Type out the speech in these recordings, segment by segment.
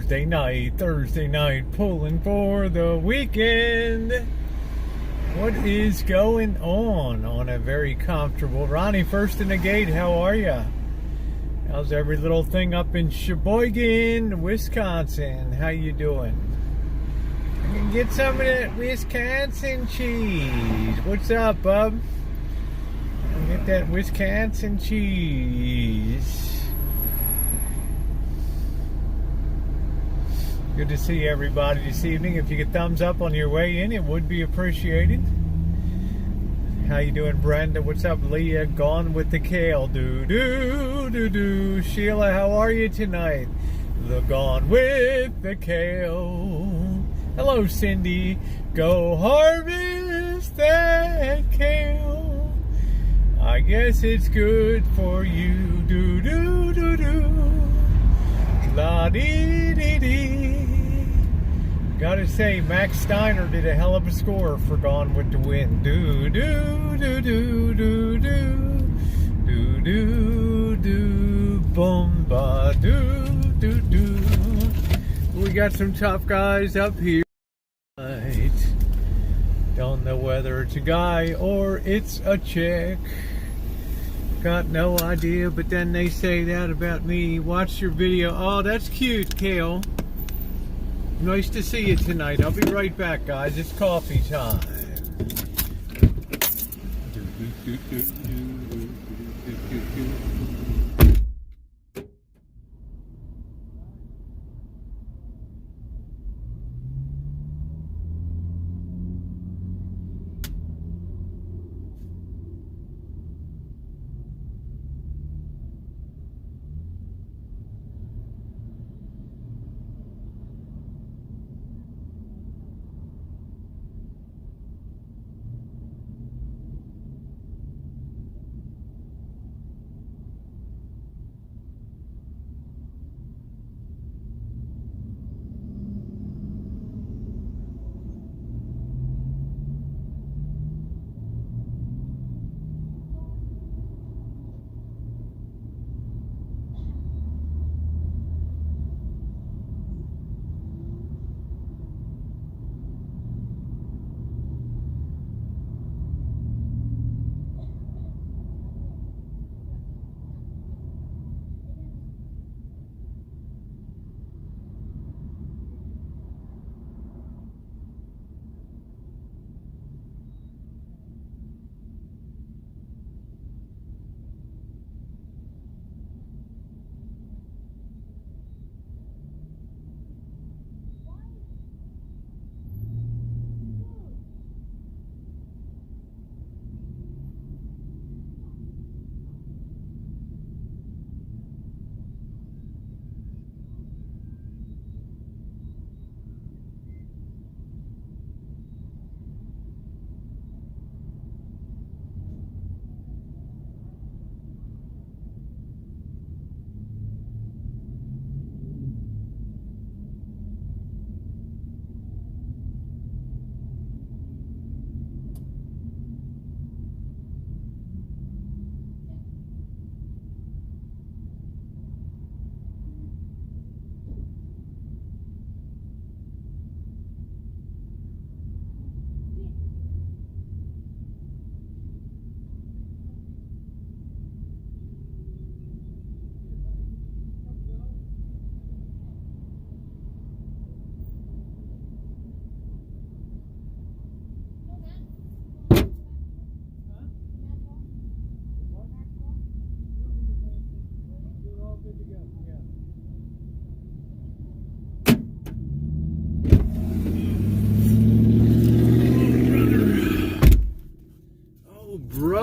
Thursday night, pulling for the weekend. What is going on a very comfortable Ronnie first in the gate? How are ya? How's every little thing up in Sheboygan, Wisconsin? How you doing? I can get some of that Wisconsin cheese. What's up, bub? Get that Wisconsin cheese. Good to see everybody this evening. If you could thumbs up on your way in, it would be appreciated. How you doing, Brenda? What's up, Leah? Gone with the kale. Do. Sheila, how are you tonight? The Gone with the Kale. Hello, Cindy. Go harvest that kale. I guess it's good for you. Do. La dee dee dee. Gotta say, Max Steiner did a hell of a score for Gone with the Wind. Do. Boom ba do. We got some tough guys up here. Right. Don't know whether it's a guy or it's a chick. Got no idea, but then they say that about me. Watch your video. Oh, that's cute, Kale. Nice to see you tonight. I'll be right back, guys. It's coffee time.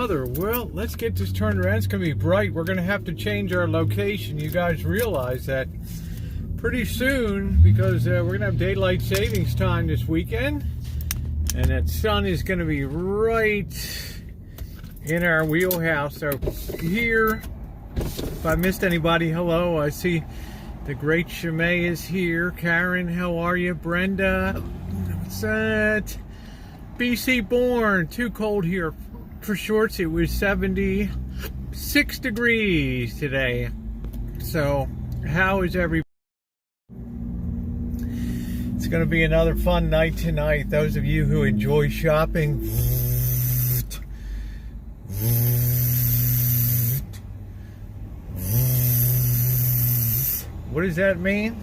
Well, let's get this turned around. It's going to be bright. We're going to have to change our location. You guys realize that pretty soon, because we're going to have daylight savings time this weekend, and that sun is going to be right in our wheelhouse. So here, if I missed anybody, hello. I see the great Shimei is here. Karen, how are you? Brenda, what's that? BC born. Too cold here for shorts. It was 76 degrees today. So how is everybody? It's going to be another fun night tonight. Those of you who enjoy shopping, what does that mean?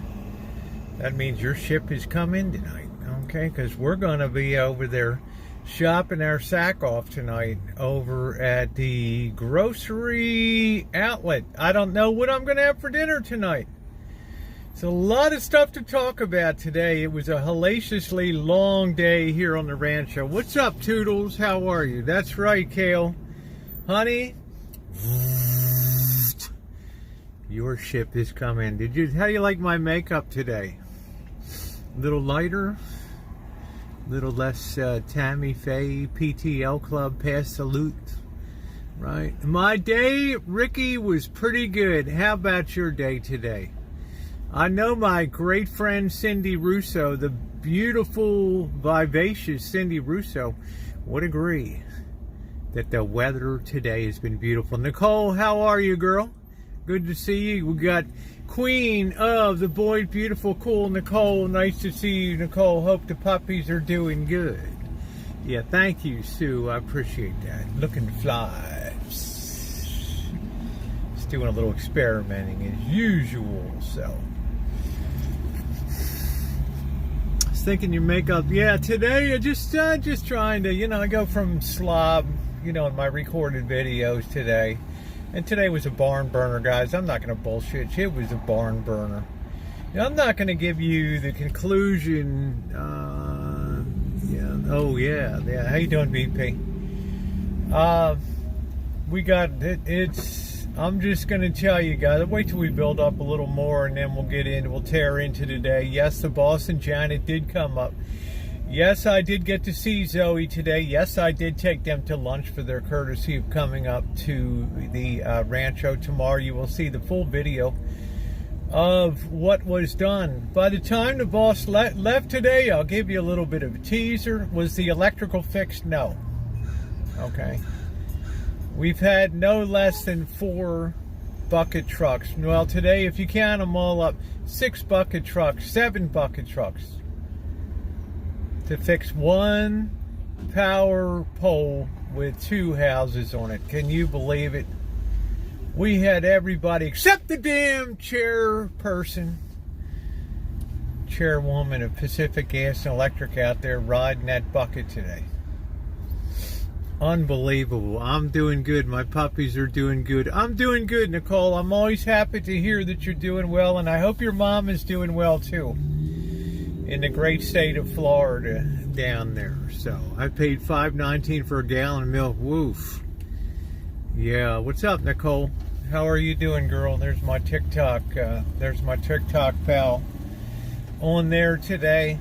That means your ship is coming tonight, okay? Because we're going to be over there shopping our sack off tonight over at the grocery outlet. I don't know what I'm going to have for dinner tonight. It's a lot of stuff to talk about today. It was a hellaciously long day here on the Rancho. What's up, Toodles? How are you? That's right, Kale. Honey, your ship is coming. How do you like my makeup today? A little lighter? A little less Tammy Faye, PTL Club, pass salute. Right? My day, Ricky, was pretty good. How about your day today? I know my great friend Cindy Russo, the beautiful, vivacious Cindy Russo, would agree that the weather today has been beautiful. Nicole, how are you, girl? Good to see you. We got Queen of the Boyd, beautiful, cool Nicole. Nice to see you, Nicole. Hope the puppies are doing good. Yeah, thank you, Sue. I appreciate that. Looking fly. Just doing a little experimenting as usual, so. Thinking your makeup, yeah, today I just trying to, I go from slob, in my recorded videos today, and today was a barn burner, guys. I'm not going to bullshit you. It was a barn burner. I'm not going to give you the conclusion. Yeah. How you doing, BP? We got it. I'm just going to tell you guys, wait till we build up a little more and then we'll tear into today. Yes, the boss and Janet did come up. Yes, I did get to see Zoe today. Yes, I did take them to lunch for their courtesy of coming up to the Rancho. Tomorrow you will see the full video of what was done. By the time the boss left today, I'll give you a little bit of a teaser. Was the electrical fixed? No. Okay. We've had no less than 4 bucket trucks. Well, today, if you count them all up, 6 bucket trucks, 7 bucket trucks to fix one power pole with 2 houses on it. Can you believe it? We had everybody except the damn chairwoman of Pacific Gas and Electric out there riding that bucket today. Unbelievable. I'm doing good. My puppies are doing good. I'm doing good, Nicole. I'm always happy to hear that you're doing well, and I hope your mom is doing well too in the great state of Florida down there. So I paid $5.19 for a gallon of milk. Woof. Yeah. What's up, Nicole? How are you doing, girl? There's my TikTok pal on there today.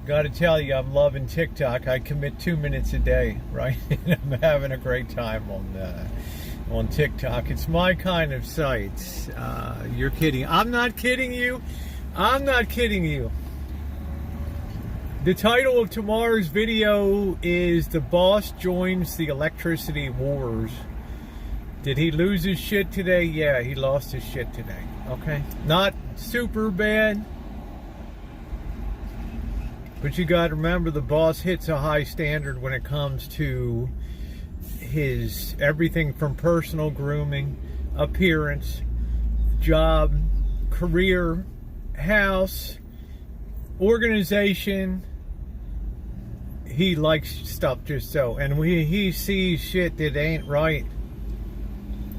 Got to tell you, I'm loving TikTok. I commit 2 minutes a day, right? I'm having a great time on TikTok. It's my kind of site. You're kidding. I'm not kidding you. I'm not kidding you. The title of tomorrow's video is "The Boss Joins the Electricity Wars." Did he lose his shit today? Yeah, he lost his shit today. Okay? Not super bad. But you got to remember, the boss hits a high standard when it comes to his everything from personal grooming, appearance, job, career, house, organization. He likes stuff just so. And when he sees shit that ain't right,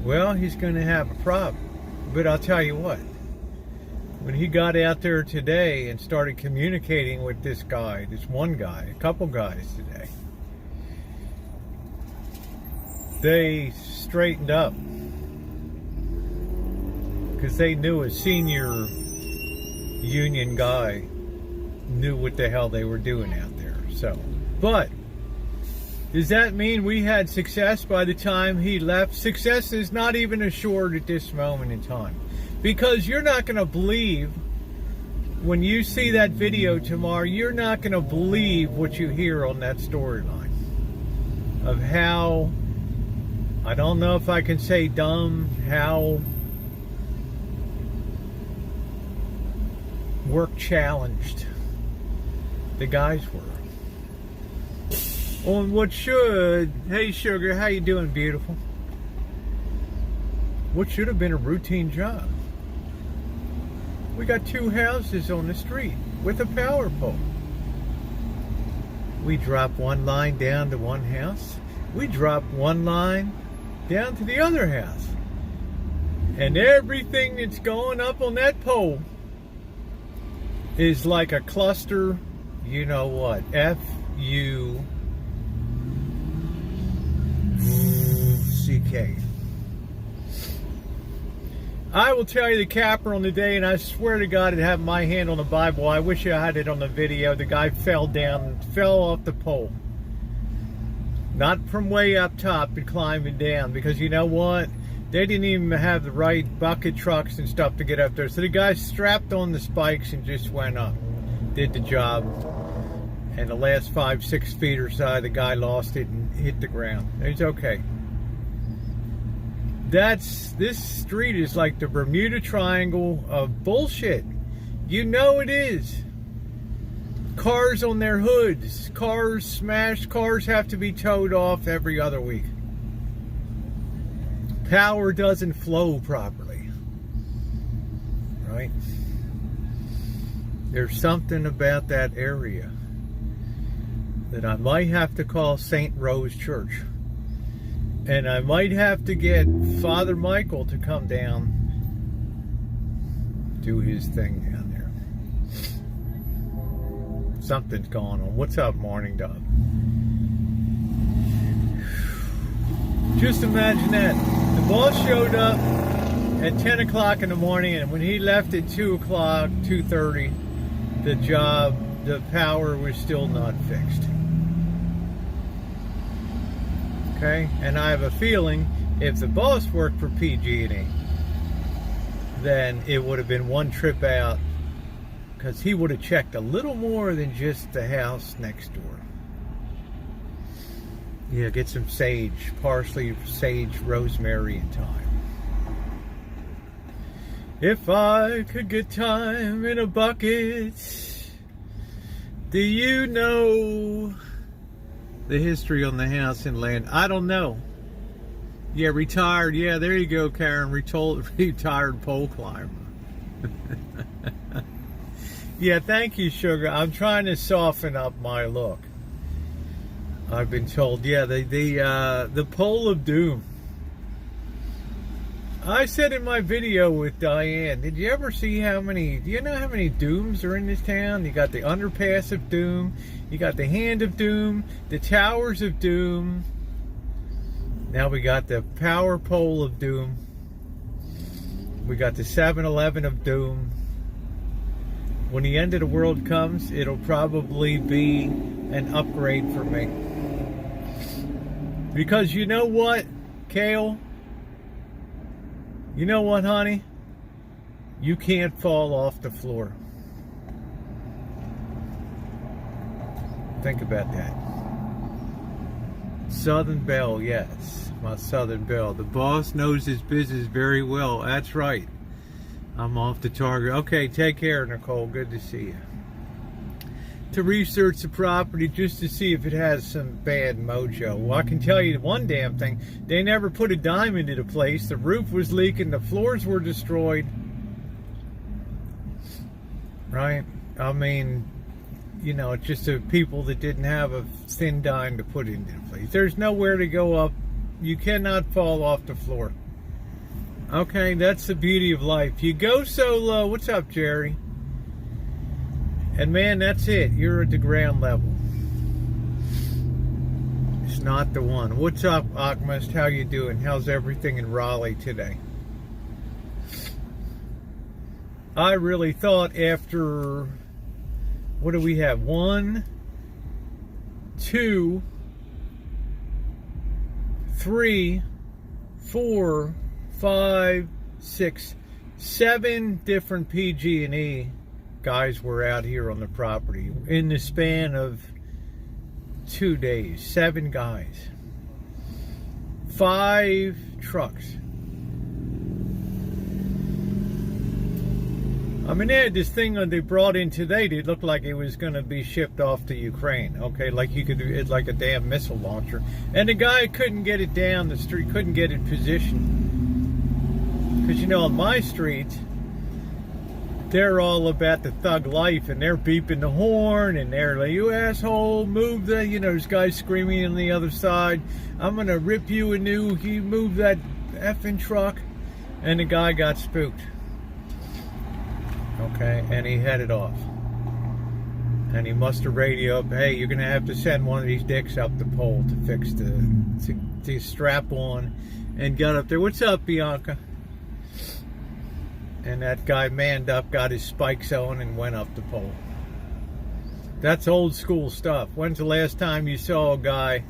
well, he's going to have a problem. But I'll tell you what. When he got out there today and started communicating with this one guy, a couple guys today, they straightened up because they knew a senior union guy knew what the hell they were doing out there. So, but does that mean we had success by the time he left? Success is not even assured at this moment in time. Because you're not going to believe, when you see that video tomorrow, you're not going to believe what you hear on that storyline. Of how, I don't know if I can say dumb, how work challenged The guys were. On what should, hey sugar, how you doing, beautiful? What should have been a routine job. We got 2 houses on the street with a power pole. We drop one line down to one house. We drop one line down to the other house. And everything that's going up on that pole is like a cluster, you know what, F-U-C-K. I will tell you the capper on the day, and I swear to God, I'd have my hand on the Bible. I wish I had it on the video. The guy fell down, fell off the pole. Not from way up top, but climbing down. Because you know what? They didn't even have the right bucket trucks and stuff to get up there. So the guy strapped on the spikes and just went up. Did the job. And the last 5-6 feet or so, the guy lost it and hit the ground. It's okay. This street is like the Bermuda Triangle of bullshit. You know it is. Cars on their hoods, cars smashed, cars have to be towed off every other week. Power doesn't flow properly. Right? There's something about that area that I might have to call St. Rose Church. And I might have to get Father Michael to come down, do his thing down there. Something's going on. What's up, Morning Dog? Just imagine that. The boss showed up at 10 o'clock in the morning, and when he left at 2 o'clock, 2:30, the power was still not fixed. Okay, and I have a feeling if the boss worked for PG&E, then it would have been one trip out, because he would have checked a little more than just the house next door. Yeah, get some sage, parsley, sage, rosemary, and thyme. If I could get time in a bucket, do you know the history on the house and land? I don't know. Yeah, retired. Yeah, there you go, Karen. Retired pole climber. Yeah, thank you, sugar. I'm trying to soften up my look. I've been told. Yeah, the pole of doom. I said in my video with Diane, did you ever see do you know how many dooms are in this town? You got the underpass of doom, you got the hand of doom, the towers of doom. Now we got the power pole of doom. We got the 7-Eleven of doom. When the end of the world comes, it'll probably be an upgrade for me. Because you know what, Kale? You know what, honey? You can't fall off the floor. Think about that. Southern Belle, yes. My Southern Belle. The boss knows his business very well. That's right. I'm off the target. Okay, take care, Nicole. Good to see you. To research the property just to see if it has some bad mojo. Well, I can tell you one damn thing. They never put a dime into the place. The roof was leaking. The floors were destroyed. Right? I mean, you know, it's just the people that didn't have a thin dime to put into the place. There's nowhere to go up. You cannot fall off the floor. Okay, that's the beauty of life. You go so low. What's up, Jerry? And man, that's it. You're at the ground level. It's not the one. What's up, Akmast? How you doing? How's everything in Raleigh today? I really thought after, what do we have? 1, 2, 3, 4, 5, 6, 7 different PG&E guys were out here on the property in the span of 2 days. 7 guys, 5 trucks. I mean, they had this thing that they brought in today. It looked like it was going to be shipped off to Ukraine. Okay, like you could, it's like a damn missile launcher. And the guy couldn't get it down the street, couldn't get it positioned. Because, you know, on my street, they're all about the thug life, and they're beeping the horn, and they're like, you asshole, move the, you know, there's guys screaming on the other side, I'm going to rip you a new, you move that effing truck. And the guy got spooked. Okay, and he headed off. And he must have radioed up, hey, you're going to have to send one of these dicks up the pole to fix to strap on, and got up there. What's up, Bianca? And that guy manned up, got his spikes on, and went up the pole. That's old school stuff. When's the last time you saw a guy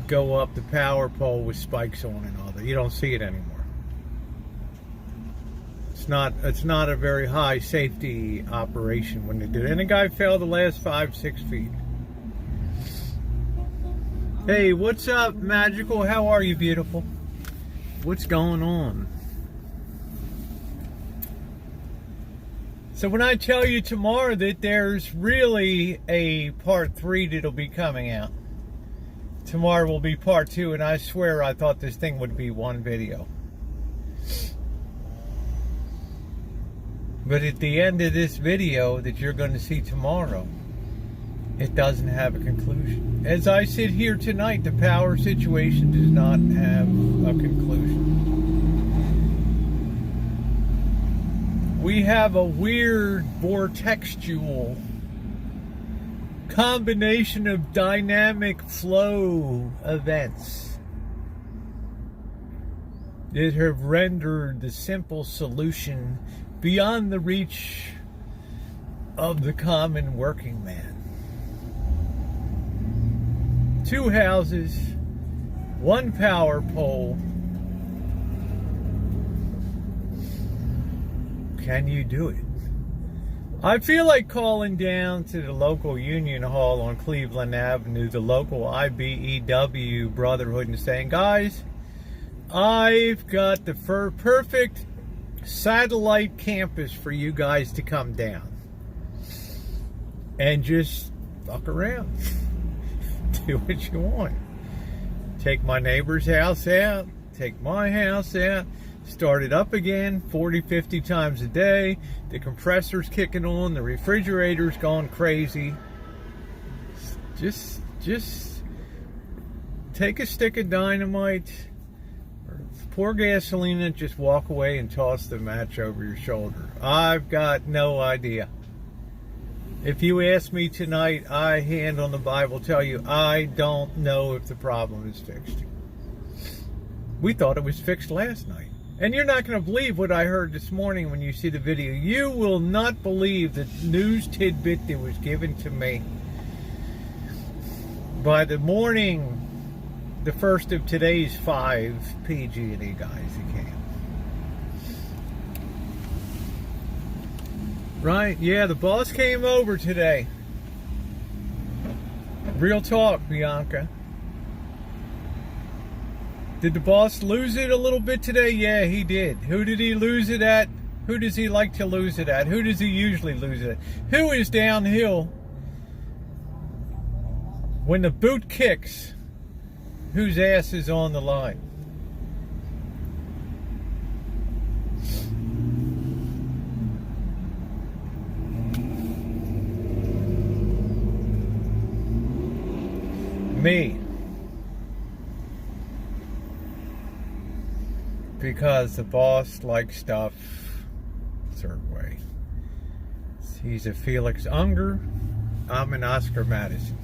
go up the power pole with spikes on and all that? You don't see it anymore. It's not a very high safety operation when they do it. And the guy fell the last 5-6 feet. Hey, what's up, Magical? How are you, beautiful? What's going on? So when I tell you tomorrow that there's really a part 3 that'll be coming out, tomorrow will be part 2, and I swear I thought this thing would be one video. But at the end of this video that you're going to see tomorrow, it doesn't have a conclusion. As I sit here tonight, the power situation does not have a conclusion. We have a weird vortexual combination of dynamic flow events that have rendered the simple solution beyond the reach of the common working man. 2 houses, 1 power pole. Can you do it? I feel like calling down to the local Union Hall on Cleveland Avenue, the local IBEW Brotherhood, and saying, guys, I've got the perfect satellite campus for you guys to come down and just fuck around. Do what you want. Take my neighbor's house out, take my house out, start it up again 40-50 times a day. The compressor's kicking on, the refrigerator's going crazy. Just take a stick of dynamite, pour gasoline in it, just walk away and toss the match over your shoulder. I've got no idea. If you ask me tonight, I, hand on the Bible, tell you I don't know if the problem is fixed. We thought it was fixed last night. And you're not going to believe what I heard this morning when you see the video. You will not believe the news tidbit that was given to me by the morning, the first of today's 5 PG&E guys that came. Right? Yeah, the boss came over today. Real talk, Bianca. Did the boss lose it a little bit today? Yeah, he did. Who did he lose it at? Who does he like to lose it at? Who does he usually lose it at? Who is downhill when the boot kicks? Whose ass is on the line? Me. Because the boss likes stuff a certain way. He's a Felix Unger. I'm an Oscar Madison.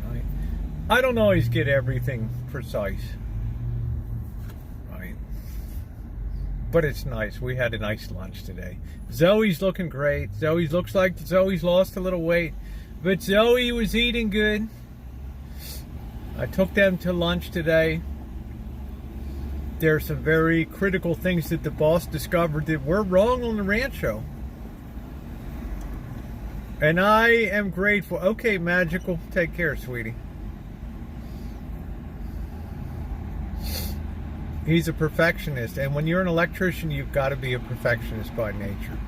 Right? I don't always get everything precise. Right? But it's nice. We had a nice lunch today. Zoe's looking great. Zoe looks like Zoe's lost a little weight. But Zoe was eating good. I took them to lunch today. There are some very critical things that the boss discovered that were wrong on the Rancho. And I am grateful. Okay, Magical. Take care, sweetie. He's a perfectionist, and when you're an electrician, you've got to be a perfectionist by nature.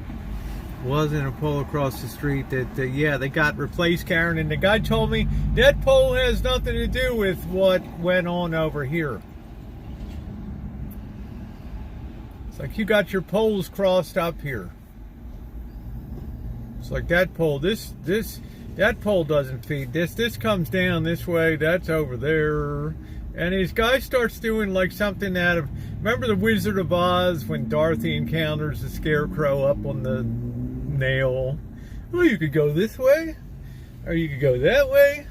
Wasn't a pole across the street that, yeah, they got replaced, Karen, and the guy told me that pole has nothing to do with what went on over here. It's like you got your poles crossed up here. It's like that pole, that pole doesn't feed this. This comes down this way, that's over there. And this guy starts doing like something out of, remember the Wizard of Oz when Dorothy encounters the scarecrow up on the nail? Well, you could go this way, or you could go that way.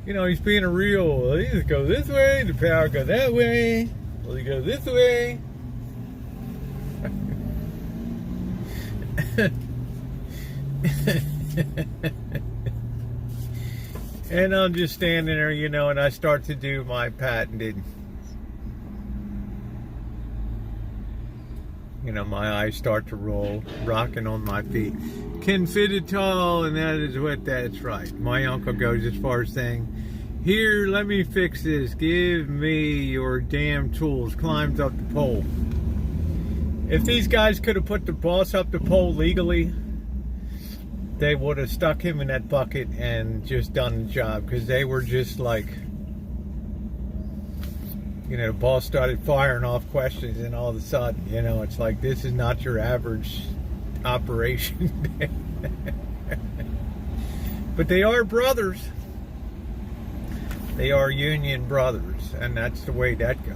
You know, he's being a real, well, you just go this way, the power go that way, well, you go this way. And I'm just standing there, you know, and I start to do my patented, you know, my eyes start to roll, rocking on my feet. Can fit it tall, and that is what that's right. My uncle goes as far as saying, here, let me fix this. Give me your damn tools. Climbs up the pole. If these guys could have put the boss up the pole legally, they would have stuck him in that bucket and just done the job, because they were just like, you know, the boss started firing off questions, and all of a sudden, you know, it's like, this is not your average operation. But they are brothers. They are union brothers, and that's the way that goes.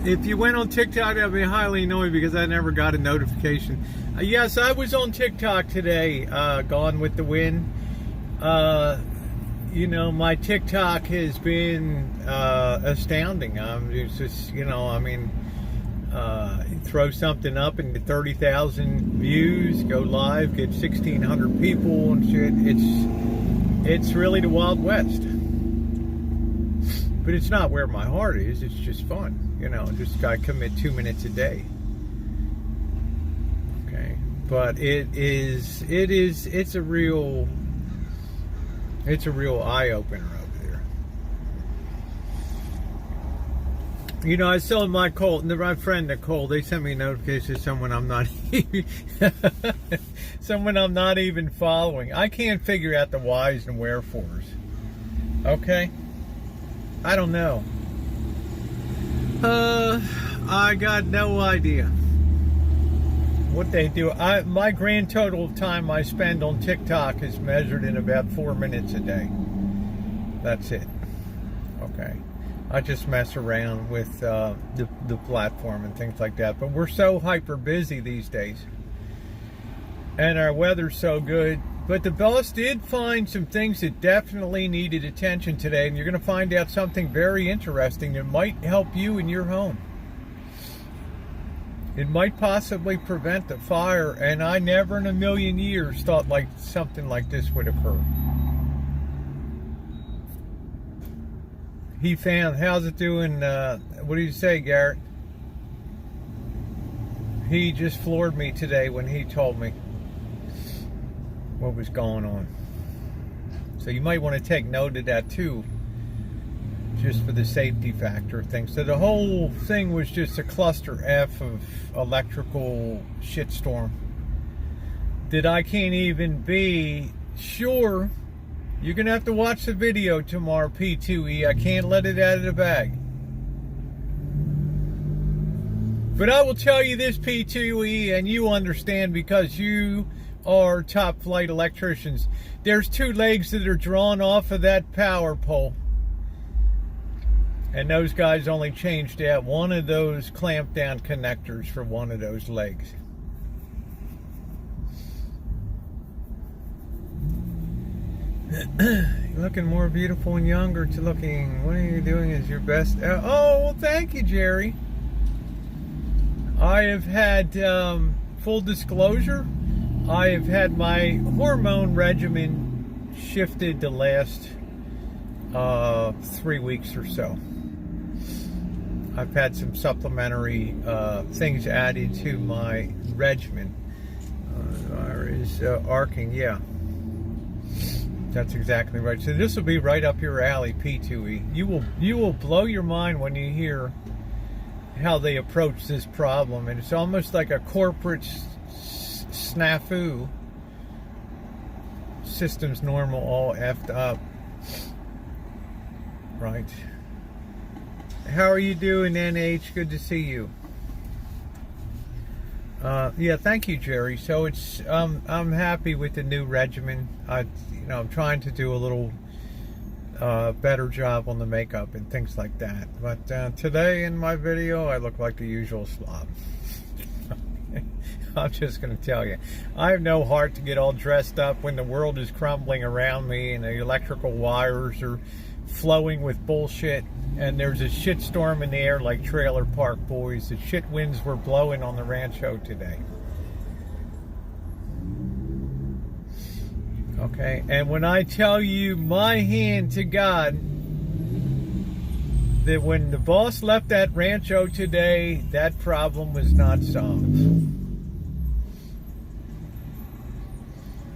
If you went on TikTok, I'd be highly annoyed because I never got a notification. Yes, I was on TikTok today, Gone with the Wind. You know, my TikTok has been astounding. It's just, you know, I mean, throw something up and get 30,000 views, go live, get 1,600 people and shit. It's really the Wild West. But it's not where my heart is. It's just fun, you know. Just I commit 2 minutes a day. Okay, but it's a real eye opener over there. You know, I was telling my friend Nicole, they sent me a notification to someone I'm not someone I'm not even following. I can't figure out the whys and wherefores. Okay. I don't know. I got no idea what they do. My grand total of time I spend on TikTok is measured in about 4 minutes a day. That's it. Okay. I just mess around with the platform and things like that. But we're so hyper busy these days. And our weather's so good. But the boss did find some things that definitely needed attention today, and you're going to find out something very interesting that might help you in your home. It might possibly prevent the fire, and I never in a million years thought like something like this would occur. He found, how's it doing? What do you say, Garrett? He just floored me today when he told me what was going on. So you might want to take note of that too, just for the safety factor of things. So the whole thing was just a cluster F of electrical shitstorm that I can't even be sure. You're gonna have to watch the video tomorrow, P2E. I can't let it out of the bag. But I will tell you this, P2E, and you understand because you are top flight electricians. There's 2 legs that are drawn off of that power pole, and those guys only changed out one of those clamp down connectors for one of those legs. You're looking more beautiful and younger to looking. What are you doing as your best? Oh, well, thank you, Jerry. I have had, full disclosure, I have had my hormone regimen shifted the last 3 weeks or so. I've had some supplementary things added to my regimen. There is arcing, yeah. That's exactly right. So this will be right up your alley, P2E. You will blow your mind when you hear how they approach this problem, and it's almost like a corporate snafu. Systems normal, all effed up. Right. How are you doing, NH? Good to see you. Yeah, thank you, Jerry. So it's I'm happy with the new regimen. I'm trying to do a little better job on the makeup and things like that. But today in my video, I look like the usual slob. I'm just going to tell you, I have no heart to get all dressed up when the world is crumbling around me and the electrical wires are flowing with bullshit, and there's a shit storm in the air like Trailer Park Boys. The shit winds were blowing on the Rancho today. Okay, and when I tell you my hand to God that when the boss left that Rancho today, that problem was not solved.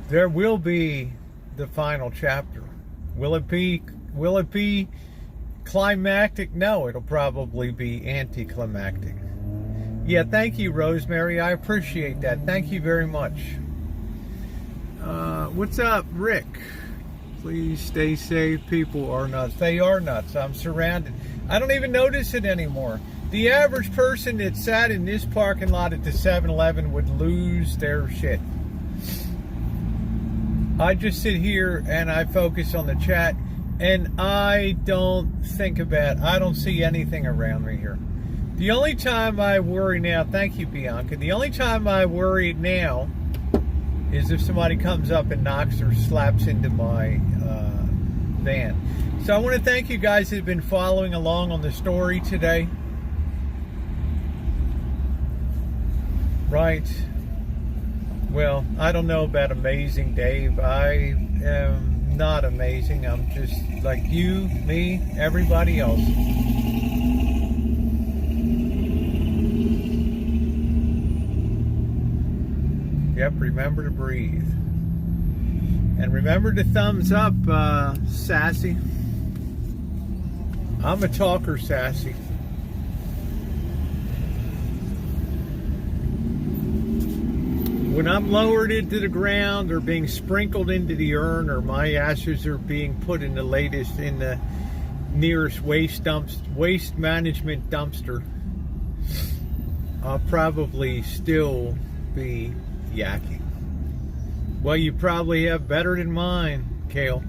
There will be the final chapter. Will it be climactic? No, it'll probably be anticlimactic. Yeah, thank you, Rosemary. I appreciate that. Thank you very much. What's up, Rick? Please stay safe. People are nuts. They are nuts. I'm surrounded. I don't even notice it anymore. The average person that sat in this parking lot at the 7-Eleven would lose their shit. I just sit here and I focus on the chat, and I don't think about, I don't see anything around me here. The only time I worry now, thank you, Bianca, the only time I worry now is if somebody comes up and knocks or slaps into my van. So I want to thank you guys that have been following along on the story today. Right. Well, I don't know about amazing, Dave. I am not amazing. I'm just like you, me, everybody else. Yep, remember to breathe. And remember to thumbs up, Sassy. I'm a talker, Sassy. When I'm lowered into the ground or being sprinkled into the urn, or my ashes are being put in the nearest waste management dumpster, I'll probably still be yakking. Well, you probably have better than mine, Kale.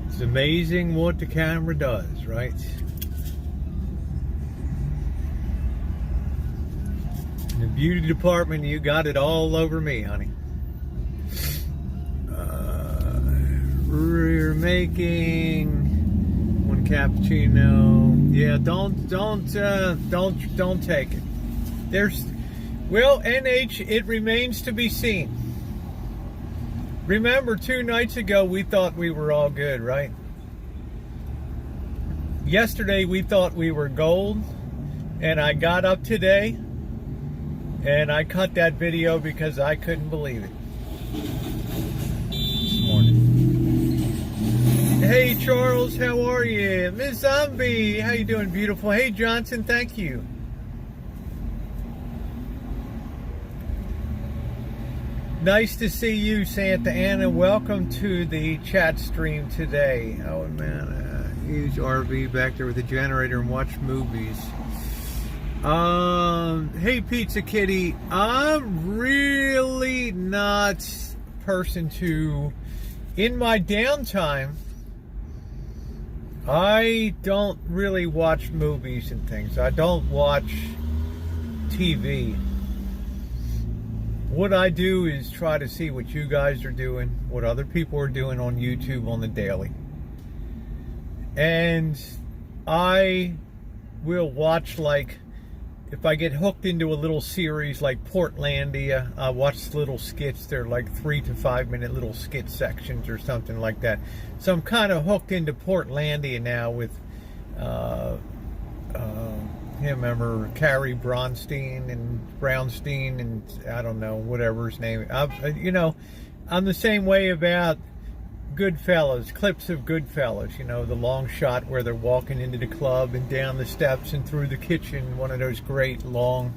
It's amazing what the camera does, right? In the beauty department, you got it all over me, honey. We're making one cappuccino. Yeah, don't take it. Well, NH, it remains to be seen. Remember, 2 nights ago, we thought we were all good, right? Yesterday, we thought we were gold, and I got up today, and I cut that video because I couldn't believe it. This morning. Hey, Charles, how are you? Miss Zombie, how you doing, beautiful? Hey, Johnson, thank you. Nice to see you, Santa Ana. Welcome to the chat stream today. Oh, man, huge RV back there with the generator and watch movies. Hey, Pizza Kitty, I'm really not a person to, in my downtime, I don't really watch movies and things. I don't watch TV. What I do is try to see what you guys are doing, what other people are doing on YouTube on the daily. And I will watch, like, if I get hooked into a little series like Portlandia, I watch little skits. They're like 3 to 5 minute little skit sections or something like that. So I'm kind of hooked into Portlandia now with remember Carrie Brownstein and I don't know, whatever his name. I'm the same way about Goodfellas, clips of Goodfellas, you know, the long shot where they're walking into the club and down the steps and through the kitchen, one of those great long,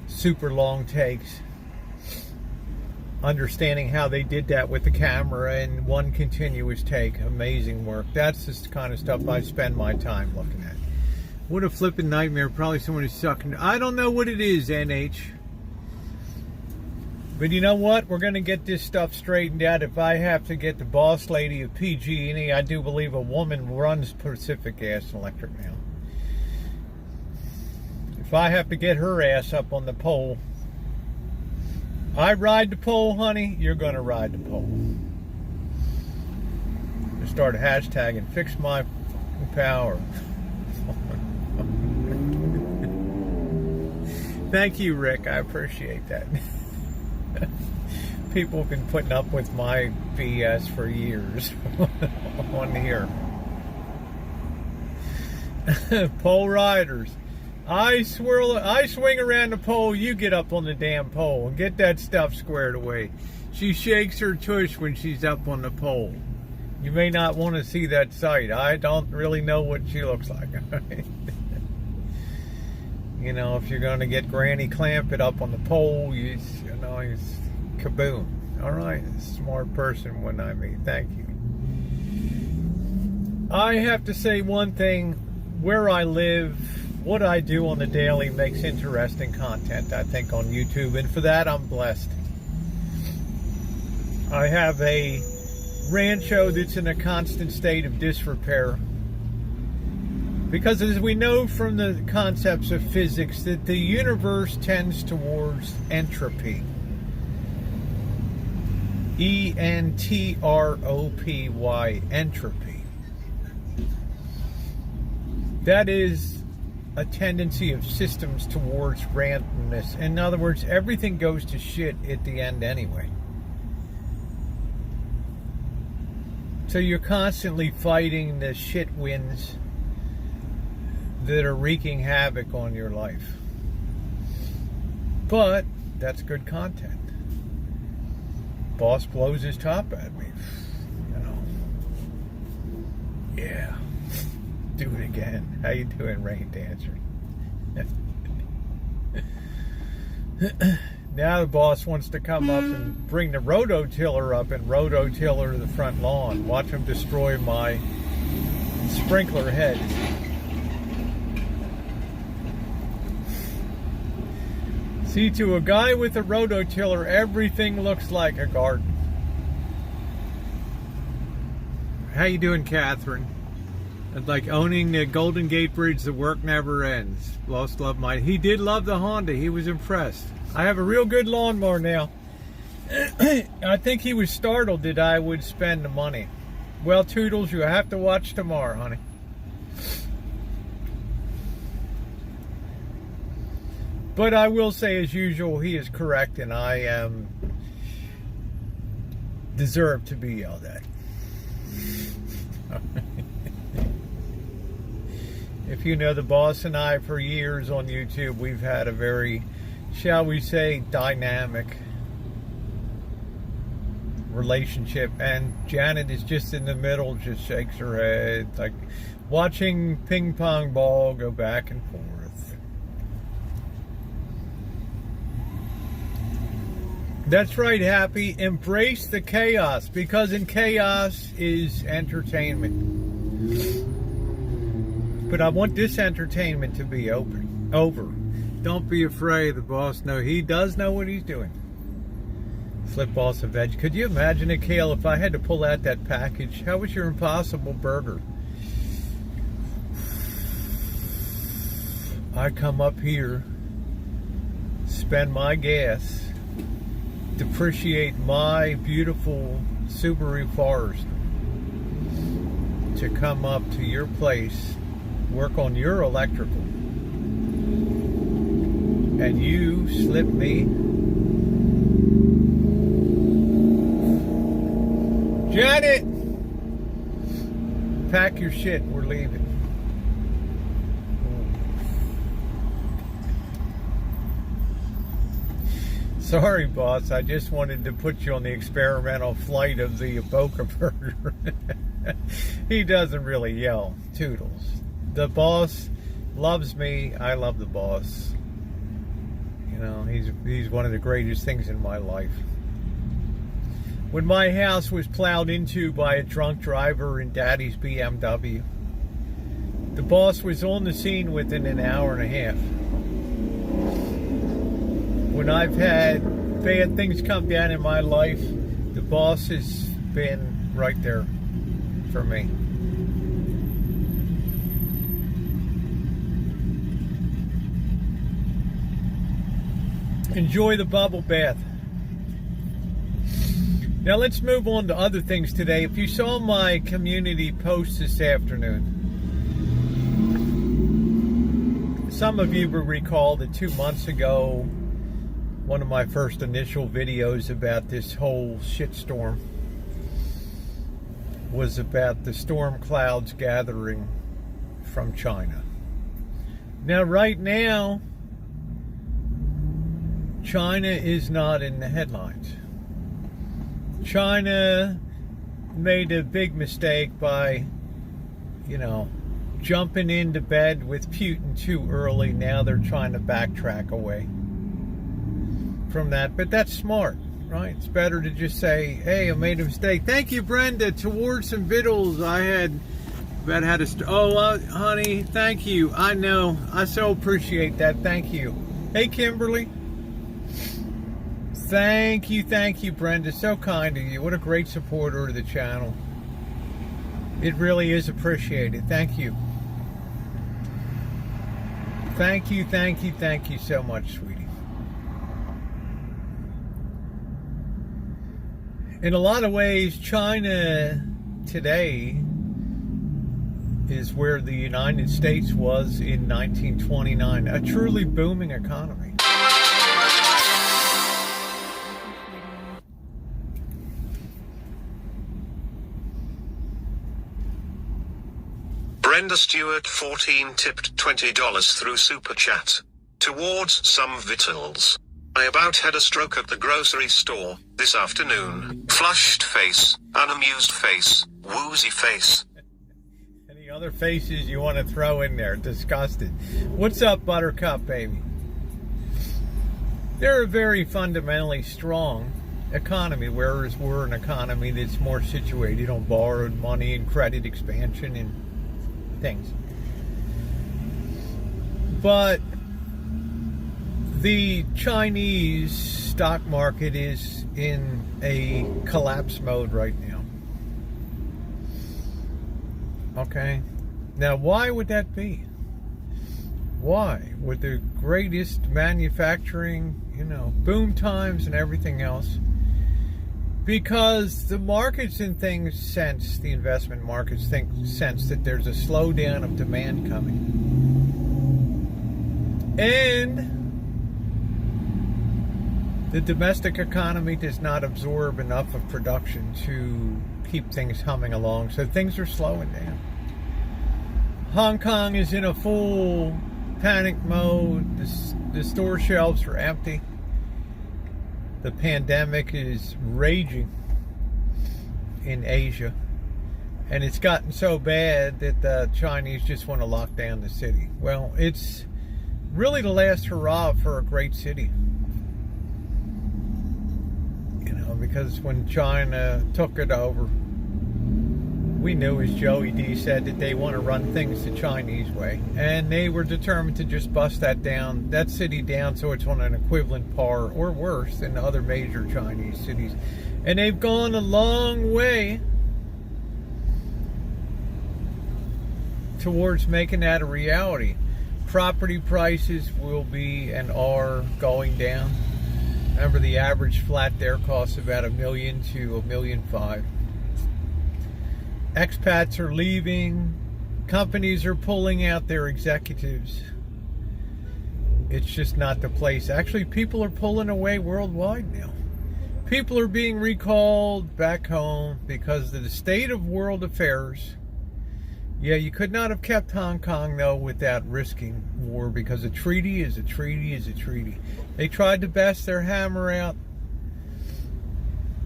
super long takes. Understanding how they did that with the camera in one continuous take, amazing work. That's just the kind of stuff I spend my time looking at. What a flipping nightmare, probably someone who's sucking. I don't know what it is, NH. But you know what? We're going to get this stuff straightened out. If I have to get the boss lady of PG&E, I do believe a woman runs Pacific Gas and Electric now. If I have to get her ass up on the pole, I ride the pole, honey, you're going to ride the pole. Just start hashtagging, fix my power. Thank you, Rick. I appreciate that. People have been putting up with my BS for years on here. Pole riders. I swing around the pole, you get up on the damn pole and get that stuff squared away. She shakes her tush when she's up on the pole. You may not want to see that sight. I don't really know what she looks like. You know, if you're going to get Granny Clamp it up on the pole, you know, it's kaboom. All right, smart person when I meet. Thank you. I have to say one thing. Where I live, what I do on the daily makes interesting content, I think, on YouTube, and for that I'm blessed. I have a Rancho that's in a constant state of disrepair, because as we know from the concepts of physics that the universe tends towards entropy. E-N-T-R-O-P-Y, entropy. That is a tendency of systems towards randomness. In other words, everything goes to shit at the end anyway. So you're constantly fighting the shit winds that are wreaking havoc on your life. But that's good content. Boss blows his top at me. You know. Yeah. Do it again. How you doing, Rain Dancer? Now the boss wants to come up and bring the rototiller up and rototiller the front lawn. Watch him destroy my sprinkler head. See, to a guy with a rototiller, everything looks like a garden. How you doing, Catherine? It's like owning the Golden Gate Bridge, the work never ends. Lost love my... He did love the Honda. He was impressed. I have a real good lawnmower now. I think he was startled that I would spend the money. Well, Toodles, you have to watch tomorrow, honey. But I will say, as usual, he is correct, and I deserve to be yelled at. If you know the boss and I for years on YouTube, we've had a very, shall we say, dynamic relationship, and Janet is just in the middle, just shakes her head, like watching ping pong ball go back and forth. That's right, Happy. Embrace the chaos, because in chaos is entertainment. But I want this entertainment to be over. Don't be afraid. The boss he does know what he's doing. Flip boss of veg. Could you imagine it, Kale, if I had to pull out that package? How was your Impossible Burger? I come up here, spend my gas, depreciate my beautiful Subaru Forester to come up to your place, work on your electrical, and you slip me. Janet! Pack your shit, we're leaving. Sorry, boss. I just wanted to put you on the experimental flight of the Boca Burger. He doesn't really yell. Toodles. The boss loves me. I love the boss. You know, he's one of the greatest things in my life. When my house was plowed into by a drunk driver in Daddy's BMW, the boss was on the scene within an hour and a half. When I've had bad things come down in my life, the boss has been right there for me. Enjoy the bubble bath. Now let's move on to other things today. If you saw my community post this afternoon, some of you will recall that 2 months ago, one of my first initial videos about this whole shitstorm was about the storm clouds gathering from China. Now, right now, China is not in the headlines. China made a big mistake by, jumping into bed with Putin too early. Now they're trying to backtrack away from that. But that's smart, right? It's better to just say, hey, I made a mistake. Thank you, Brenda. Towards some vittles I had honey, thank you. I know. I so appreciate that. Thank you. Hey, Kimberly. Thank you, Brenda. So kind of you. What a great supporter of the channel. It really is appreciated. Thank you. Thank you so much, sweetie. In a lot of ways, China today is where the United States was in 1929. A truly booming economy. Brenda Stewart 14 tipped $20 through Super Chat. Towards some vittles. I about had a stroke at the grocery store this afternoon. Flushed face, unamused face, woozy face. Any other faces you want to throw in there? Disgusted. What's up, Buttercup, baby? They're a very fundamentally strong economy, whereas we're an economy that's more situated on borrowed money and credit expansion and things. But the Chinese stock market is in a collapse mode right now. Okay? Now, why would that be? Why? With the greatest manufacturing, boom times and everything else. Because the markets and things sense, the investment markets sense that there's a slowdown of demand coming. And the domestic economy does not absorb enough of production to keep things humming along. So things are slowing down. Hong Kong is in a full panic mode. The store shelves are empty. The pandemic is raging in Asia. And it's gotten so bad that the Chinese just want to lock down the city. Well, it's really the last hurrah for a great city. Because when China took it over, we knew, as Joey D said, that they want to run things the Chinese way. And they were determined to just bust that city down so it's on an equivalent par or worse than other major Chinese cities. And they've gone a long way towards making that a reality. Property prices will be and are going down. Remember, the average flat there costs about $1 million to $1.5 million. Expats are leaving. Companies are pulling out their executives. It's just not the place. Actually, people are pulling away worldwide now. People are being recalled back home because of the state of world affairs. Yeah, you could not have kept Hong Kong, though, without risking war, because a treaty is a treaty is a treaty. They tried to best their hammer out.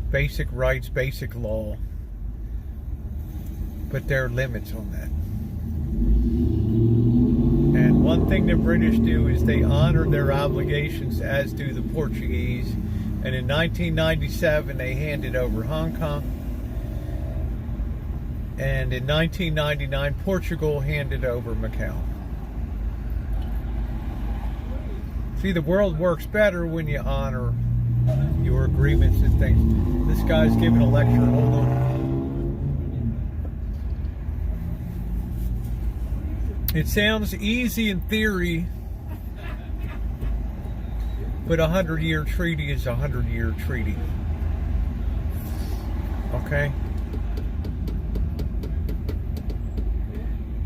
Basic rights, basic law. But there are limits on that. And one thing the British do is they honor their obligations, as do the Portuguese. And in 1997, they handed over Hong Kong. And in 1999, Portugal handed over Macau. See, the world works better when you honor your agreements and things. This guy's giving a lecture. Hold on. It sounds easy in theory, but a 100-year treaty is a 100-year treaty. Okay?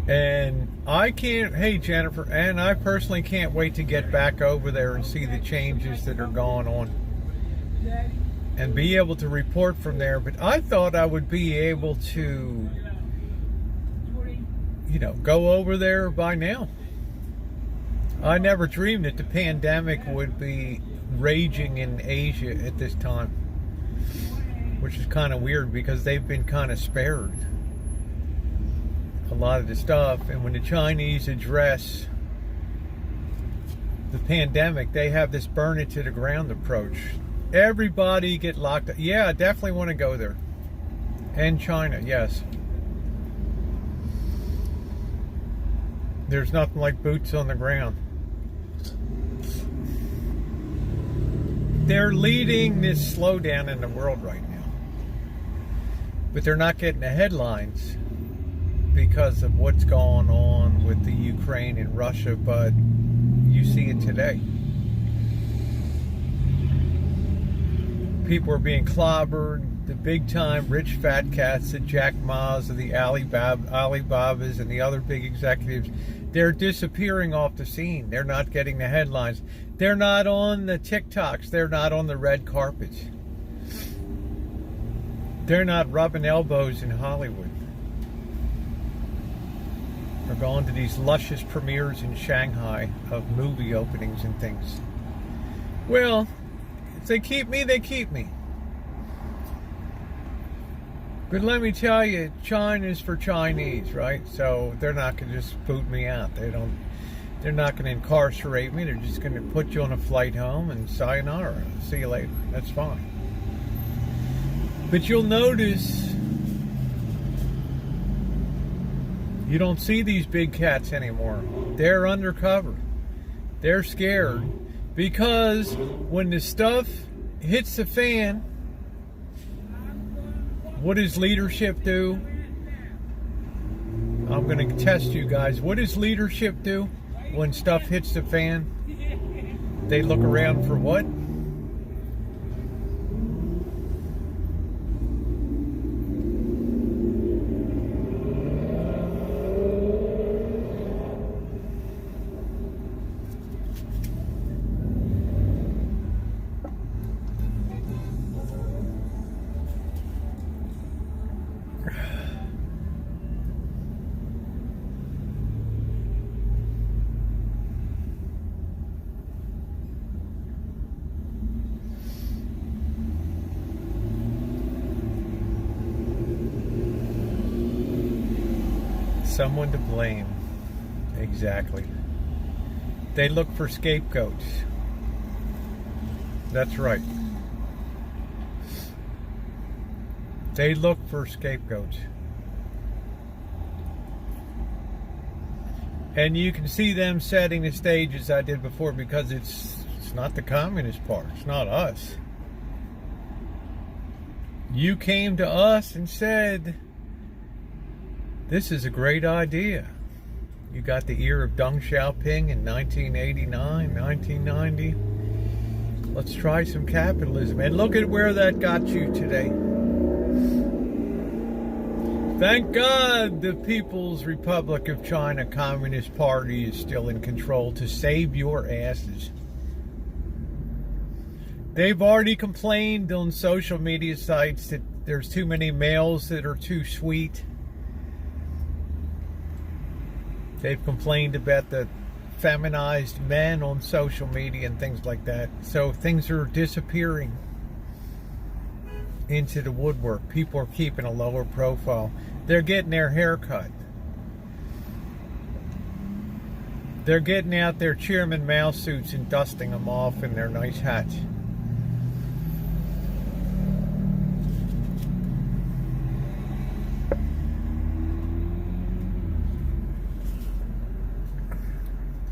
And I can't, hey Jennifer, and I personally can't wait to get back over there and see the changes that are going on and be able to report from there. But I thought I would be able to, go over there by now. I never dreamed that the pandemic would be raging in Asia at this time, which is kind of weird because they've been kind of spared a lot of the stuff. And when the Chinese address the pandemic, they have this burn it to the ground approach. Everybody get locked up. Yeah, I definitely want to go there. And China, yes. There's nothing like boots on the ground. They're leading this slowdown in the world right now. But they're not getting the headlines because of what's going on with the Ukraine and Russia, but you see it today. People are being clobbered. The big time rich fat cats, the Jack Ma's of the Alibabas and the other big executives, they're disappearing off the scene. They're not getting the headlines. They're not on the TikToks. They're not on the red carpets. They're not rubbing elbows in Hollywood. They're going to these luscious premieres in Shanghai of movie openings and things. Well, if they keep me, they keep me. But let me tell you, China's for Chinese, right? So they're not going to just boot me out. They're not going to incarcerate me. They're just going to put you on a flight home and sayonara. See you later. That's fine. But you'll notice you don't see these big cats anymore. They're undercover. They're scared because when the stuff hits the fan, what does leadership do? I'm going to test you guys. What does leadership do when stuff hits the fan? They look around for what? Someone to blame. Exactly. They look for scapegoats. That's right. They look for scapegoats. And you can see them setting the stage as I did before, because it's not the Communist Party. It's not us. You came to us and said, this is a great idea. You got the ear of Deng Xiaoping in 1989, 1990. Let's try some capitalism. And look at where that got you today. Thank God the People's Republic of China Communist Party is still in control to save your asses. They've already complained on social media sites that there's too many males that are too sweet. They've complained about the feminized men on social media and things like that. So things are disappearing into the woodwork. People are keeping a lower profile. They're getting their hair cut. They're getting out their Chairman Mao suits and dusting them off in their nice hats.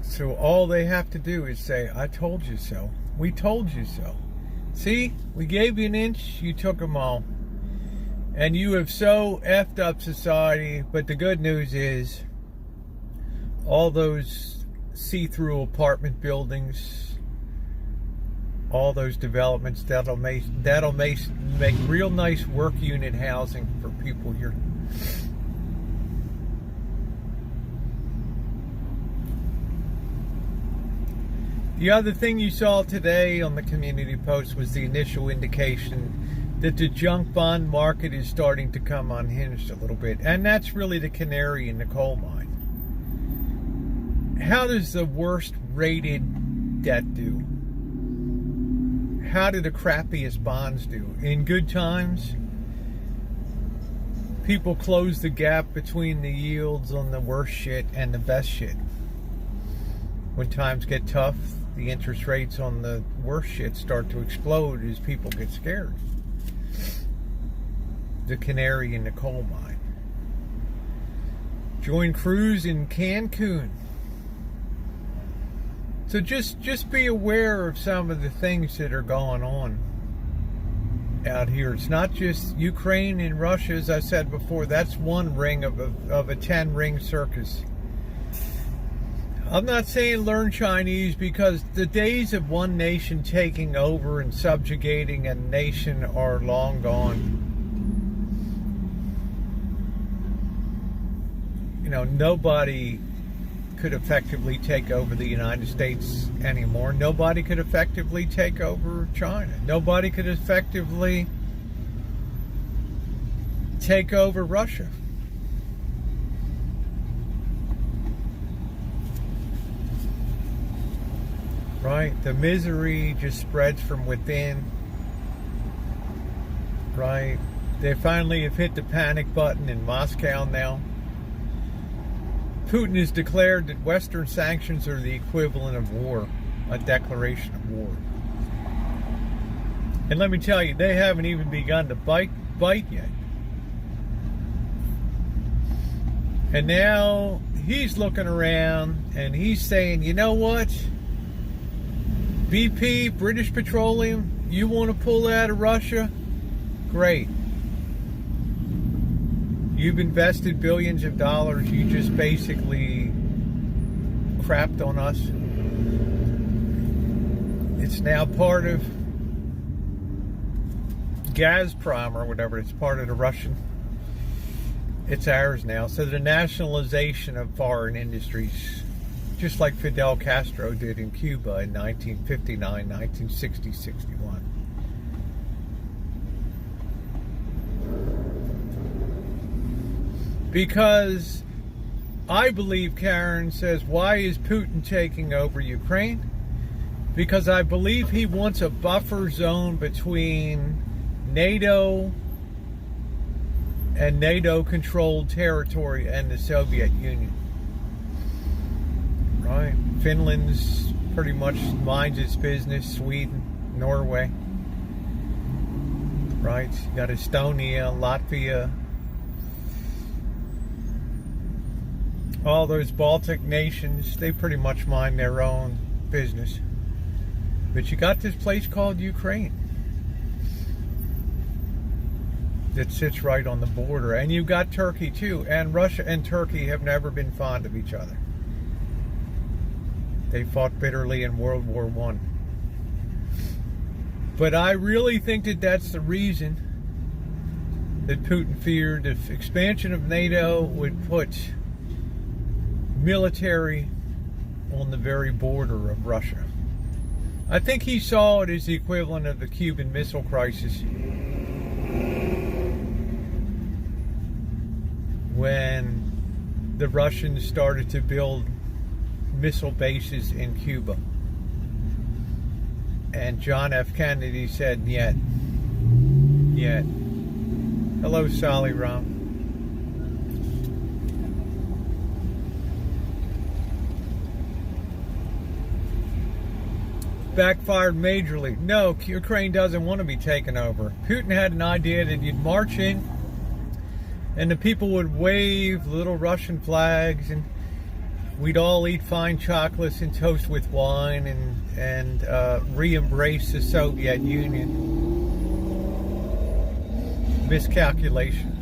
So all they have to do is say, I told you so. We told you so. See, we gave you an inch, you took them all. And you have so effed up society, but the good news is all those see-through apartment buildings, all those developments, that'll make real nice work unit housing for people here. The other thing you saw today on the community post was the initial indication that the junk bond market is starting to come unhinged a little bit. And that's really the canary in the coal mine. How does the worst rated debt do? How do the crappiest bonds do? In good times, people close the gap between the yields on the worst shit and the best shit. When times get tough, the interest rates on the worst shit start to explode as people get scared. The canary in the coal mine. Join cruise in Cancun. So just be aware of some of the things that are going on out here. It's not just Ukraine and Russia, as I said before. That's one ring of a 10-ring circus. I'm not saying learn Chinese, because the days of one nation taking over and subjugating a nation are long gone. You know, nobody could effectively take over the United States anymore. Nobody could effectively take over China. Nobody could effectively take over Russia. Right? The misery just spreads from within. Right? They finally have hit the panic button in Moscow now. Putin has declared that Western sanctions are the equivalent of war, a declaration of war. And let me tell you, they haven't even begun to bite yet. And now he's looking around and he's saying, you know what? BP, British Petroleum, you want to pull out of Russia? Great. You've invested billions of dollars. You just basically crapped on us. It's now part of Gazprom or whatever. It's part of the Russian. It's ours now. So the nationalization of foreign industries, just like Fidel Castro did in Cuba in 1959, 1960, 61. Because I believe Karen says, why is Putin taking over Ukraine? Because I believe he wants a buffer zone between NATO and NATO-controlled territory and the Soviet Union. Right? Finland's pretty much minds its business. Sweden, Norway. Right? You got Estonia, Latvia. All those Baltic nations, they pretty much mind their own business. But you got this place called Ukraine that sits right on the border. And you've got Turkey too. And Russia and Turkey have never been fond of each other. They fought bitterly in World War I. But I really think that that's the reason that Putin feared the expansion of NATO would put military on the very border of Russia. I think he saw it as the equivalent of the Cuban Missile Crisis, when the Russians started to build missile bases in Cuba. And John F. Kennedy said, yet. Hello, Sally Ram. Backfired majorly. No, Ukraine doesn't want to be taken over. Putin had an idea that you'd march in and the people would wave little Russian flags and we'd all eat fine chocolates and toast with wine and re-embrace the Soviet Union. Miscalculation.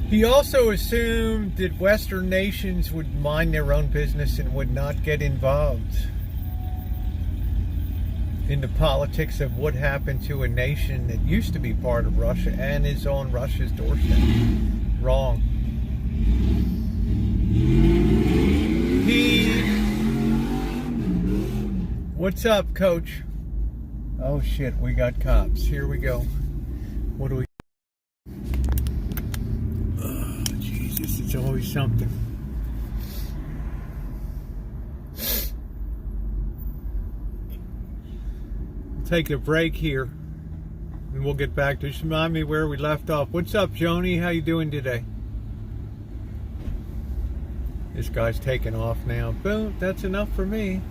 He also assumed that Western nations would mind their own business and would not get involved in the politics of what happened to a nation that used to be part of Russia and is on Russia's doorstep. Wrong. What's up, Coach? Oh shit, we got cops. Here we go. What do we... Oh, Jesus, it's always something. Take a break here and we'll get back to... Just remind me where we left off. What's up, Joni? How you doing today? This guy's taking off now. Boom, that's enough for me.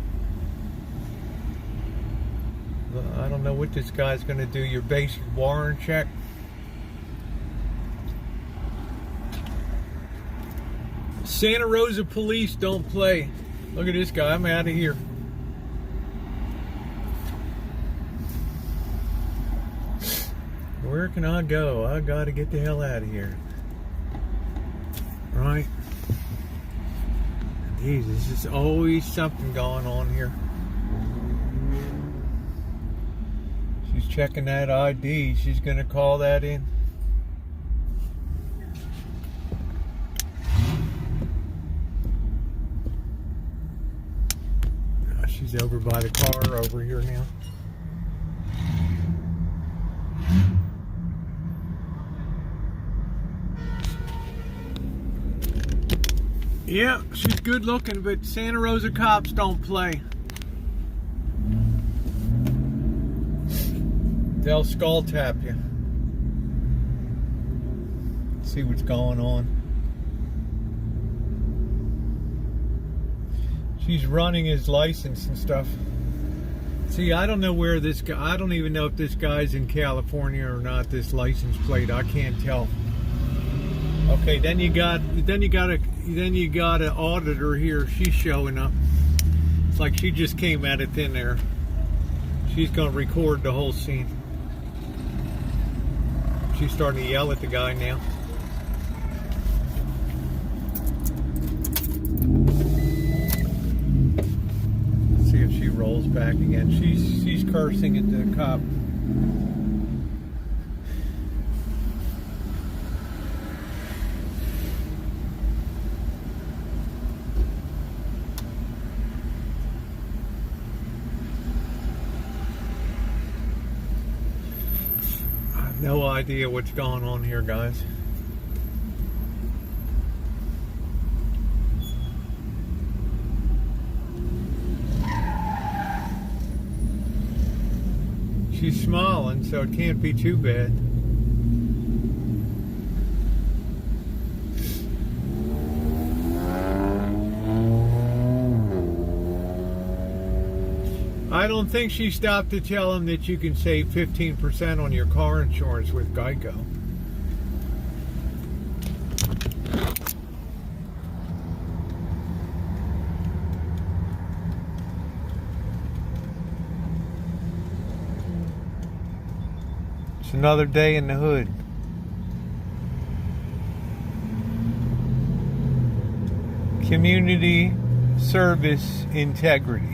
I don't know what this guy's going to do. Your basic warrant check. Santa Rosa police don't play. Look at this guy. I'm out of here. Where can I go? I got to get the hell out of here. Right? Jesus, there's always something going on here. She's checking that ID. She's going to call that in. She's over by the car over here now. Yeah, she's good looking, but Santa Rosa cops don't play. They'll skull tap you. See what's going on. She's running his license and stuff. See, I don't know where this guy... I don't even know if this guy's in California or not, this license plate. I can't tell. Okay, then you got an auditor here. She's showing up. It's like she just came out of thin air. She's gonna record the whole scene. She's starting to yell at the guy now. Let's see if she rolls back again. She's cursing at the cop. No idea what's going on here, guys. She's smiling, so it can't be too bad. I don't think she stopped to tell him that you can save 15% on your car insurance with Geico. It's another day in the hood. Community service integrity.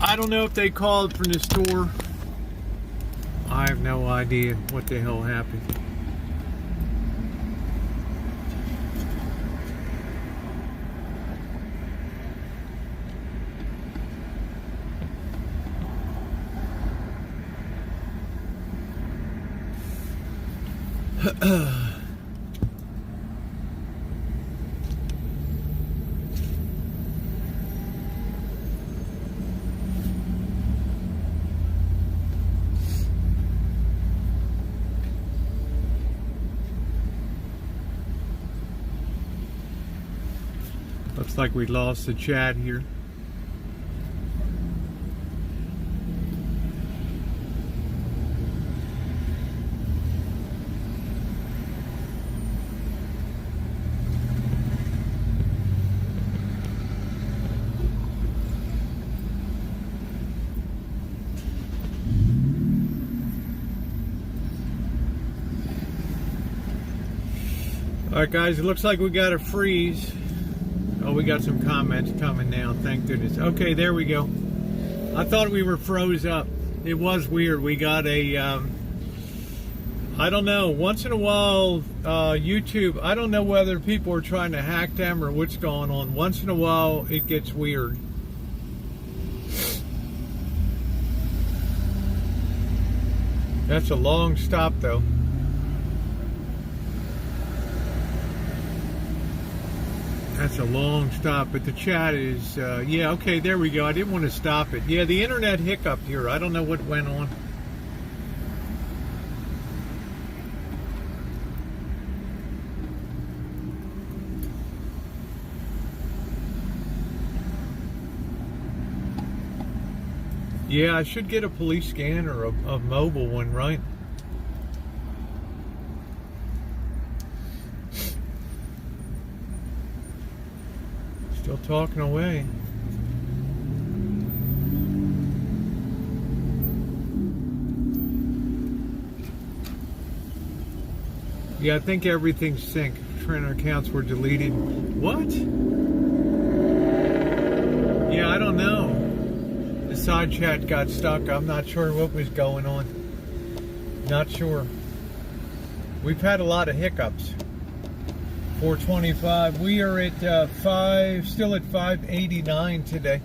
I don't know if they called from the store. I have no idea what the hell happened. Looks like we lost the chat here. Alright guys, it looks like we got a freeze. Oh, we got some comments coming now, thank goodness. Okay, there we go. I thought we were froze up. It was weird. We got a, I don't know, once in a while, YouTube, I don't know whether people are trying to hack them or what's going on. Once in a while, it gets weird. That's a long stop though. That's a long stop, but the chat is, yeah, okay, there we go. I didn't want to stop it. Yeah, the internet hiccuped here. I don't know what went on. Yeah, I should get a police scan or a mobile one, right? Still talking away. Yeah, I think everything's synced. Trainer accounts were deleted. What? Yeah, I don't know. The side chat got stuck. I'm not sure what was going on. Not sure. We've had a lot of hiccups. 425. We are at still at 589 today.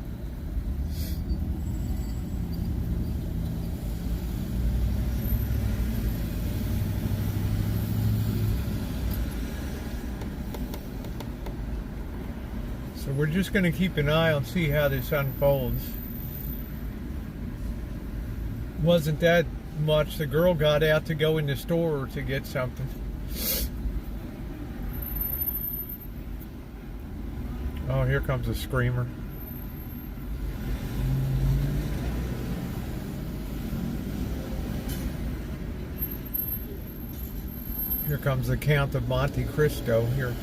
So we're just going to keep an eye on, see how this unfolds. Wasn't that much. The girl got out to go in the store to get something. Oh, here comes a screamer. Here comes the Count of Monte Cristo here.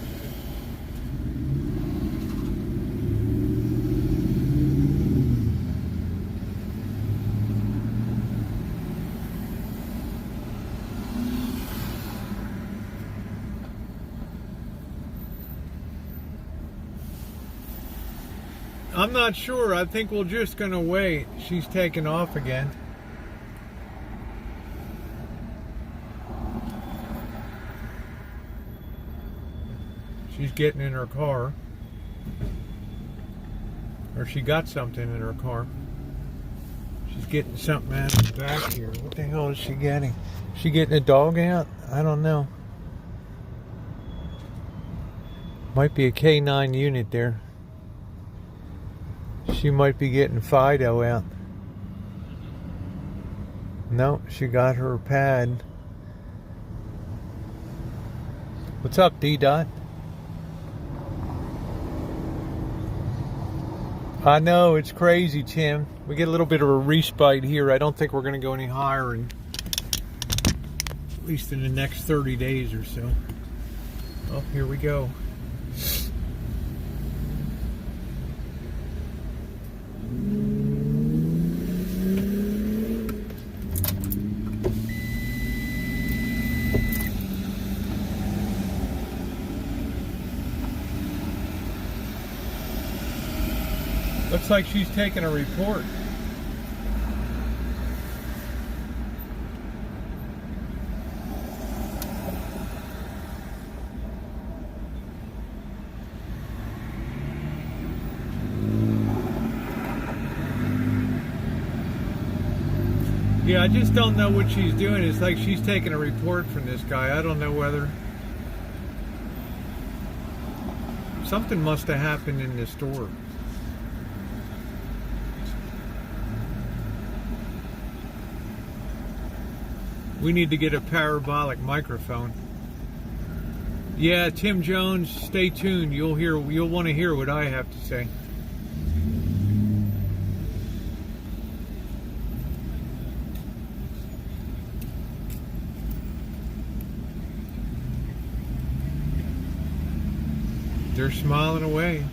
I'm not sure. I think we're just going to wait. She's taking off again. She's getting in her car. Or she got something in her car. She's getting something out of the back here. What the hell is she getting? Is she getting a dog out? I don't know. Might be a K9 unit there. She might be getting Fido out. No, she got her pad. What's up, D-Dot? I know, it's crazy, Tim. We get a little bit of a respite here. I don't think we're going to go any higher, at least in the next 30 days or so. Oh, here we go. Looks like she's taking a report. Yeah, I just don't know what she's doing. It's like she's taking a report from this guy. I don't know whether something must have happened in this store. We need to get a parabolic microphone. Yeah, Tim Jones, stay tuned. You'll want to hear what I have to say. They're smiling away.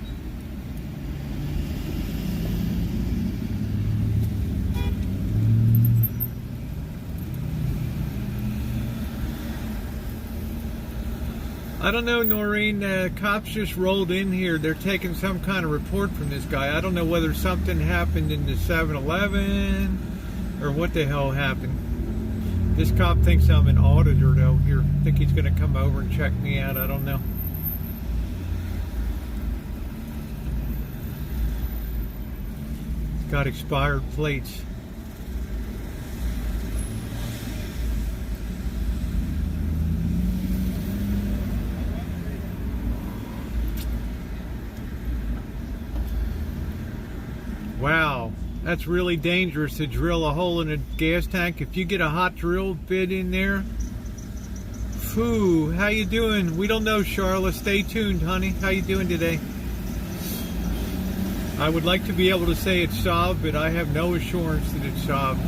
I don't know, Noreen. Cops just rolled in here. They're taking some kind of report from this guy. I don't know whether something happened in the 7-Eleven or what the hell happened. This cop thinks I'm an auditor, though. Here, I think he's going to come over and check me out. I don't know. He's got expired plates. Wow, that's really dangerous to drill a hole in a gas tank. If you get a hot drill bit in there, phew, how you doing? We don't know, Charla. Stay tuned, honey. How you doing today? I would like to be able to say it's solved, but I have no assurance that it's solved.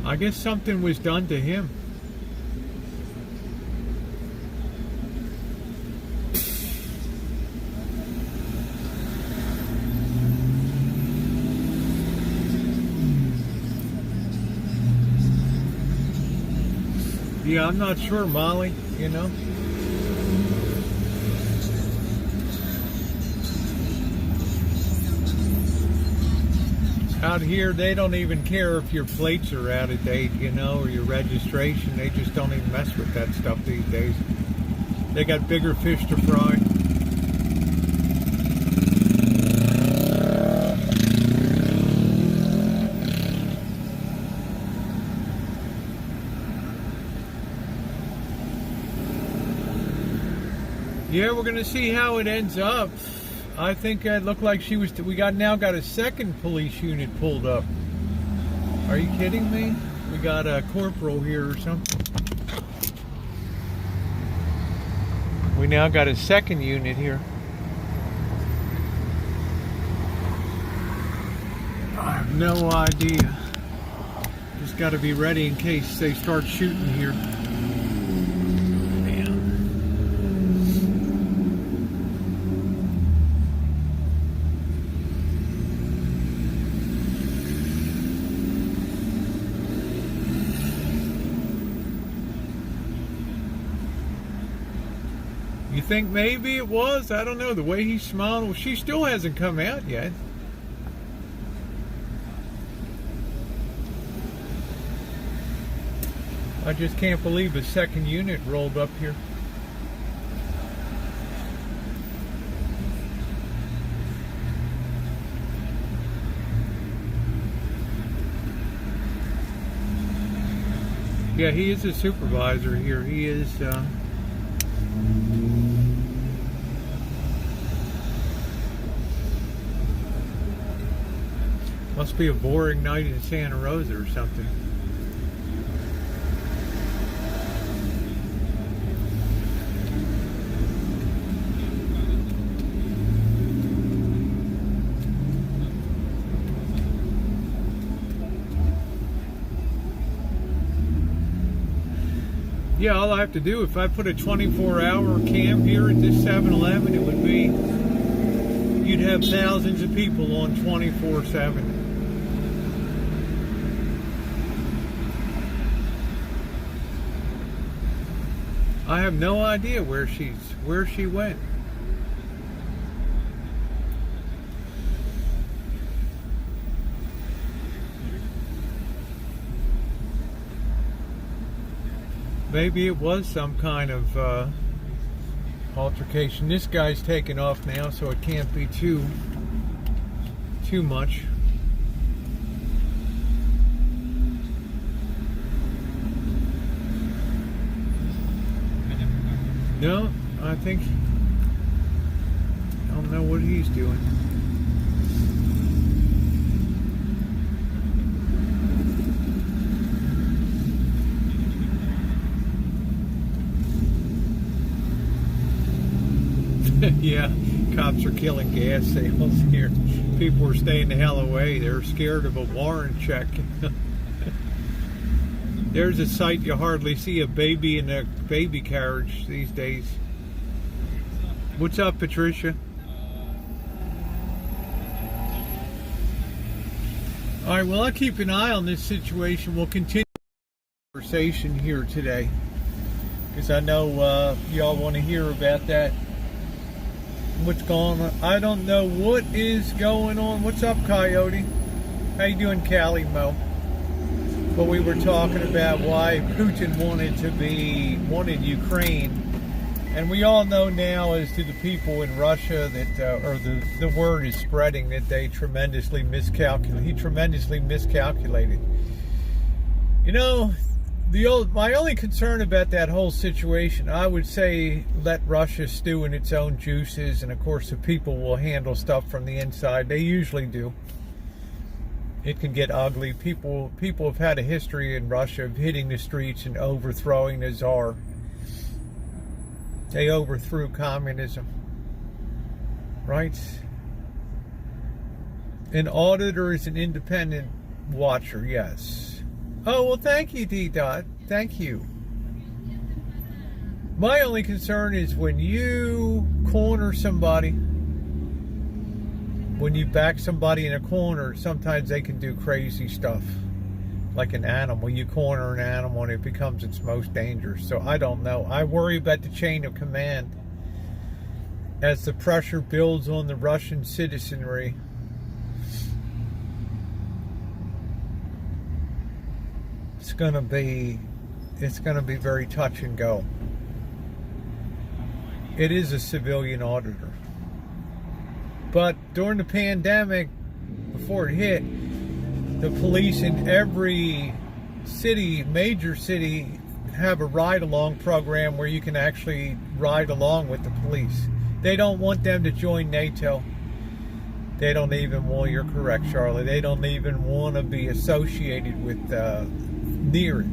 I guess something was done to him. Yeah, I'm not sure, Molly, you know. Out here, they don't even care if your plates are out of date, you know, or your registration. They just don't even mess with that stuff these days. They got bigger fish to fry. Yeah, we're gonna see how it ends up. I think it looked like she was. We now got a second police unit pulled up. Are you kidding me? We got a corporal here or something. We now got a second unit here. I have no idea. Just got to be ready in case they start shooting here. You think maybe it was? I don't know. The way he smiled. Well, she still hasn't come out yet. I just can't believe a second unit rolled up here. Yeah, he is a supervisor here. He is... Must be a boring night in Santa Rosa or something. Yeah, all I have to do, if I put a 24-hour cam here at this 7-Eleven, it would be, you'd have thousands of people on 24/7. I have no idea where she went. Maybe it was some kind of altercation. This guy's taking off now, so it can't be too much. No, I think I don't know what he's doing. Yeah, cops are killing gas sales here. People are staying the hell away. They're scared of a warrant check. There's a sight you hardly see, a baby in a baby carriage these days. What's up, Patricia? All right, well, I'll keep an eye on this situation. We'll continue the conversation here today, because I know y'all want to hear about that. What's going on? I don't know what is going on. What's up, Coyote? How you doing, Callie Mo? But we were talking about why Putin wanted Ukraine, and we all know now, as to the people in Russia, that or the word is spreading that they tremendously miscalculated. He tremendously miscalculated. You know, my only concern about that whole situation, I would say, let Russia stew in its own juices, and of course the people will handle stuff from the inside. They usually do. It can get ugly. People have had a history in Russia of hitting the streets and overthrowing the Tsar. They overthrew communism. Right? An auditor is an independent watcher, yes. Oh, well, thank you, D-Dot. Thank you. My only concern is when you corner somebody, when you back somebody in a corner, sometimes they can do crazy stuff. Like an animal. You corner an animal and it becomes its most dangerous. So I don't know. I worry about the chain of command. As the pressure builds on the Russian citizenry, it's going to be very touch and go. It is a civilian auditor. But during the pandemic, before it hit, the police in every city, major city, have a ride-along program where you can actually ride along with the police. They don't want them to join NATO. They don't even want, you're correct, Charlotte, they don't even want to be associated with near it.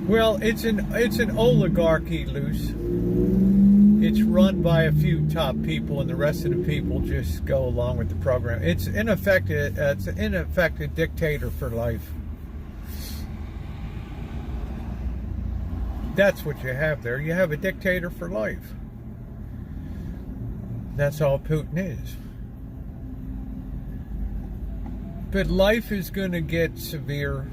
Well, it's an oligarchy, Luce. It's run by a few top people, and the rest of the people just go along with the program. It's in effect a dictator for life. That's what you have there. You have a dictator for life. That's all Putin is. But life is going to get severe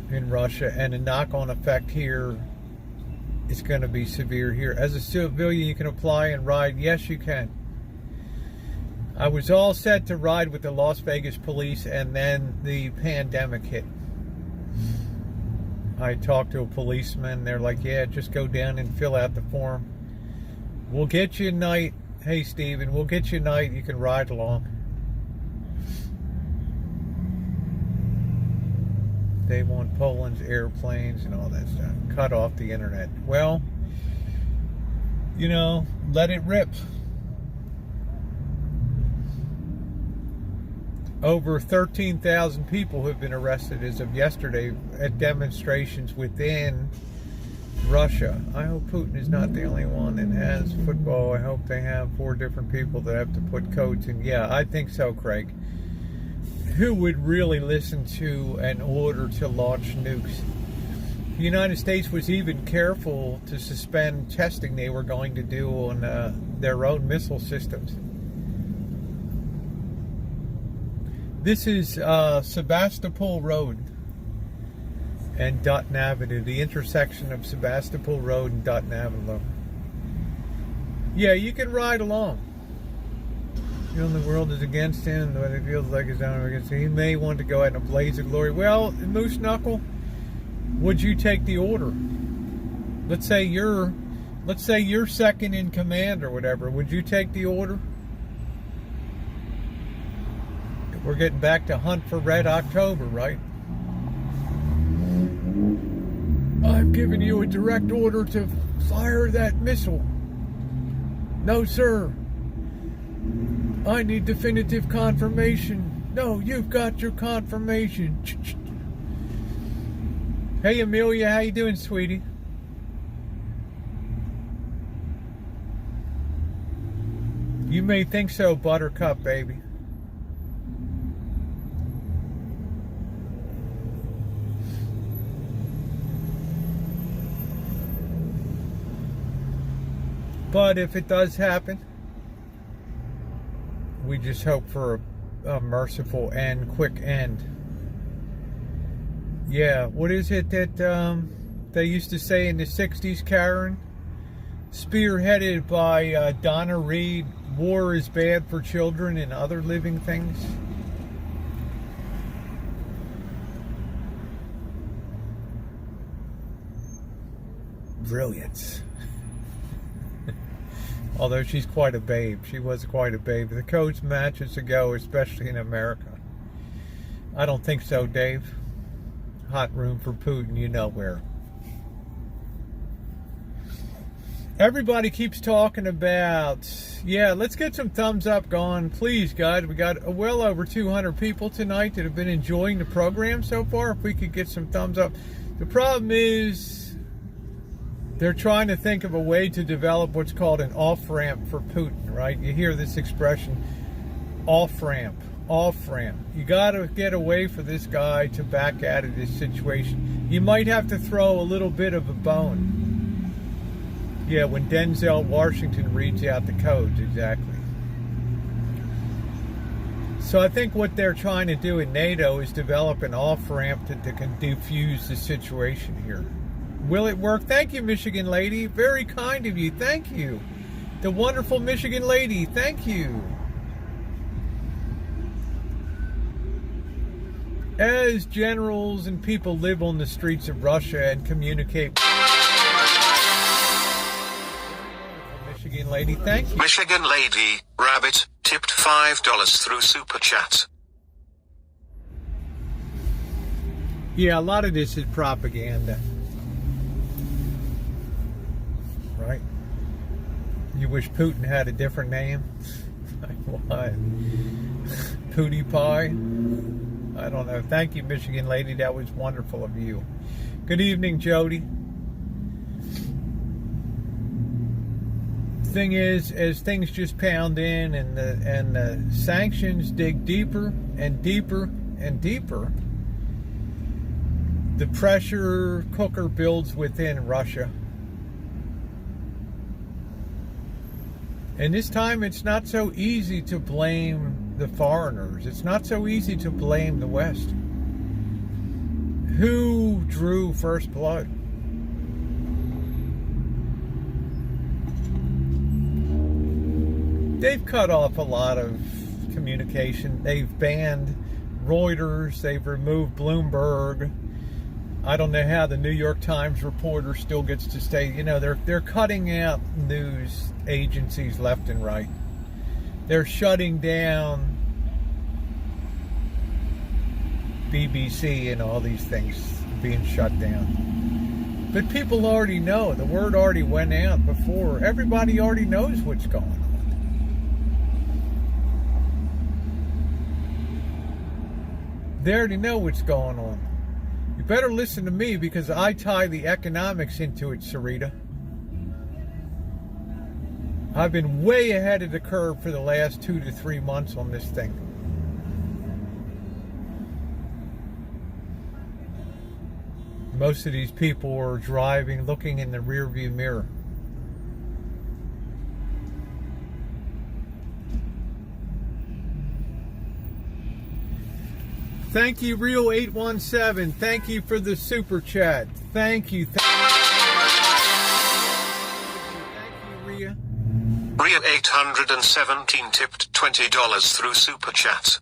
in Russia, and the knock-on effect here is going to be severe here. As a civilian, you can apply and ride. Yes, you can. I was all set to ride with the Las Vegas police, and then the pandemic hit. I talked to a policeman. They're like, yeah, just go down and fill out the form. We'll get you a night. Hey, Steven, we'll get you a night. You can ride along. They want Poland's airplanes and all that stuff. Cut off the internet. Well, you know, let it rip. Over 13,000 people have been arrested as of yesterday at demonstrations within Russia. I hope Putin is not the only one that has football. I hope they have 4 different people that have to put coats in. Yeah, I think so, Craig. Who would really listen to an order to launch nukes? The United States was even careful to suspend testing they were going to do on their own missile systems. This is Sebastopol Road and Dutton Avenue, the intersection of Sebastopol Road and Dutton Avenue. Yeah, you can ride along. You know, the world is against him, but it feels like it's down against him. He may want to go out in a blaze of glory. Well, Moose Knuckle, would you take the order? let's say you're second in command or whatever. Would you take the order? We're getting back to hunt for Red October, right? I've given you a direct order to fire that missile. No, sir. I need definitive confirmation. No, you've got your confirmation. Hey, Amelia, how you doing, sweetie? You may think so, Buttercup, baby. But if it does happen, we just hope for a merciful and quick end. Yeah, what is it that they used to say in the 60s, Karen? Spearheaded by Donna Reed, war is bad for children and other living things. Brilliance. Although she's quite a babe. She was quite a babe. The coach matches to go, especially in America. I don't think so, Dave. Hot room for Putin, you know where. Everybody keeps talking about, yeah, let's get some thumbs up going. Please, guys. We got well over 200 people tonight that have been enjoying the program so far. If we could get some thumbs up. The problem is, they're trying to think of a way to develop what's called an off-ramp for Putin, right? You hear this expression, off-ramp, off-ramp. You got to get away for this guy to back out of this situation. You might have to throw a little bit of a bone. Yeah, when Denzel Washington reads out the codes, exactly. So I think what they're trying to do in NATO is develop an off-ramp that can defuse the situation here. Will it work? Thank you, Michigan lady. Very kind of you. Thank you. The wonderful Michigan lady. Thank you. As generals and people live on the streets of Russia and communicate. Michigan lady, thank you. Michigan lady, rabbit, tipped $5 through Super Chat. Yeah, a lot of this is propaganda. Right? You wish Putin had a different name? What? Pootie Pie? I don't know. Thank you, Michigan lady. That was wonderful of you. Good evening, Jody. Thing is, as things just pound in and the sanctions dig deeper and deeper and deeper, the pressure cooker builds within Russia. And this time it's not so easy to blame the foreigners. It's not so easy to blame the West. Who drew first blood? They've cut off a lot of communication. They've banned Reuters. They've removed Bloomberg. I don't know how the New York Times reporter still gets to stay. You know, they're cutting out news agencies left and right. They're shutting down BBC and all these things being shut down. But people already know. The word already went out before. Everybody already knows what's going on. They already know what's going on. You better listen to me because I tie the economics into it, Sarita. I've been way ahead of the curve for the last 2 to 3 months on this thing. Most of these people are driving, looking in the rearview mirror. Thank you, Real817. Thank you for the super chat. Thank you. Thank you, Rhea. Rhea817 tipped $20 through super chat.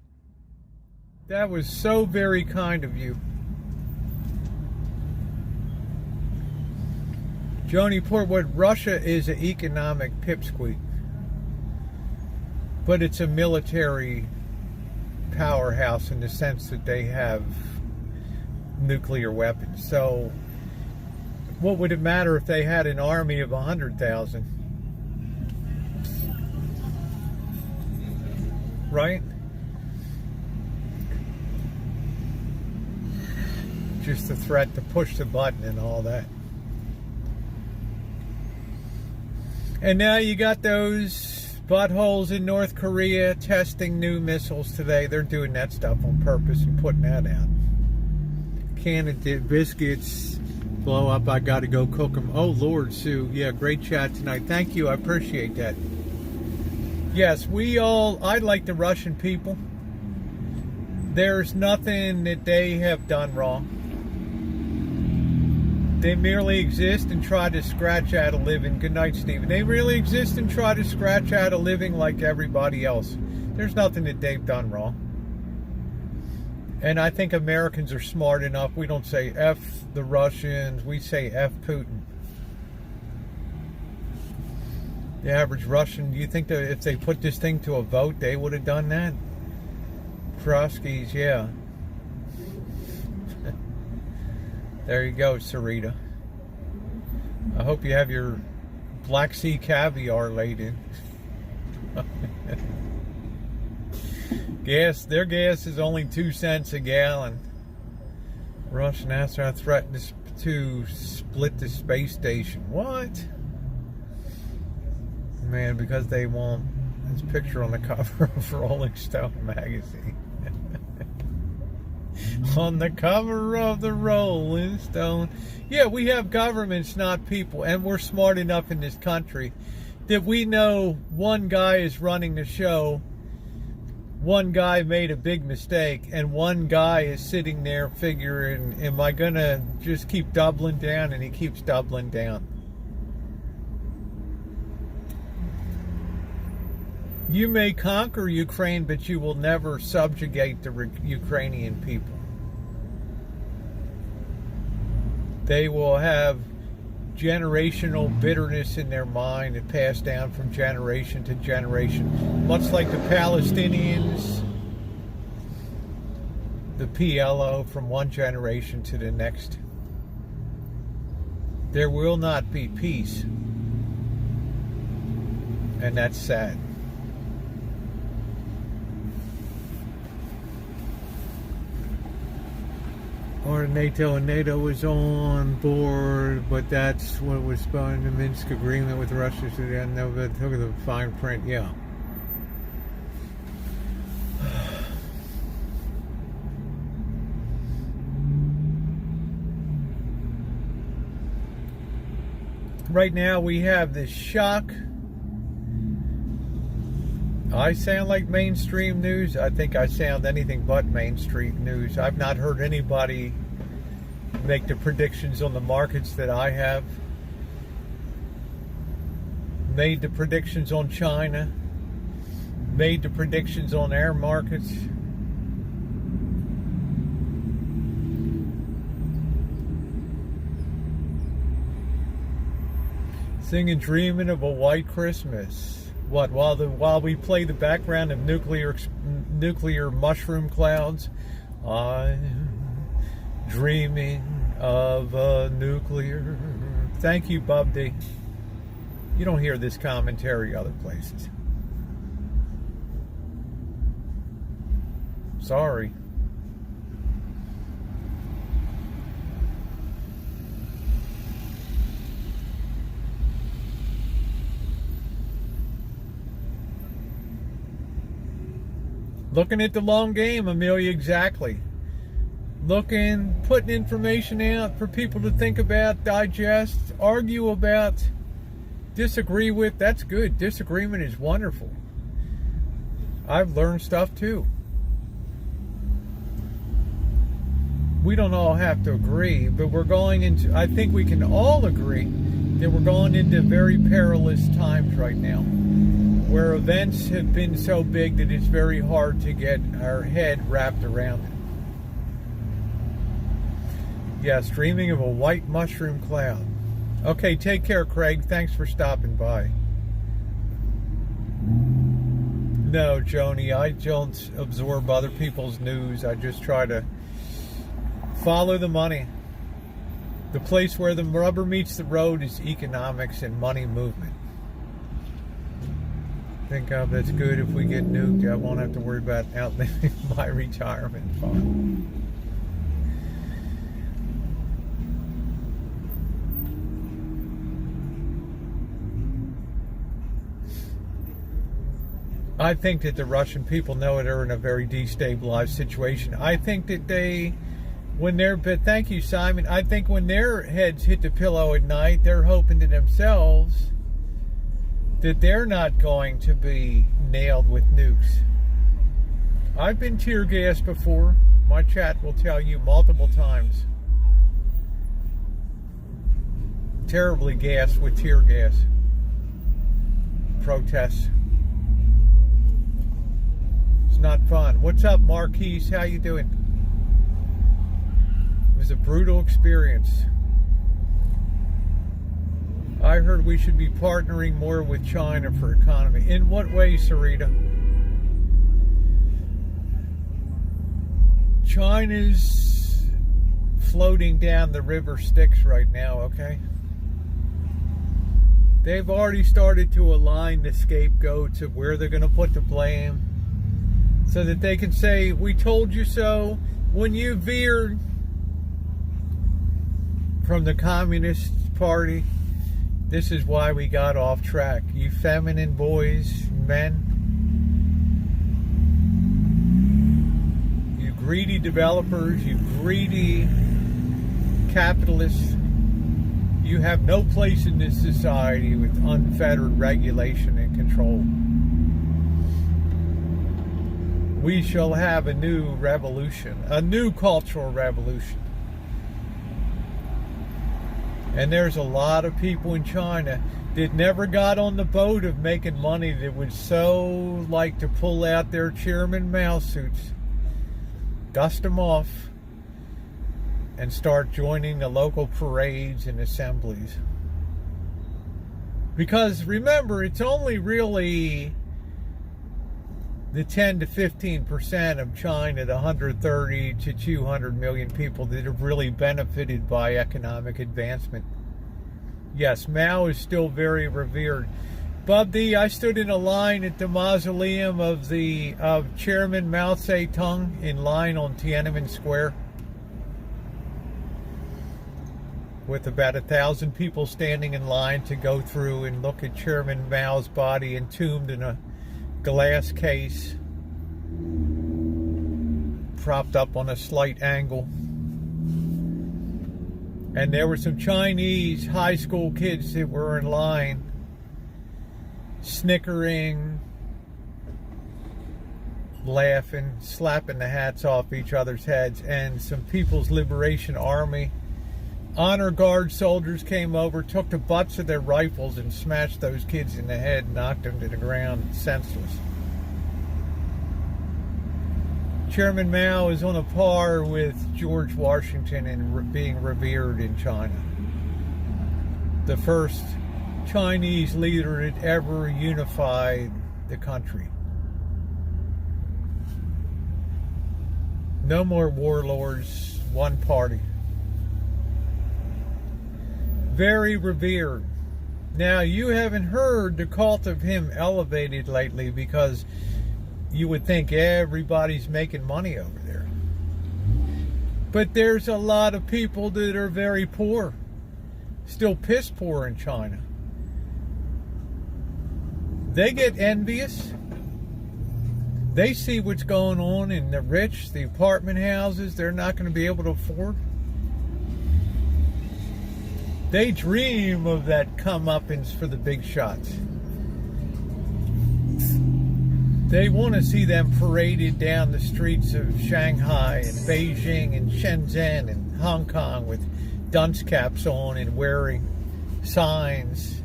That was so very kind of you. Joni Portwood, Russia is an economic pipsqueak, but it's a military powerhouse in the sense that they have nuclear weapons. So what would it matter if they had an army of 100,000? Right? Just the threat to push the button and all that. And now you got those buttholes in North Korea testing new missiles today. They're doing that stuff on purpose and putting that out. Canned biscuits blow up. I got to go cook them. Oh, Lord, Sue. Yeah, great chat tonight. Thank you. I appreciate that. Yes, I like the Russian people. There's nothing that they have done wrong. They merely exist and try to scratch out a living. Good night, Stephen. They really exist and try to scratch out a living like everybody else. There's nothing that they've done wrong. And I think Americans are smart enough. We don't say F the Russians. We say F Putin. The average Russian, do you think that if they put this thing to a vote, they would have done that? Krosky's, yeah. There you go, Sarita. I hope you have your Black Sea caviar laid in. Their gas is only 2 cents a gallon. Russian astronaut threatened to split the space station. What? Man, because they want this picture on the cover of Rolling Stone magazine. On the cover of the Rolling Stone. Yeah, we have governments, not people. And we're smart enough in this country that we know one guy is running the show, one guy made a big mistake, and one guy is sitting there figuring, am I going to just keep doubling down? And he keeps doubling down. You may conquer Ukraine, but you will never subjugate the Ukrainian people. They will have generational bitterness in their mind and pass down from generation to generation. Much like the Palestinians, the PLO, from one generation to the next. There will not be peace. And that's sad. Or NATO, and NATO was on board, but that's what was behind the Minsk agreement with Russia. So they never took the fine print. Yeah. Right now we have this shock. I sound like mainstream news. I think I sound anything but mainstream news. I've not heard anybody make the predictions on the markets that I have. Made the predictions on China. Made the predictions on our markets. Singing Dreaming of a White Christmas. What, while we play the background of nuclear mushroom clouds, I'm dreaming of a nuclear. Thank you, Bob D. You don't hear this commentary other places. Sorry. Looking at the long game, Amelia, exactly. Putting information out for people to think about, digest, argue about, disagree with. That's good. Disagreement is wonderful. I've learned stuff too. We don't all have to agree, but I think we can all agree that we're going into very perilous times right now, where events have been so big that it's very hard to get our head wrapped around it. Yes, dreaming of a white mushroom cloud. Okay, take care, Craig. Thanks for stopping by. No, Joni, I don't absorb other people's news. I just try to follow the money. The place where the rubber meets the road is economics and money movement. Think that's good. If we get nuked, I won't have to worry about outliving my retirement fund. I think that the Russian people know they're in a very destabilized situation. I think that but thank you, Simon. I think when their heads hit the pillow at night, they're hoping to themselves that they're not going to be nailed with nukes. I've been tear gassed before. My chat will tell you multiple times. Terribly gassed with tear gas. Protests. It's not fun. What's up, Marquise? How you doing? It was a brutal experience. I heard we should be partnering more with China for economy. In what way, Sarita? China's floating down the river Styx right now, okay? They've already started to align the scapegoats of where they're going to put the blame so that they can say, we told you so when you veered from the Communist Party. This is why we got off track. You feminine boys, men, you greedy developers, you greedy capitalists, you have no place in this society with unfettered regulation and control. We shall have a new revolution, a new cultural revolution. And there's a lot of people in China that never got on the boat of making money that would so like to pull out their Chairman Mao suits, dust them off, and start joining the local parades and assemblies. Because remember, it's only really the 10 to 15% of China, the 130 to 200 million people that have really benefited by economic advancement. Yes, Mao is still very revered. Bob D, I stood in a line at the mausoleum of Chairman Mao Zedong in line on Tiananmen Square, with about 1,000 people standing in line to go through and look at Chairman Mao's body entombed in a glass case, propped up on a slight angle. And there were some Chinese high school kids that were in line, snickering, laughing, slapping the hats off each other's heads. And some People's Liberation Army honor guard soldiers came over, took the butts of their rifles and smashed those kids in the head, knocked them to the ground senseless. Chairman Mao is on a par with George Washington in being revered in China. The first Chinese leader that ever unified the country. No more warlords, one party. Very revered. Now, you haven't heard the cult of him elevated lately because you would think everybody's making money over there. But there's a lot of people that are very poor, still piss poor in China. They get envious. They see what's going on in the rich, the apartment houses they're not going to be able to afford. They dream of that comeuppance for the big shots. They want to see them paraded down the streets of Shanghai and Beijing and Shenzhen and Hong Kong with dunce caps on and wearing signs.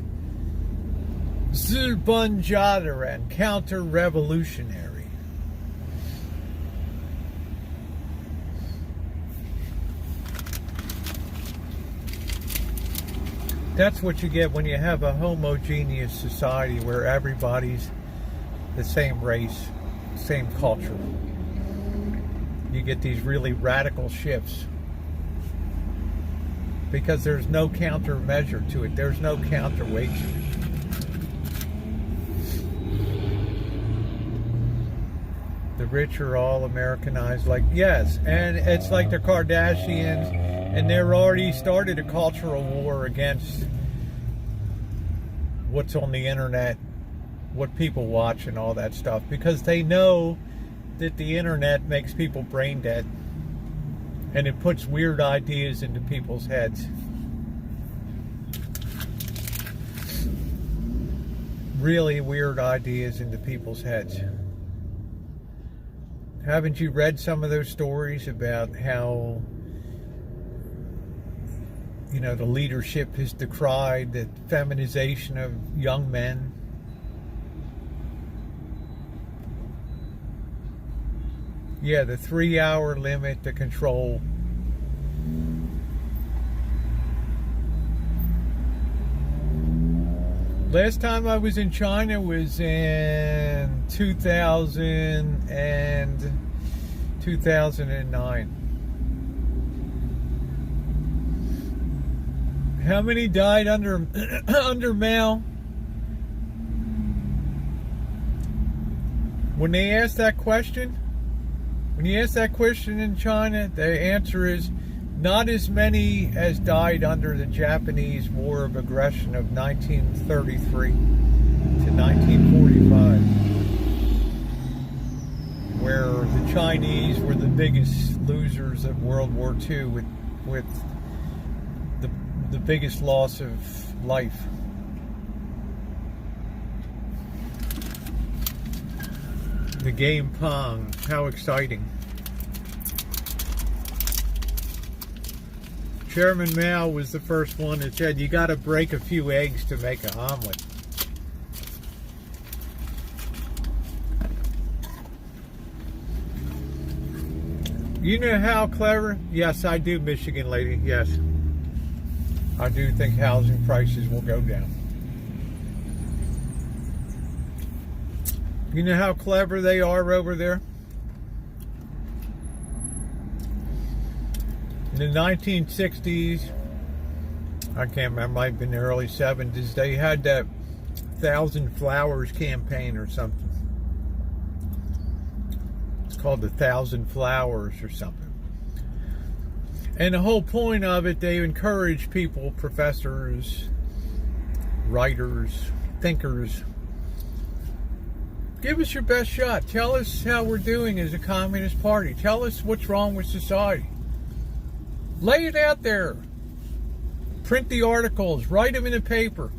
Zilbanjadaran, counter-revolutionary. That's what you get when you have a homogeneous society where everybody's the same race, same culture. You get these really radical shifts because there's no countermeasure to it. There's no counterweight to it. The rich are all Americanized, like, yes, and it's like the Kardashians, and they're already started a cultural war against what's on the internet, what people watch and all that stuff, because they know that the internet makes people brain dead, and it puts weird ideas into people's heads. Really weird ideas into people's heads. Haven't you read some of those stories about how, you know, the leadership has decried the feminization of young men? Yeah, the 3-hour limit to control. Last time I was in China was in 2000 and 2009. How many died under Mao? When they ask that question, when you ask that question in China, the answer is not as many as died under the Japanese War of Aggression of 1933 to 1945, where the Chinese were the biggest losers of World War II with the biggest loss of life. The game Pong, how exciting. Chairman Mao was the first one that said you got to break a few eggs to make an omelet. You know how clever? Yes, I do, Michigan lady. Yes. I do think housing prices will go down. You know how clever they are over there? In the 1960s, I can't remember, might have been the early 70s, they had that 1,000 Flowers campaign or something. It's called the 1,000 Flowers or something. And the whole point of it, they encourage people, professors, writers, thinkers, give us your best shot. Tell us how we're doing as a communist party. Tell us what's wrong with society. Lay it out there. Print the articles. Write them in a paper.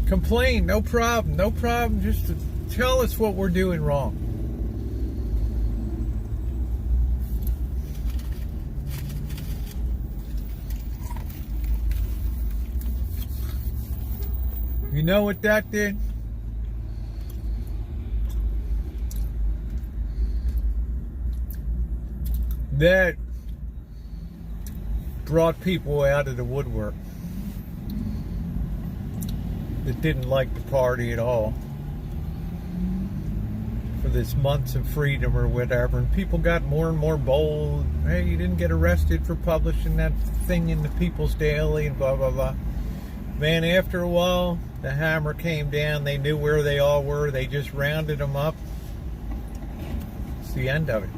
Complain. No problem. No problem. Just to tell us what we're doing wrong. You know what that did? That brought people out of the woodwork that didn't like the party at all for this months of freedom or whatever, and people got more and more bold. Hey, you didn't get arrested for publishing that thing in the People's Daily and blah blah blah. Man, after a while the hammer came down. They knew where they all were. They just rounded them up. It's the end of it.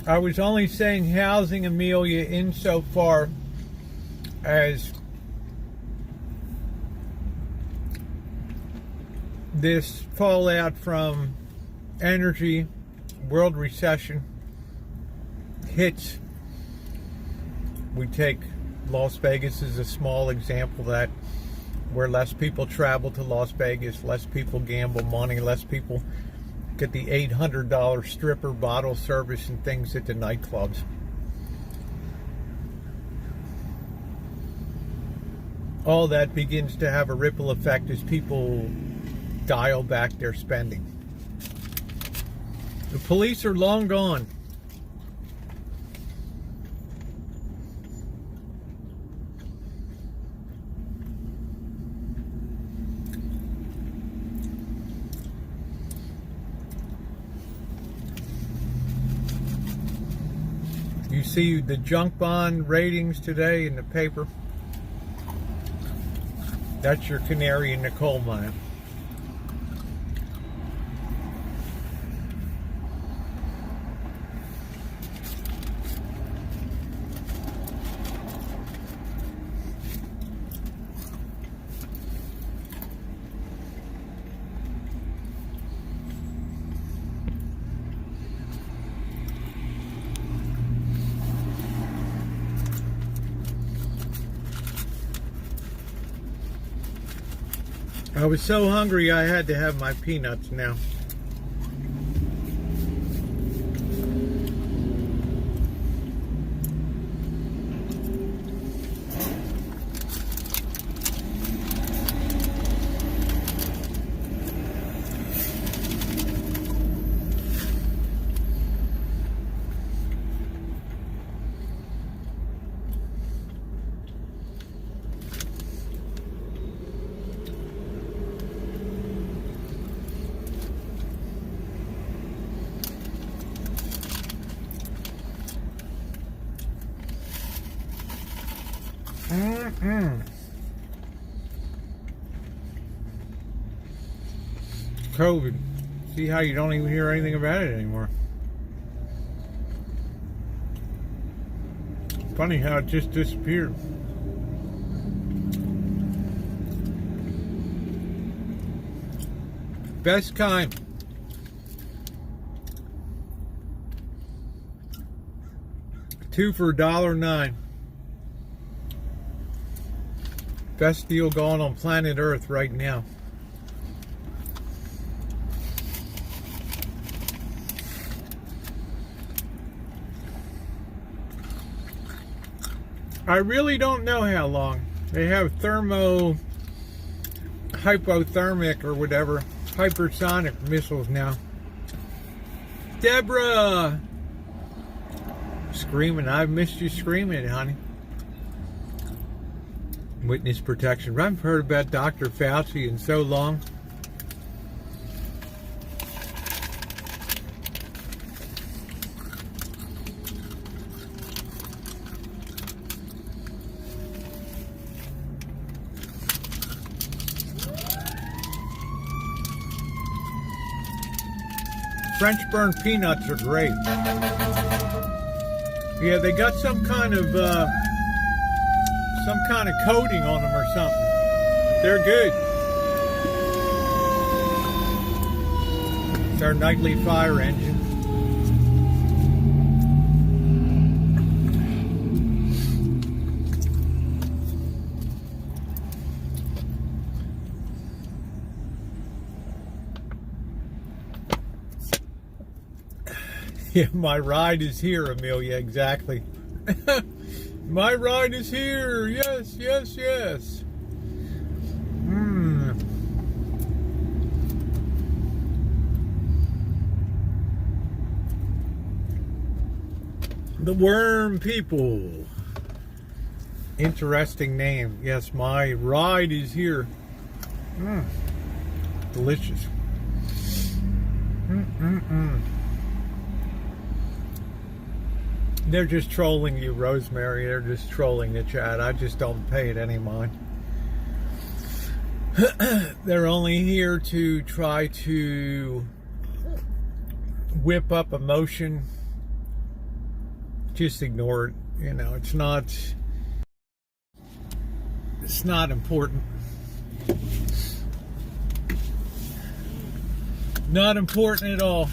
I was only saying housing, Amelia, insofar as this fallout from energy, world recession hits. We take Las Vegas as a small example, that where less people travel to Las Vegas, less people gamble money, less people get the $800 stripper bottle service and things at the nightclubs. All that begins to have a ripple effect as people dial back their spending. The police are long gone. You see the junk bond ratings today in the paper? That's your canary in the coal mine. I was so hungry I had to have my peanuts now. COVID. See how you don't even hear anything about it anymore. Funny how it just disappeared. Best kind. Two for $1.09. Best deal going on planet Earth right now. I really don't know how long. They have hypothermic or whatever, hypersonic missiles now. Deborah! Screaming. I've missed you screaming, honey. Witness protection. I haven't heard about Dr. Fauci in so long. French burned peanuts are great. Yeah, they got some kind of coating on them or something. They're good. It's our nightly fire engine. Yeah, my ride is here, Amelia, exactly. My ride is here. Yes, yes, yes. The Worm People. Interesting name. Yes, my ride is here. Delicious. They're just trolling you, Rosemary. They're just trolling the chat. I just don't pay it any mind. They're only here to try to whip up emotion. Just ignore it. You know, it's not important. Not important at all.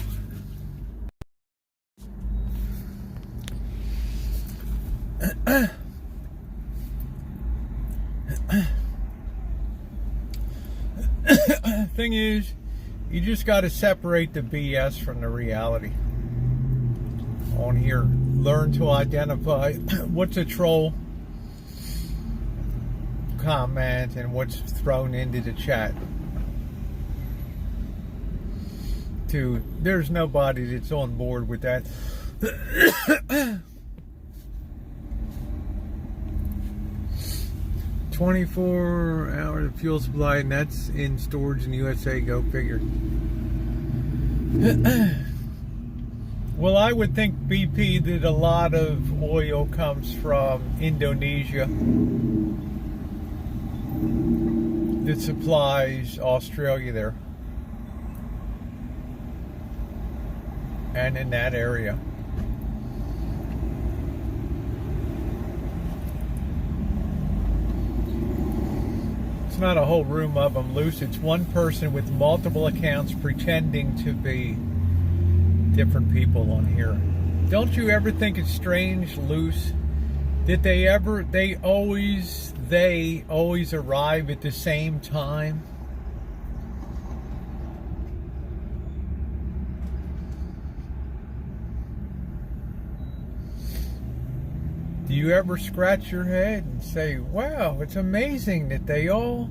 Thing is, you just got to separate the BS from the reality. On here, learn to identify what's a troll comment and what's thrown into the chat. to. There's nobody that's on board with that. 24-hour fuel supply, and that's in storage in the USA. Go figure. Well, I would think BP that a lot of oil comes from Indonesia that supplies Australia there and in that area. It's not a whole room of them loose. It's one person with multiple accounts pretending to be different people on here. Don't you ever think it's strange, Luce, that they always arrive at the same time? Do you ever scratch your head and say, wow, it's amazing that they all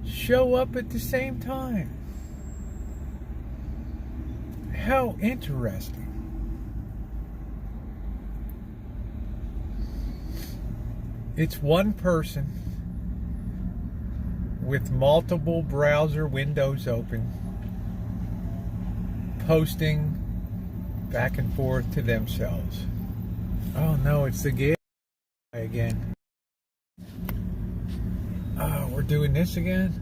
show up at the same time? How interesting. It's one person with multiple browser windows open, posting back and forth to themselves. Oh no, it's the guy again. Oh, we're doing this again?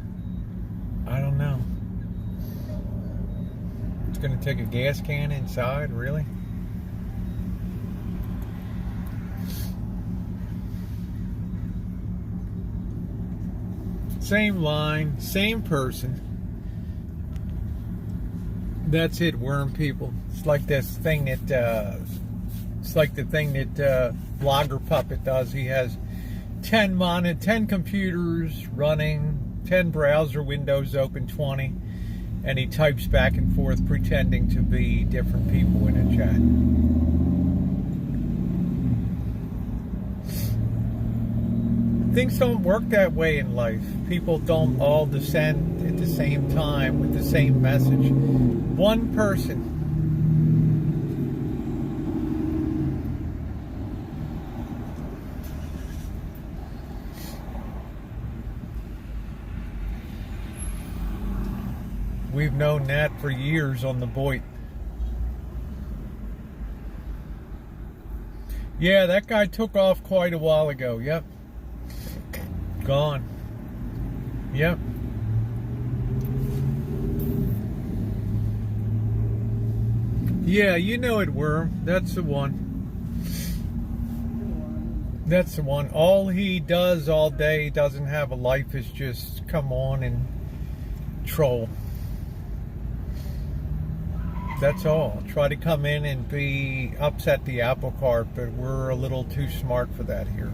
I don't know. It's going to take a gas can inside, really? Same line, same person. That's it, worm people. It's like this thing that, it's like the thing that Blogger Puppet does. He has 10 computers running, 10 browser windows open, 20. And he types back and forth pretending to be different people in a chat. Things don't work that way in life. People don't all descend at the same time with the same message. One person. We've known that for years on the Boyd. Yeah, that guy took off quite a while ago. Yep. Gone. Yep. Yeah, you know it, Worm. That's the one. That's the one. All he does all day, doesn't have a life, is just come on and troll. That's all. Try to come in and be upset the apple cart, but we're a little too smart for that here.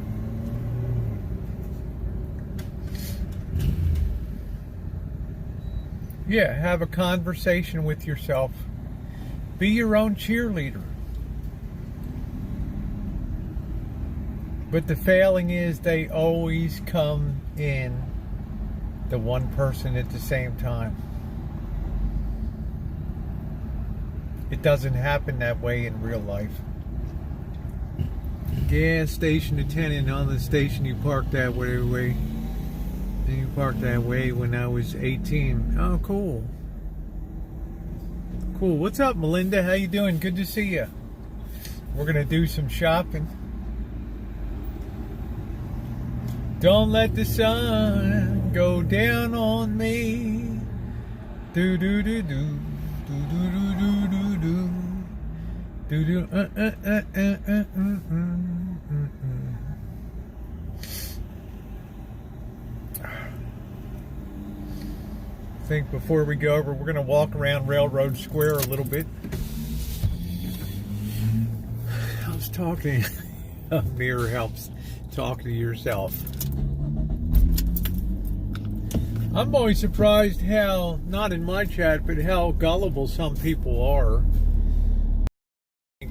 Yeah, have a conversation with yourself. Be your own cheerleader. But the failing is they always come in the one person at the same time. It doesn't happen that way in real life. Gas station attendant on the station you parked that way. You parked that way when I was 18. Oh, cool. Cool. What's up, Melinda? How you doing? Good to see you. We're going to do some shopping. Don't let the sun go down on me. Do do do do. Do do do do do do. Do do I think before we go over, we're going to walk around Railroad Square a little bit. I was talking. A mirror helps talk to yourself. I'm always surprised how, not in my chat, but how gullible some people are.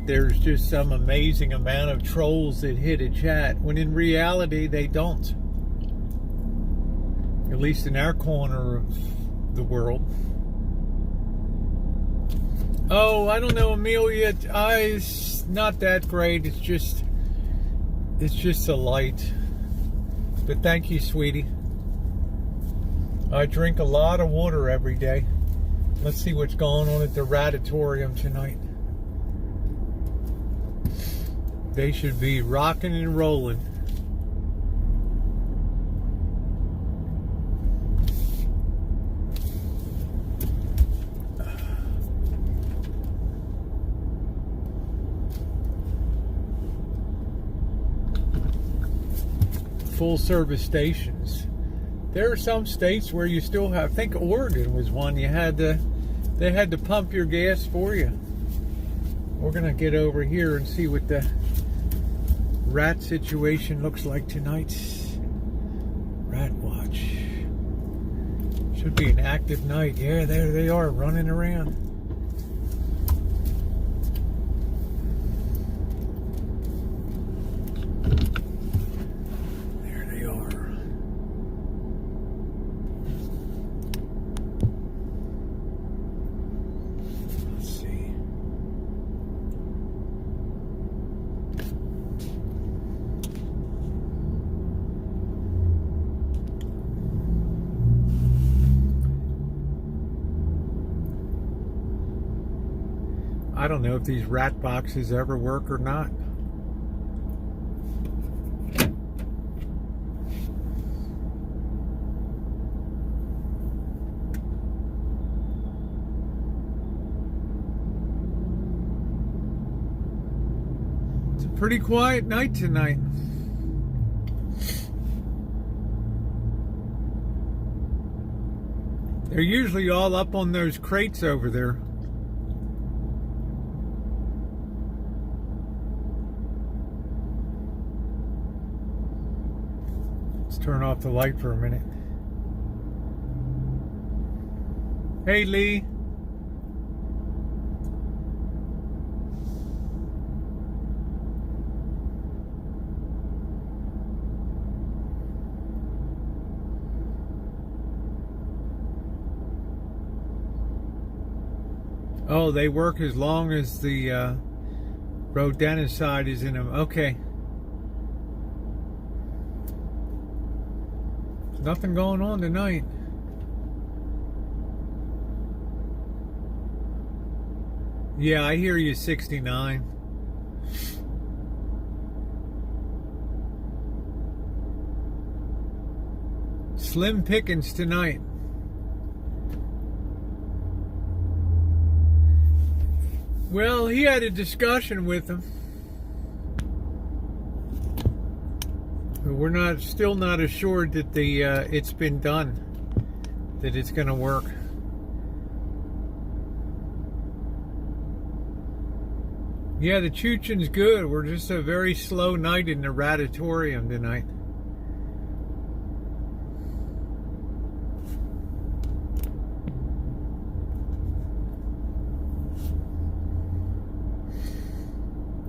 There's just some amazing amount of trolls that hit a chat, when in reality they don't. At least in our corner of the world. Oh, I don't know, Amelia. It's not that great. It's just a light. But thank you, sweetie. I drink a lot of water every day. Let's see what's going on at the Ratatorium tonight. They should be rocking and rolling. Full service stations. There are some states where you still have, I think Oregon was one, they had to pump your gas for you. We're gonna get over here and see what the rat situation looks like tonight. Rat watch. Should be an active night. Yeah, there they are running around. I don't know if these rat boxes ever work or not. It's a pretty quiet night tonight. They're usually all up on those crates over there. Turn off the light for a minute. Hey, Lee. Oh, they work as long as the rodenticide is in them. Okay. Nothing going on tonight. Yeah, I hear you, 69. Slim pickings tonight. Well, he had a discussion with him. We're still not assured that it's been done, that it's going to work. Yeah, the chuchin's good. We're just a very slow night in the Ratatorium tonight.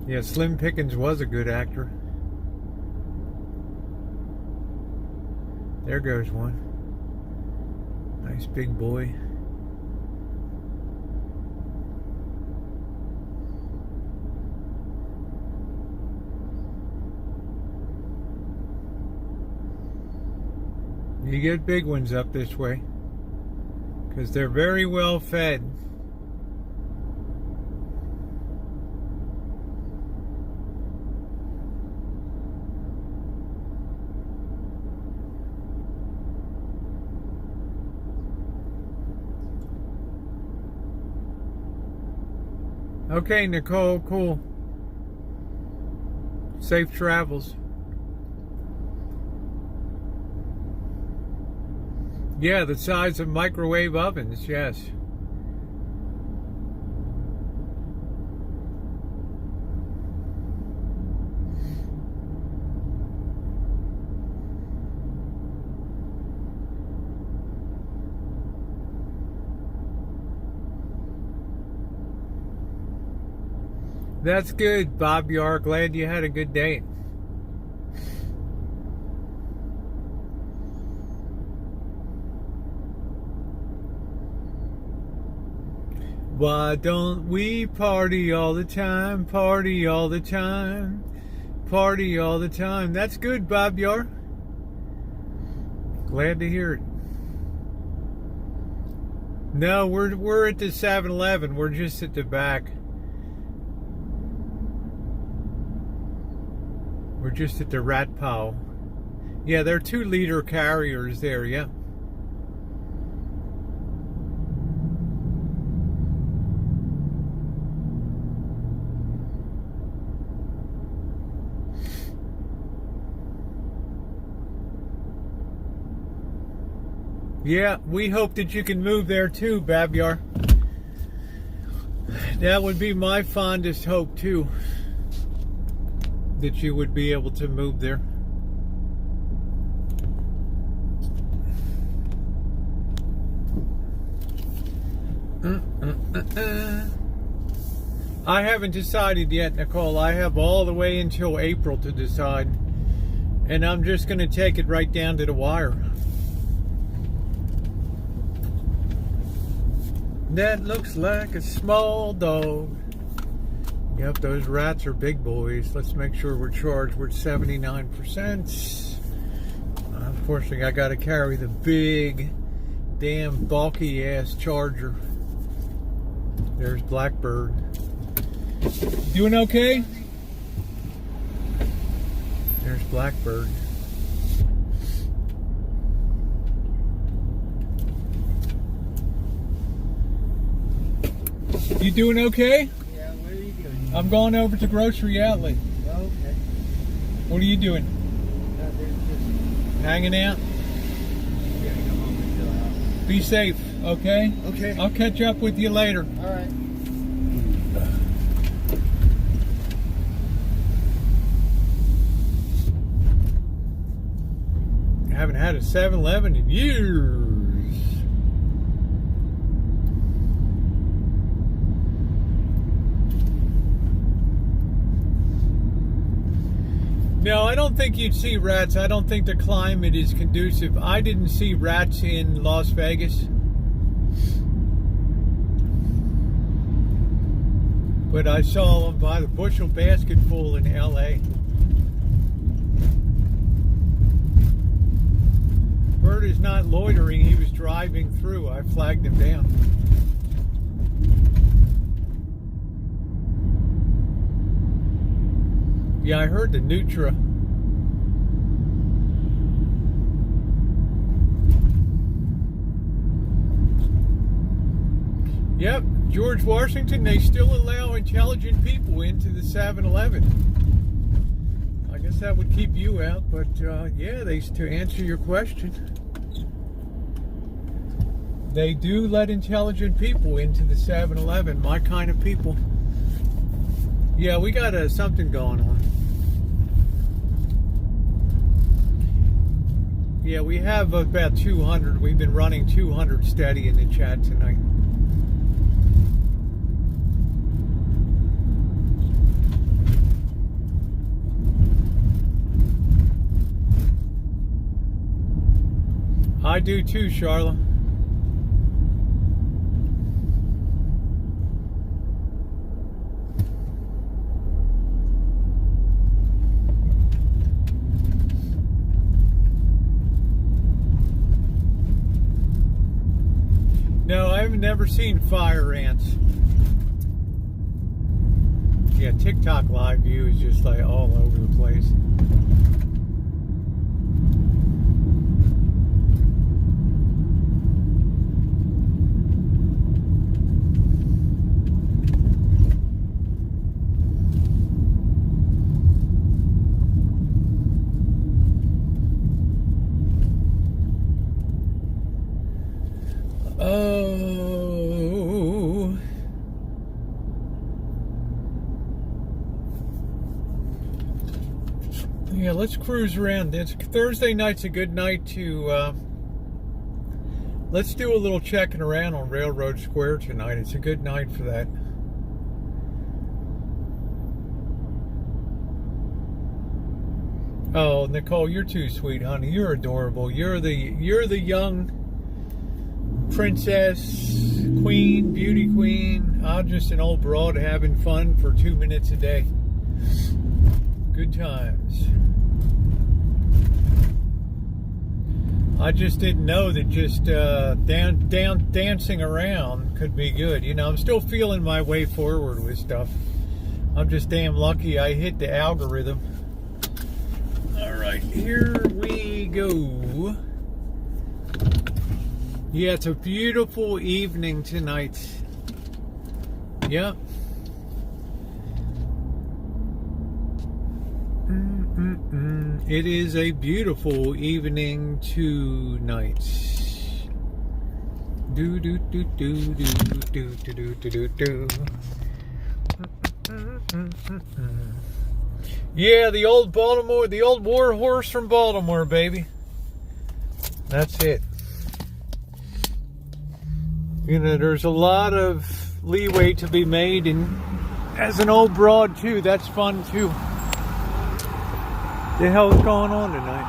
Yeah, Slim Pickens was a good actor. There goes one. Nice big boy. You get big ones up this way because they're very well fed. Okay, Nicole, cool. Safe travels. Yeah, the size of microwave ovens, yes. That's good, Bob Yar. Glad you had a good day. Why don't we party all the time, party all the time, party all the time? That's good, Bob Yar. Glad to hear it. No, we're at the 7-Eleven. We're just at the back. We're just at the Rat Pow. Yeah, there are 2-liter carriers there, yeah. Yeah, we hope that you can move there too, Babyar. That would be my fondest hope too, that you would be able to move there. I haven't decided yet, Nicole. I have all the way until April to decide, and I'm just going to take it right down to the wire. That looks like a small dog. Yep, those rats are big boys. Let's make sure we're charged. We're at 79%. Unfortunately, I got to carry the big, damn bulky ass charger. There's Blackbird. Doing okay? There's Blackbird. You doing okay? Yeah, what are you doing? I'm going over to Grocery Outlet. Oh, okay. What are you doing? Just Hanging out? gotta go home and chill out. Be safe, okay? Okay. I'll catch up with you later. All right. I haven't had a 7-Eleven in years. No, I don't think you'd see rats. I don't think the climate is conducive. I didn't see rats in Las Vegas. But I saw them by the bushel basketful in LA. Bird is not loitering. He was driving through. I flagged him down. Yeah, I heard the Nutra. Yep, George Washington, they still allow intelligent people into the 7-Eleven. I guess that would keep you out, but yeah, to answer your question, they do let intelligent people into the 7-Eleven, my kind of people. Yeah, we got something going on. Yeah, we have about 200. We've been running 200 steady in the chat tonight. I do too, Charlotte. No, I've never seen fire ants. Yeah, TikTok live view is just like all over the place. Oh. Yeah, let's cruise around. It's Thursday night's a good night to let's do a little checking around on Railroad Square tonight. It's a good night for that. Oh, Nicole, you're too sweet, honey. You're adorable. You're the young princess, queen, beauty queen. I'm just an old broad having fun for 2 minutes a day. Good times. I just didn't know that just dancing around could be good. You know, I'm still feeling my way forward with stuff. I'm just damn lucky I hit the algorithm. All right, here we go. Yeah, it's a beautiful evening tonight. Yep. It is a beautiful evening tonight. Do do do do do do do do do do. Yeah, the old Baltimore, the old war horse from Baltimore, baby. That's it. You know, there's a lot of leeway to be made, and as an old broad too, that's fun too. The hell's going on tonight?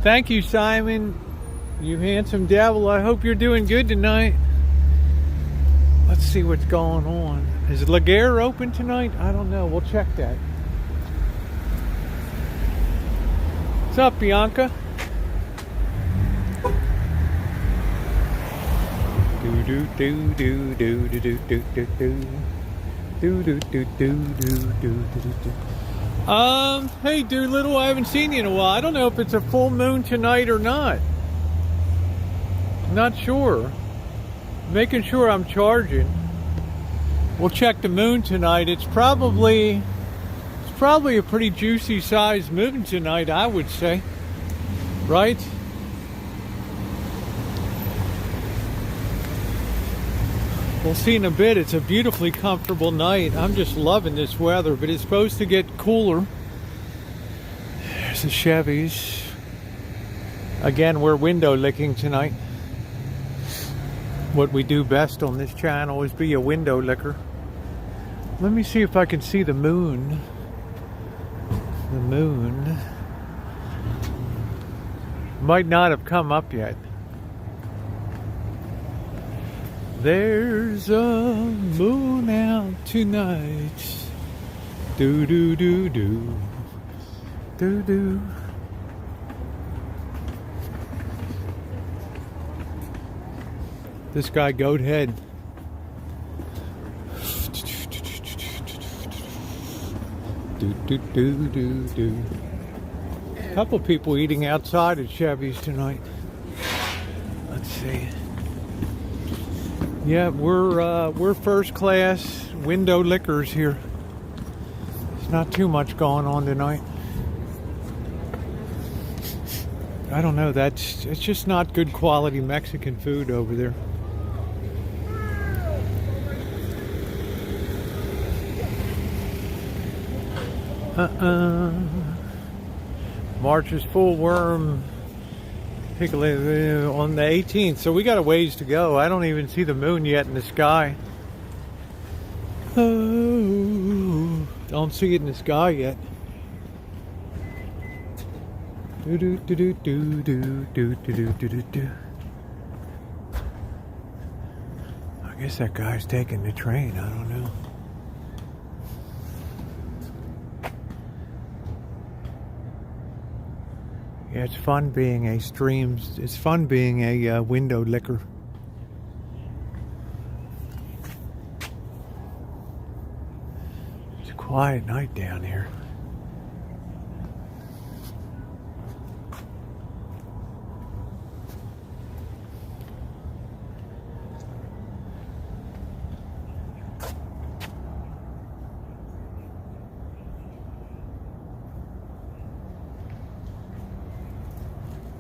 Thank you, Simon. You handsome devil. I hope you're doing good tonight. Let's see what's going on. Is Laguerre open tonight? I don't know. We'll check that. What's up, Bianca? Do do do do do do do do do do do do do do do. Hey, Doolittle, I haven't seen you in a while. I don't know if it's a full moon tonight or not. Not sure. Making sure I'm charging. We'll check the moon tonight. It's probably a pretty juicy sized moon tonight, I would say. Right? We'll see in a bit. It's a beautifully comfortable night. I'm just loving this weather, but it's supposed to get cooler. There's the Chevys. Again, we're window licking tonight. What we do best on this channel is be a window licker. Let me see if I can see the moon. The moon might not have come up yet. There's a moon out tonight. Do do do do do do. This guy goat head. Do do do do do. A couple people eating outside at Chevy's tonight. Let's see. Yeah, we're first class window lickers here. There's not too much going on tonight. I don't know, it's just not good quality Mexican food over there. March is full worm. On the 18th, so we got a ways to go. I don't even see the moon yet in the sky. Oh, don't see it in the sky yet. Do do do do do do do do do do do. I guess that guy's taking the train. I don't know. Yeah, it's fun being it's fun being a window licker. It's a quiet night down here.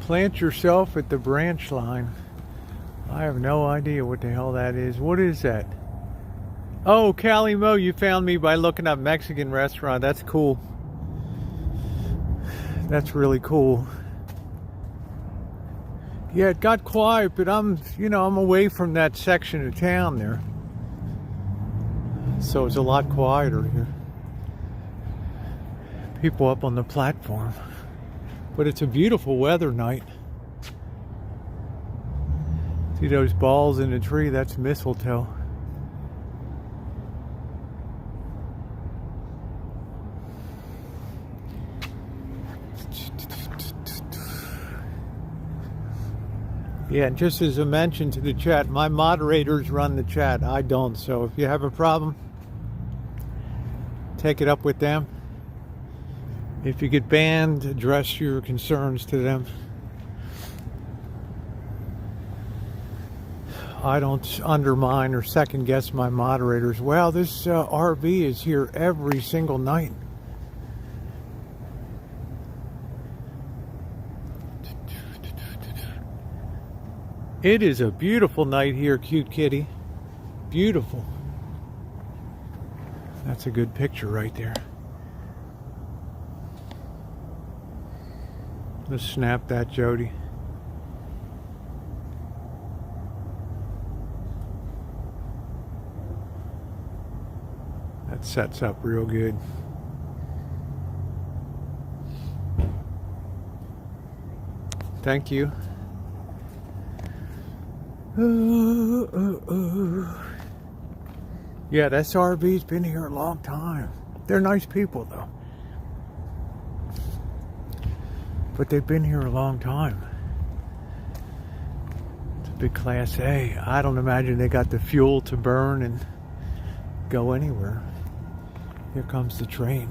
Plant yourself at the branch line. I have no idea what the hell that is. What is that? Oh, Cali Mo, you found me by looking up Mexican restaurant. That's cool. That's really cool. Yeah, it got quiet, but I'm away from that section of town there. So it's a lot quieter here. people up on the platform. But it's a beautiful weather night. See those balls in the tree? That's mistletoe. Yeah, and just as a mention to the chat, my moderators run the chat. I don't. So if you have a problem, take it up with them. If you get banned, address your concerns to them. I don't undermine or second guess my moderators. Well, this RV is here every single night. It is a beautiful night here, cute kitty. Beautiful. That's a good picture right there. Let's snap that, Jody. That sets up real good. Thank you. Yeah, that RV's been here a long time. They're nice people, though. But they've been here a long time. It's a big Class A. I don't imagine they got the fuel to burn and go anywhere. Here comes the train.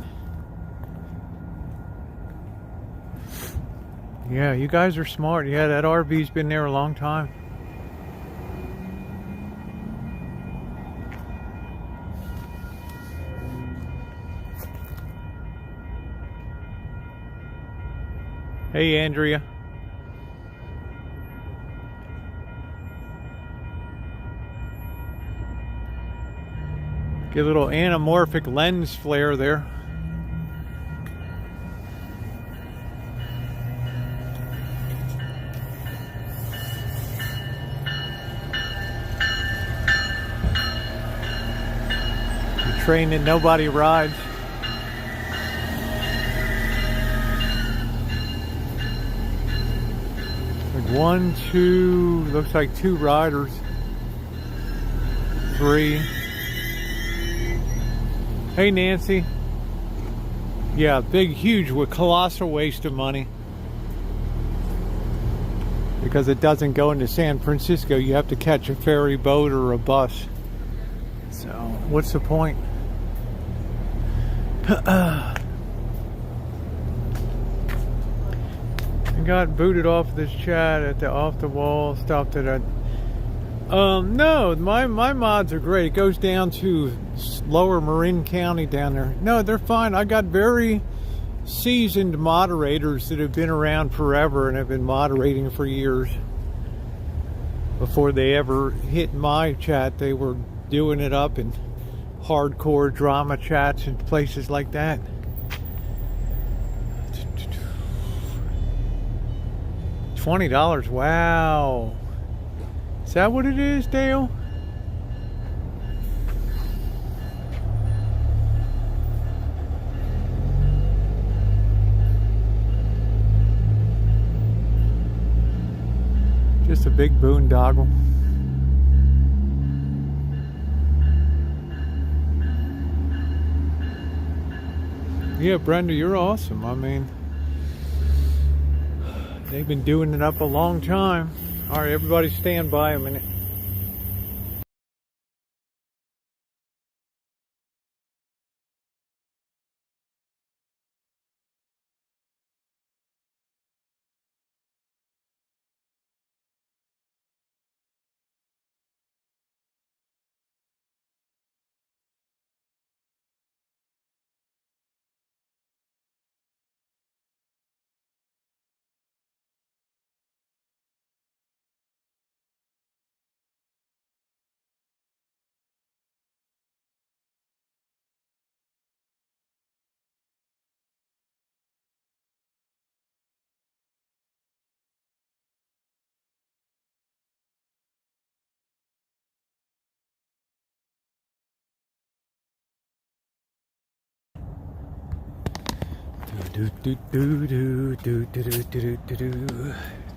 Yeah, you guys are smart. Yeah, that RV's been there a long time. Hey, Andrea. Get a little anamorphic lens flare there. The train that nobody rides. One, two, looks like 2 riders. 3. Hey, Nancy. Yeah, big, huge, with colossal waste of money. Because it doesn't go into San Francisco. You have to catch a ferry boat or a bus. So, what's the point? Got booted off this chat at the off the wall, stopped at a no, my mods are great. It goes down to lower Marin County down there. No, they're fine. I got very seasoned moderators that have been around forever and have been moderating for years. Before they ever hit my chat, they were doing it up in hardcore drama chats and places like that. $20. Wow. Is that what it is, Dale? Just a big boondoggle. Yeah, Brenda, you're awesome. I mean, they've been doing it up a long time. All right, everybody stand by a minute. Do do do do do do do do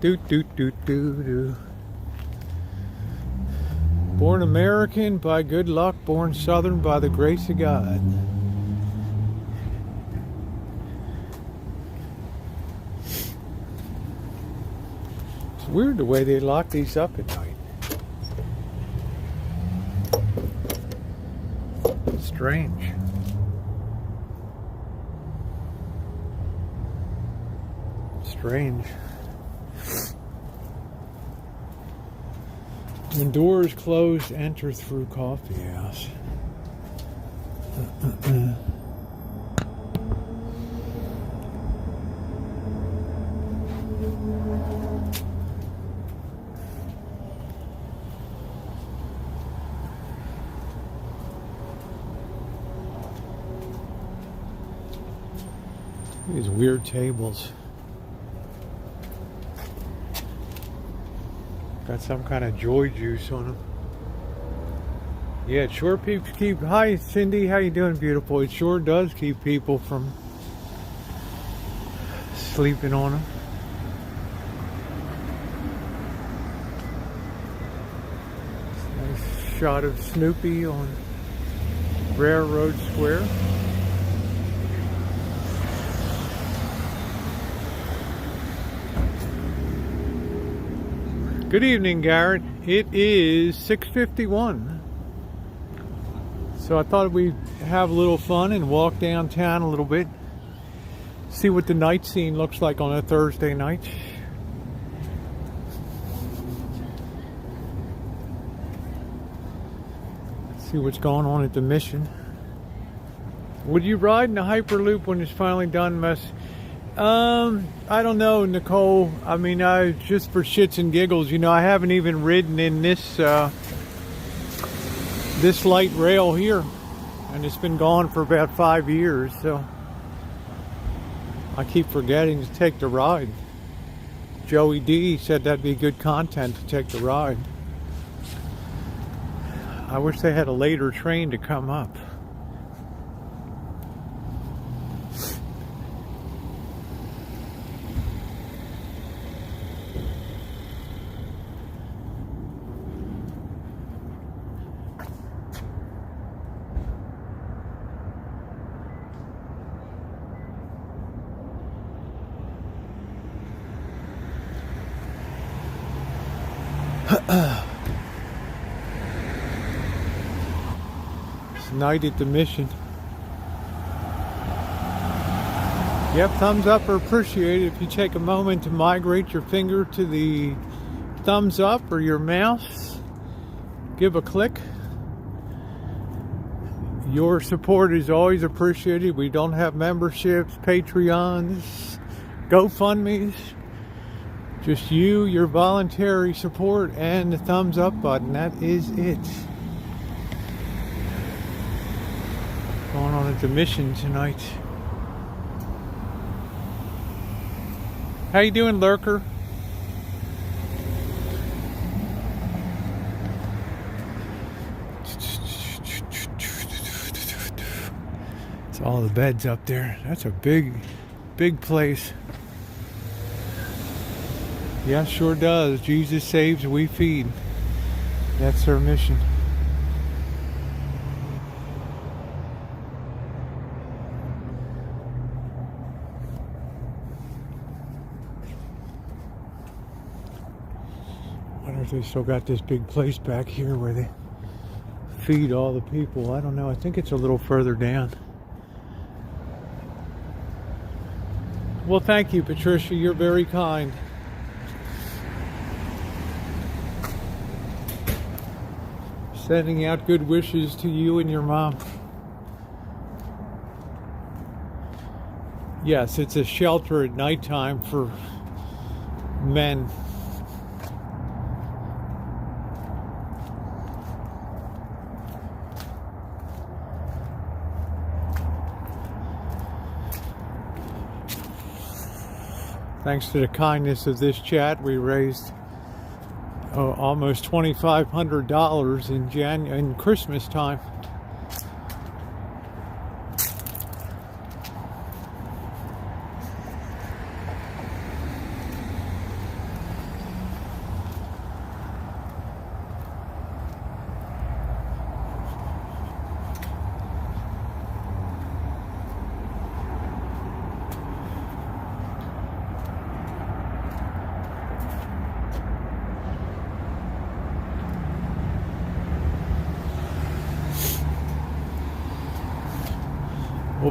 do do do do do. Born American by good luck, born Southern by the grace of God. It's weird the way they lock these up at night. Strange. Strange. When doors close, enter through coffee house. These weird tables. Got some kind of joy juice on them. Yeah, it sure keep. Hi, Cindy. How you doing, beautiful? It sure does keep people from sleeping on them. Nice shot of Snoopy on Railroad Square. Good evening, Garrett. It is 6:51. So I thought we'd have a little fun and walk downtown a little bit. See what the night scene looks like on a Thursday night. See what's going on at the Mission. Would you ride in the Hyperloop when it's finally done, Mess? I don't know, Nicole. I mean, just for shits and giggles, you know, I haven't even ridden in this this light rail here, and it's been gone for about 5 years, so I keep forgetting to take the ride. Joey D said that'd be good content to take the ride. I wish they had a later train to come up. It's night at the Mission. Yep, thumbs up are appreciated if you take a moment to migrate your finger to the thumbs up or your mouse. Give a click. Your support is always appreciated. We don't have memberships, Patreons, GoFundMes. Just you, your voluntary support, and the thumbs up button. That is it. Going on at the Mission tonight. How you doing, Lurker? It's all the beds up there. That's a big place. Yeah, sure does. Jesus saves, we feed. That's our mission. I wonder if they still got this big place back here where they feed all the people. I don't know. I think it's a little further down. Well, thank you, Patricia. You're very kind. Sending out good wishes to you and your mom. Yes, it's a shelter at nighttime for men. Thanks to the kindness of this chat, we raised almost $2,500 in Christmas time.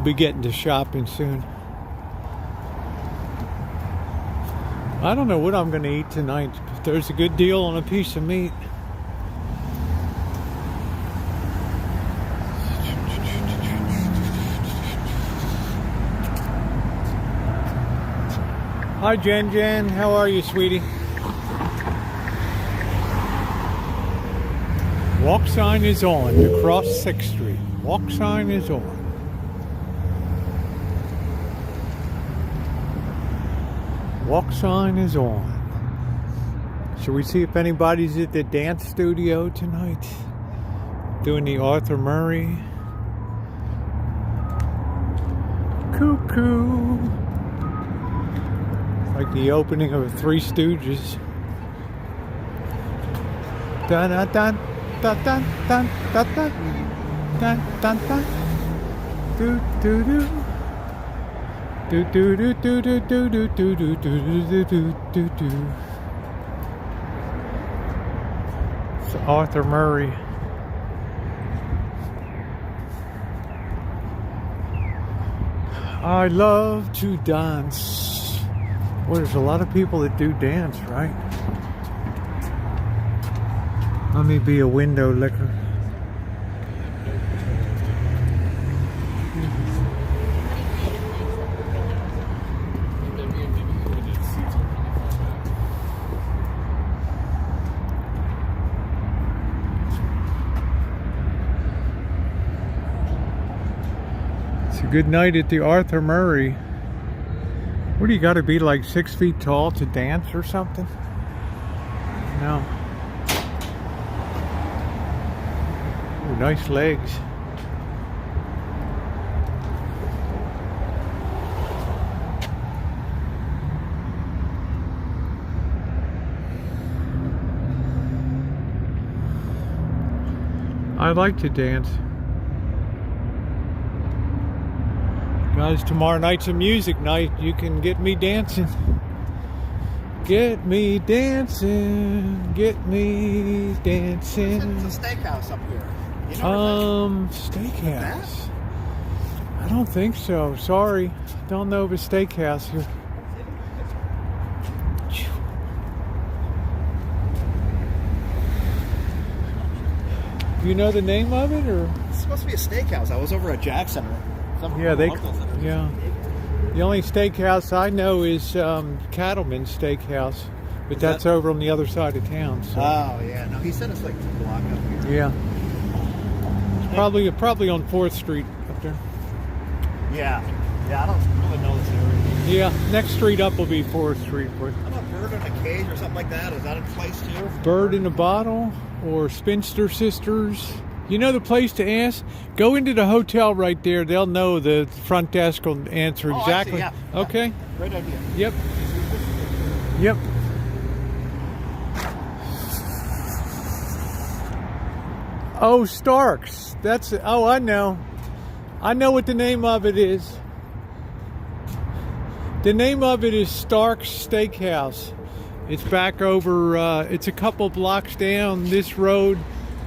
be getting to shopping soon. I don't know what I'm going to eat tonight, but there's a good deal on a piece of meat. Hi Jen Jen, how are you, sweetie? Walk sign is on to cross 6th Street. Walk sign is on. Walk sign is on. Shall we see if anybody's at the dance studio tonight? Doing the Arthur Murray. Cuckoo. Like the opening of Three Stooges. Dun dun dun dun dun dun dun dun dun dun. Do do do. Do do do do do do do do do do do do do. It's Arthur Murray. I love to dance. Well, there's a lot of people that do dance, right? Let me be a window licker. It's a good night at the Arthur Murray. What do you got to be like 6 feet tall to dance or something? No. Ooh, nice legs. I like to dance. Guys, tomorrow night's a music night. You can get me dancing. Get me dancing. Get me dancing. It's a steakhouse up here. You know Steakhouse. I don't think so. Sorry. Don't know of a steakhouse here. You know the name of it, or? It's supposed to be a steakhouse. I was over at Jack Center. Yeah, yeah. The only steakhouse I know is Cattleman's Steakhouse, but that's over on the other side of town. So. Oh yeah, no, he said it's like a block up here. Yeah, it's probably on 4th Street up there. Yeah, I don't really know this area. Yeah, next street up will be 4th Street. How about Bird in a Cage or something like that? Is that in place too? Bird in a Bottle or Spinster Sisters. You know the place to ask? Go into the hotel right there. They'll know. The front desk will answer exactly. I see, yeah. Okay. Great idea. Yep. Yep. Oh, Starks. I know. I know what the name of it is. The name of it is Starks Steakhouse. It's back over, it's a couple blocks down this road,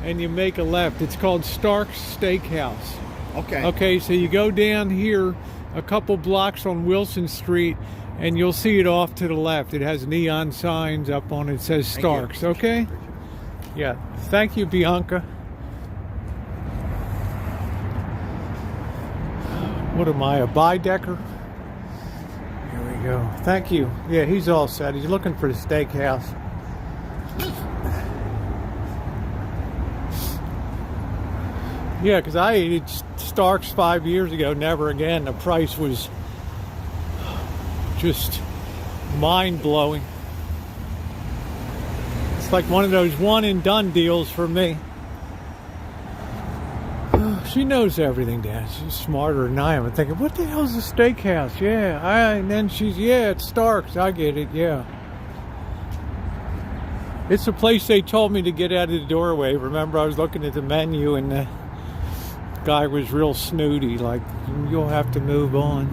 and you make a left. It's called Starks Steakhouse. Okay. Okay, so you go down here a couple blocks on Wilson Street, and you'll see it off to the left. It has neon signs up on it. It says Starks, okay? Yeah. Thank you, Bianca. What am I, a Bidecker? Here we go. Thank you. Yeah, he's all set. He's looking for the steakhouse. Yeah, because I ate at Starks 5 years ago. Never again. The price was just mind-blowing. It's like one of those one-and-done deals for me. She knows everything, Dad. She's smarter than I am. I'm thinking, what the hell's a steakhouse? Yeah. And then she's, yeah, it's Starks. I get it, yeah. It's the place they told me to get out of the doorway. Remember, I was looking at the menu and the guy was real snooty, like, you'll have to move on.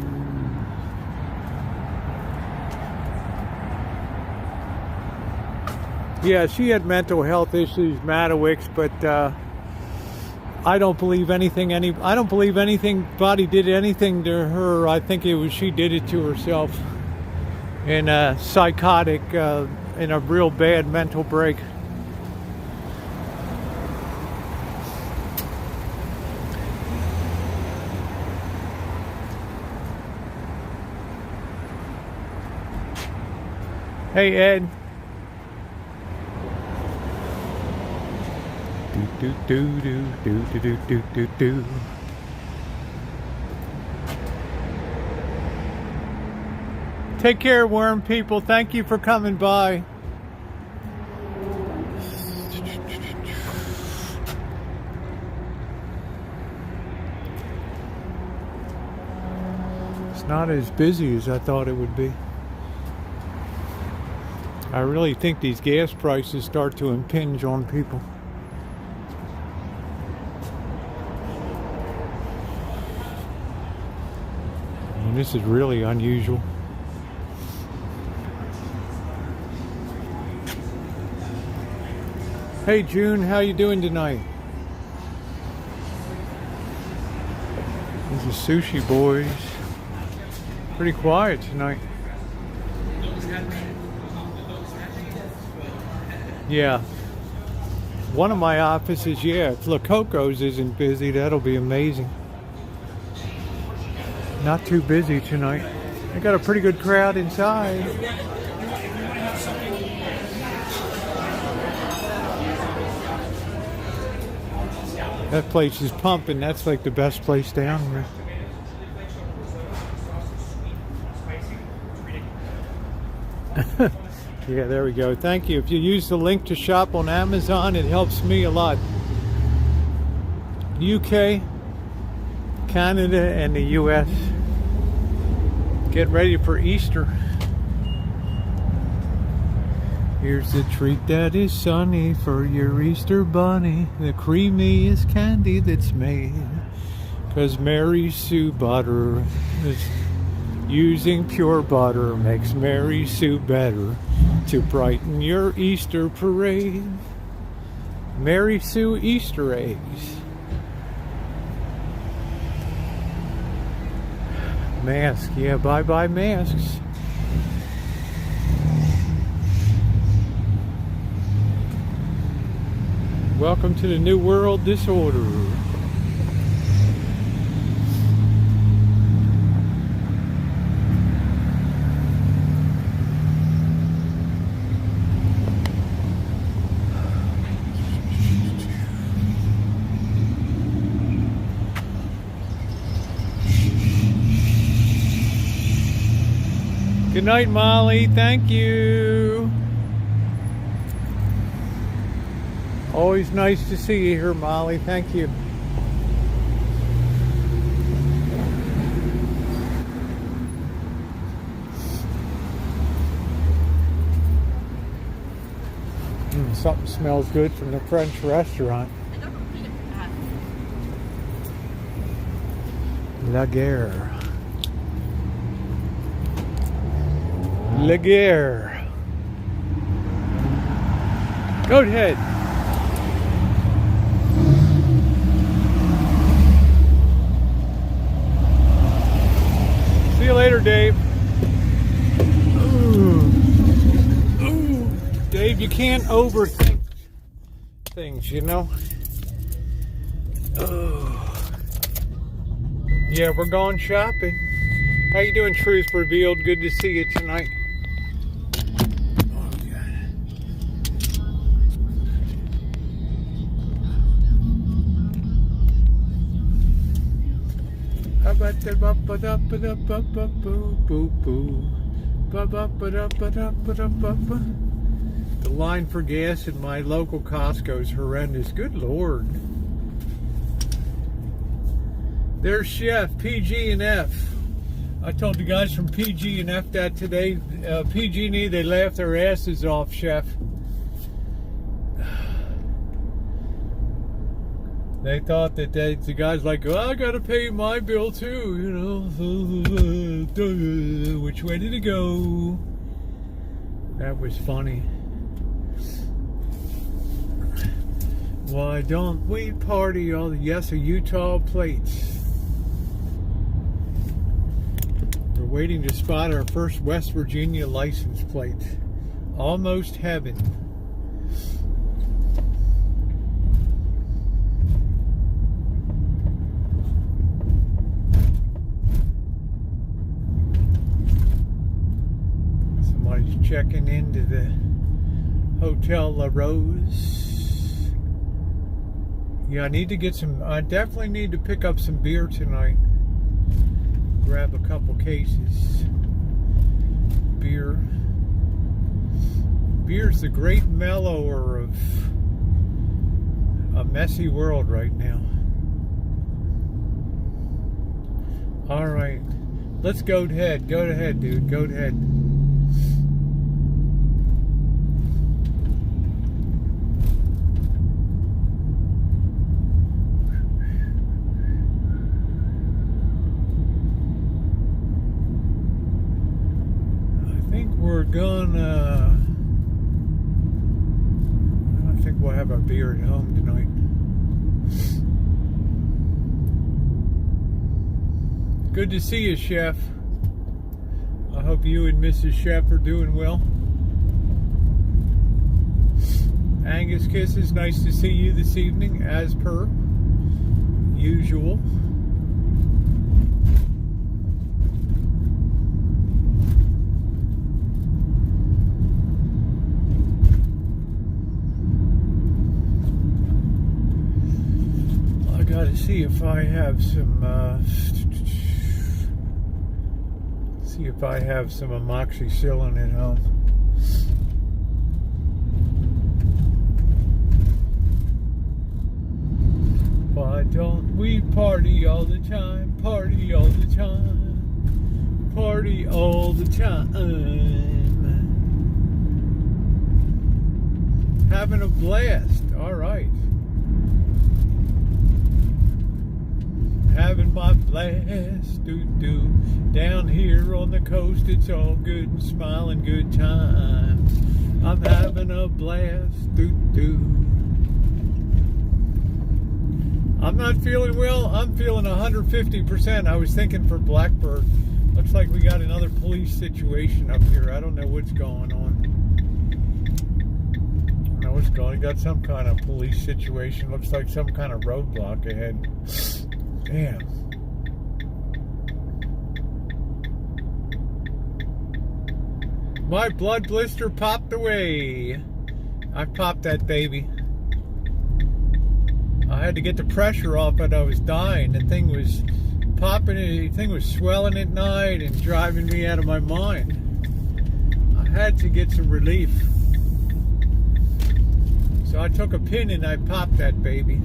Yeah, she had mental health issues, Matowicks, but I don't believe anything. I don't believe anybody did anything to her. I think it was she did it to herself in a psychotic, in a real bad mental break. Hey, Ed. Do do do do do do do do do. Take care, worm people. Thank you for coming by. It's not as busy as I thought it would be. I really think these gas prices start to impinge on people. And this is really unusual. Hey June, how you doing tonight? This is Sushi Boys. Pretty quiet tonight. Yeah. One of my offices, yeah, if La Coco's isn't busy, that'll be amazing. Not too busy tonight. I got a pretty good crowd inside. That place is pumping. That's like the best place down here. Yeah, there we go. Thank you. If you use the link to shop on Amazon, it helps me a lot. UK, Canada, and the US. Get ready for Easter. Here's a treat that is sunny for your Easter bunny. The creamiest candy that's made. 'Cause Mary Sue butter is using pure butter makes Mary Sue better to brighten your Easter parade. Mary Sue Easter eggs. Mask, yeah, bye-bye masks. Welcome to the New World Disorder. Good night, Molly. Thank you. Always nice to see you here, Molly. Thank you. Something smells good from the French restaurant. La Guerre. La Guerre. Go ahead. See you later, Dave. Ooh. Dave, you can't overthink things, you know? Yeah, we're going shopping. How you doing, Truth Revealed? Good to see you tonight. The line for gas at my local Costco is horrendous. Good Lord. There's Chef PG&F. I told the guys from PG&F that today. PG&E, they laughed their asses off, Chef. They thought that the guy's like, oh, I gotta pay my bill too, you know. Which way did it go? That was funny. Why don't we party all the Utah plates? We're waiting to spot our first West Virginia license plate. Almost heaven. Somebody's checking into the Hotel La Rose. Yeah, I definitely need to pick up some beer tonight. Grab a couple cases. Beer's the great mellower of a messy world right now. All right, let's go ahead. Go ahead, dude. Go ahead. We're gonna. I don't think we'll have our beer at home tonight. Good to see you, Chef. I hope you and Mrs. Chef are doing well. Angus Kisses, nice to see you this evening, as per usual. Got to see if I have some amoxicillin at home. Why don't we party all the time? Party all the time. Party all the time. Having a blast. All right. Having my blast, down here on the coast, it's all good and smiling, good times. I'm having a blast, I'm not feeling well. I'm feeling 150%. I was thinking for Blackbird. Looks like we got another police situation up here. I don't know what's going on. I don't know what's going on. Got some kind of police situation. Looks like some kind of roadblock ahead. Damn. My blood blister popped away. I popped that baby. I had to get the pressure off it. I was dying. The thing was popping. The thing was swelling at night and driving me out of my mind. I had to get some relief. So I took a pin and I popped that baby.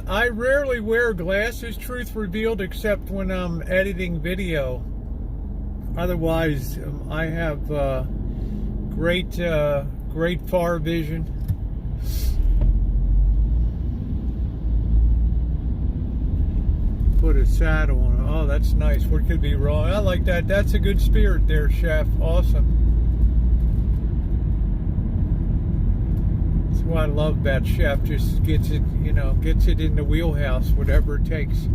I rarely wear glasses, truth revealed, except when I'm editing video. Otherwise, I have great far vision. Put a saddle on. Oh, that's nice. What could be wrong? I like that. That's a good spirit there, Chef. Awesome. What I love about Chef, just gets it in the wheelhouse, whatever it takes.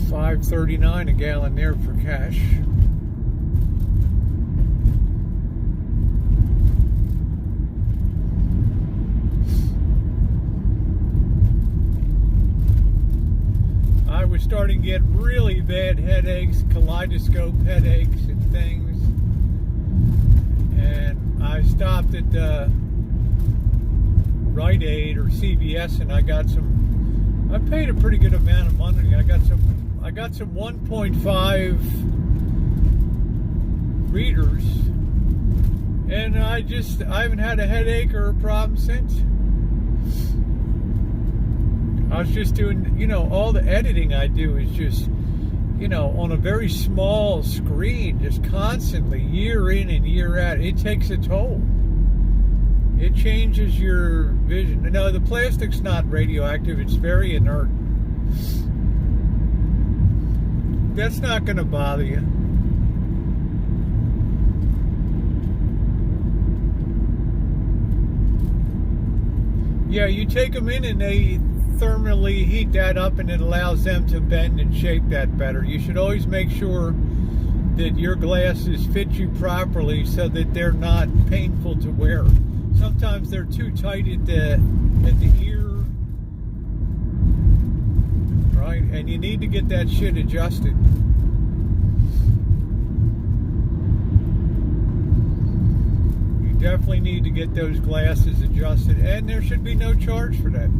$5.39 a gallon there for cash. I was starting to get really bad headaches, kaleidoscope headaches and things, and I stopped at Rite Aid or CVS, and I paid a pretty good amount of money. I got some 1.5 readers, and I haven't had a headache or a problem since. I was just doing, all the editing I do is just, on a very small screen, just constantly, year in and year out. It takes a toll. It changes your vision. No, the plastic's not radioactive. It's very inert. That's not going to bother you. Yeah, you take them in and they thermally heat that up, and it allows them to bend and shape that better. You should always make sure that your glasses fit you properly so that they're not painful to wear. Sometimes they're too tight at the ear, right? And you need to get that shit adjusted. You definitely need to get those glasses adjusted, and there should be no charge for that.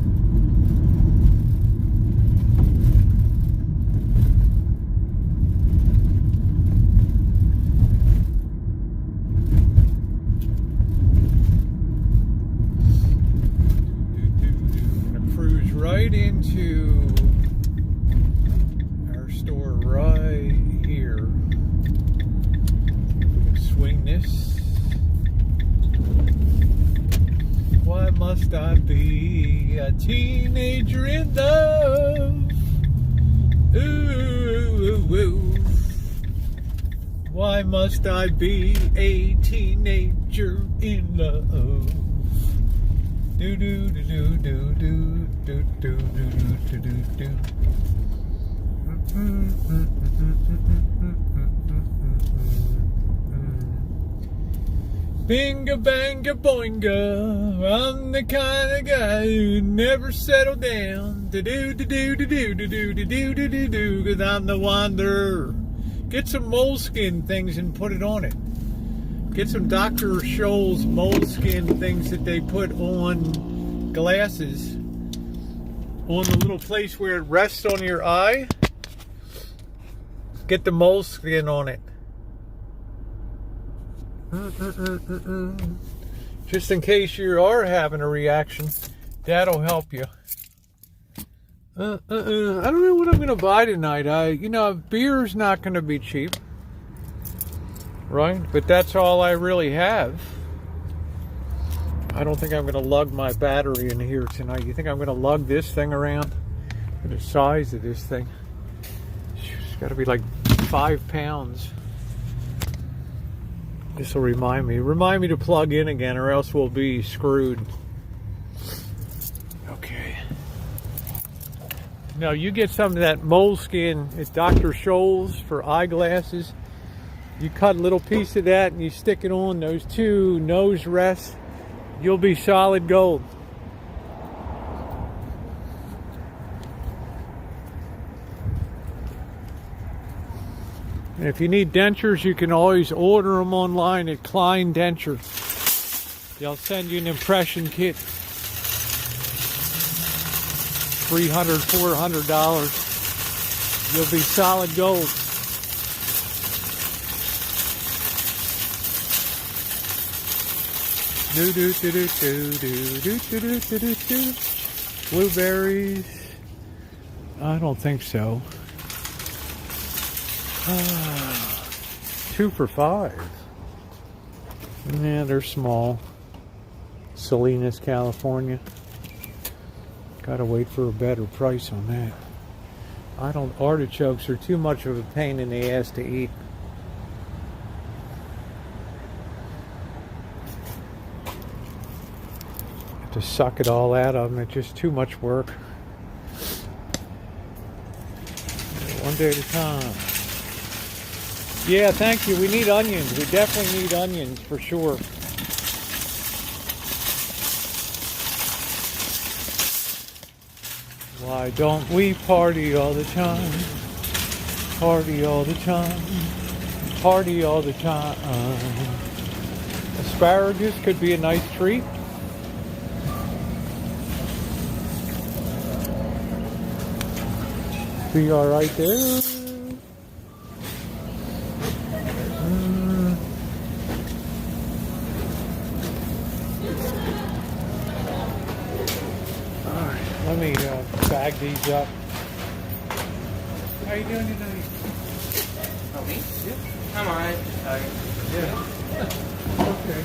Right into our store right here. We can swing this. Why must I be a teenager in love? Ooh, ooh, ooh. Why must I be a teenager in love? Do do do do do do do do do do do. Binga banga boinga, I'm the kind of guy who never settle down. Do do do do do do do do do do do do, 'cause I'm the wanderer. Get some moleskin things and put it on it. Get some Dr. Scholl's moleskin things that they put on glasses, on the little place where it rests on your eye. Get the moleskin on it. Just in case you are having a reaction, that'll help you. I don't know what I'm going to buy tonight. Beer's not going to be cheap. Right? But that's all I really have. I don't think I'm going to lug my battery in here tonight. You think I'm going to lug this thing around? Look at the size of this thing. It's got to be like 5 pounds. This will remind me to plug in again, or else we'll be screwed. Okay. Now you get some of that moleskin at Dr. Scholl's for eyeglasses. You cut a little piece of that and you stick it on those 2 nose rests. You'll be solid gold. And if you need dentures, you can always order them online at Klein Denture. They'll send you an impression kit. $300, $400. You'll be solid gold. Blueberries? I don't think so. 2 for $5. Yeah, they're small. Salinas, California. Gotta wait for a better price on that. Artichokes are too much of a pain in the ass to eat. To suck it all out of them, it's just too much work. One day at a time. Yeah, thank you. We need onions. We definitely need onions for sure. Why don't we party all the time? Party all the time. Party all the time. Asparagus could be a nice treat. Be all right there. All right, let me bag these up. How you doing tonight? Oh, me? Yeah. I'm alright. Yeah. Okay.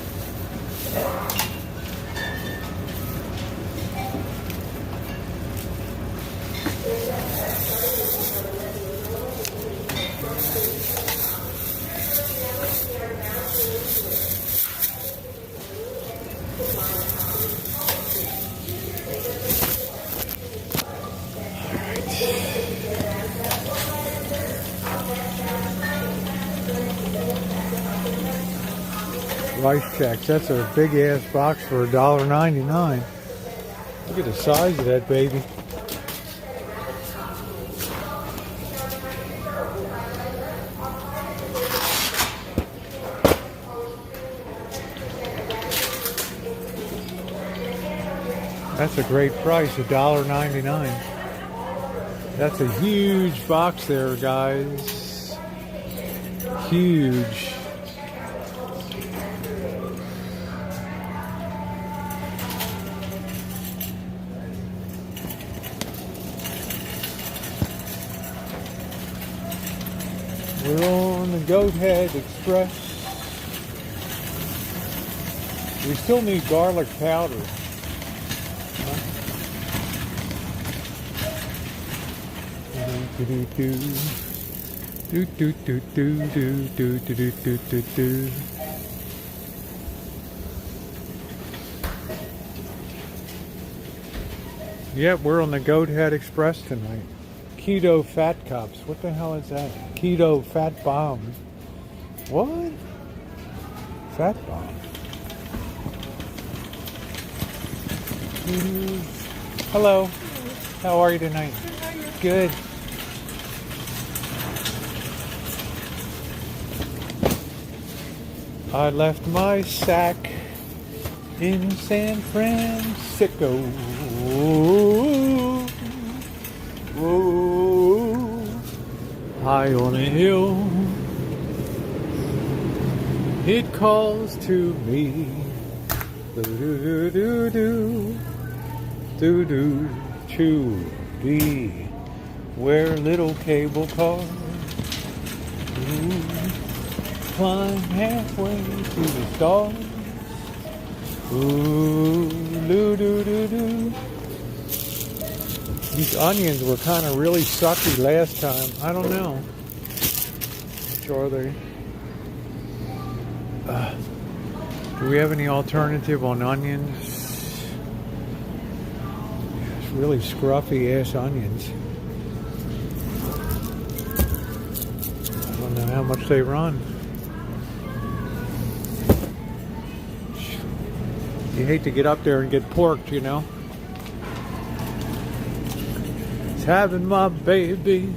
Rice checks. That's a big ass box for $1.99. Look at the size of that baby. That's a great price, $1.99. That's a huge box there, guys. Huge. We're on the Goat Head Express. We still need garlic powder. Yep, we're on the Goat Head Express tonight. Keto fat cups. What the hell is that? Keto fat bomb. What? Fat bomb. Hello. How are you tonight? Good. I left my sack in San Francisco. Whoa, high on a hill, it calls to me. Do to be where little cable cars climb halfway to the stars. Ooh, doo doo doo doo. These onions were kind of really sucky last time. I don't know. Which are they? Do we have any alternative on onions? It's really scruffy ass onions. I don't know how much they run. You hate to get up there and get porked, you know. It's having my baby.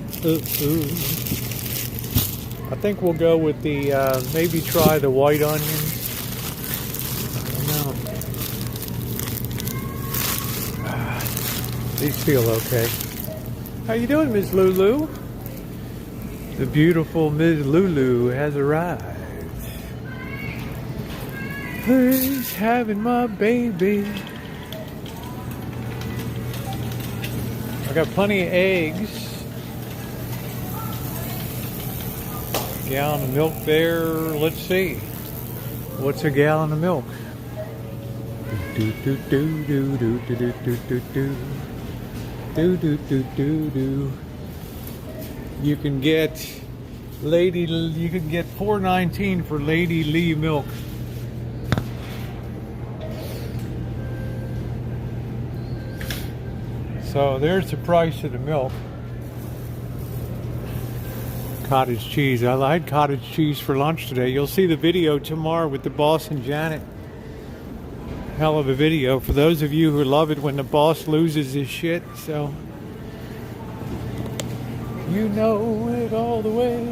I think we'll go with the, maybe try the white onions. I don't know. These feel okay. How you doing, Ms. Lulu? The beautiful Ms. Lulu has arrived. Who's having my baby? I got plenty of eggs. Gallon of milk there. Let's see. What's a gallon of milk? Do do do do do do do do do do do do do do do. You can get $4.19 for Lady Lee milk. So there's the price of the milk. Cottage cheese. I had cottage cheese for lunch today. You'll see the video tomorrow with the boss and Janet. Hell of a video for those of you who love it when the boss loses his shit. So you know it all the way.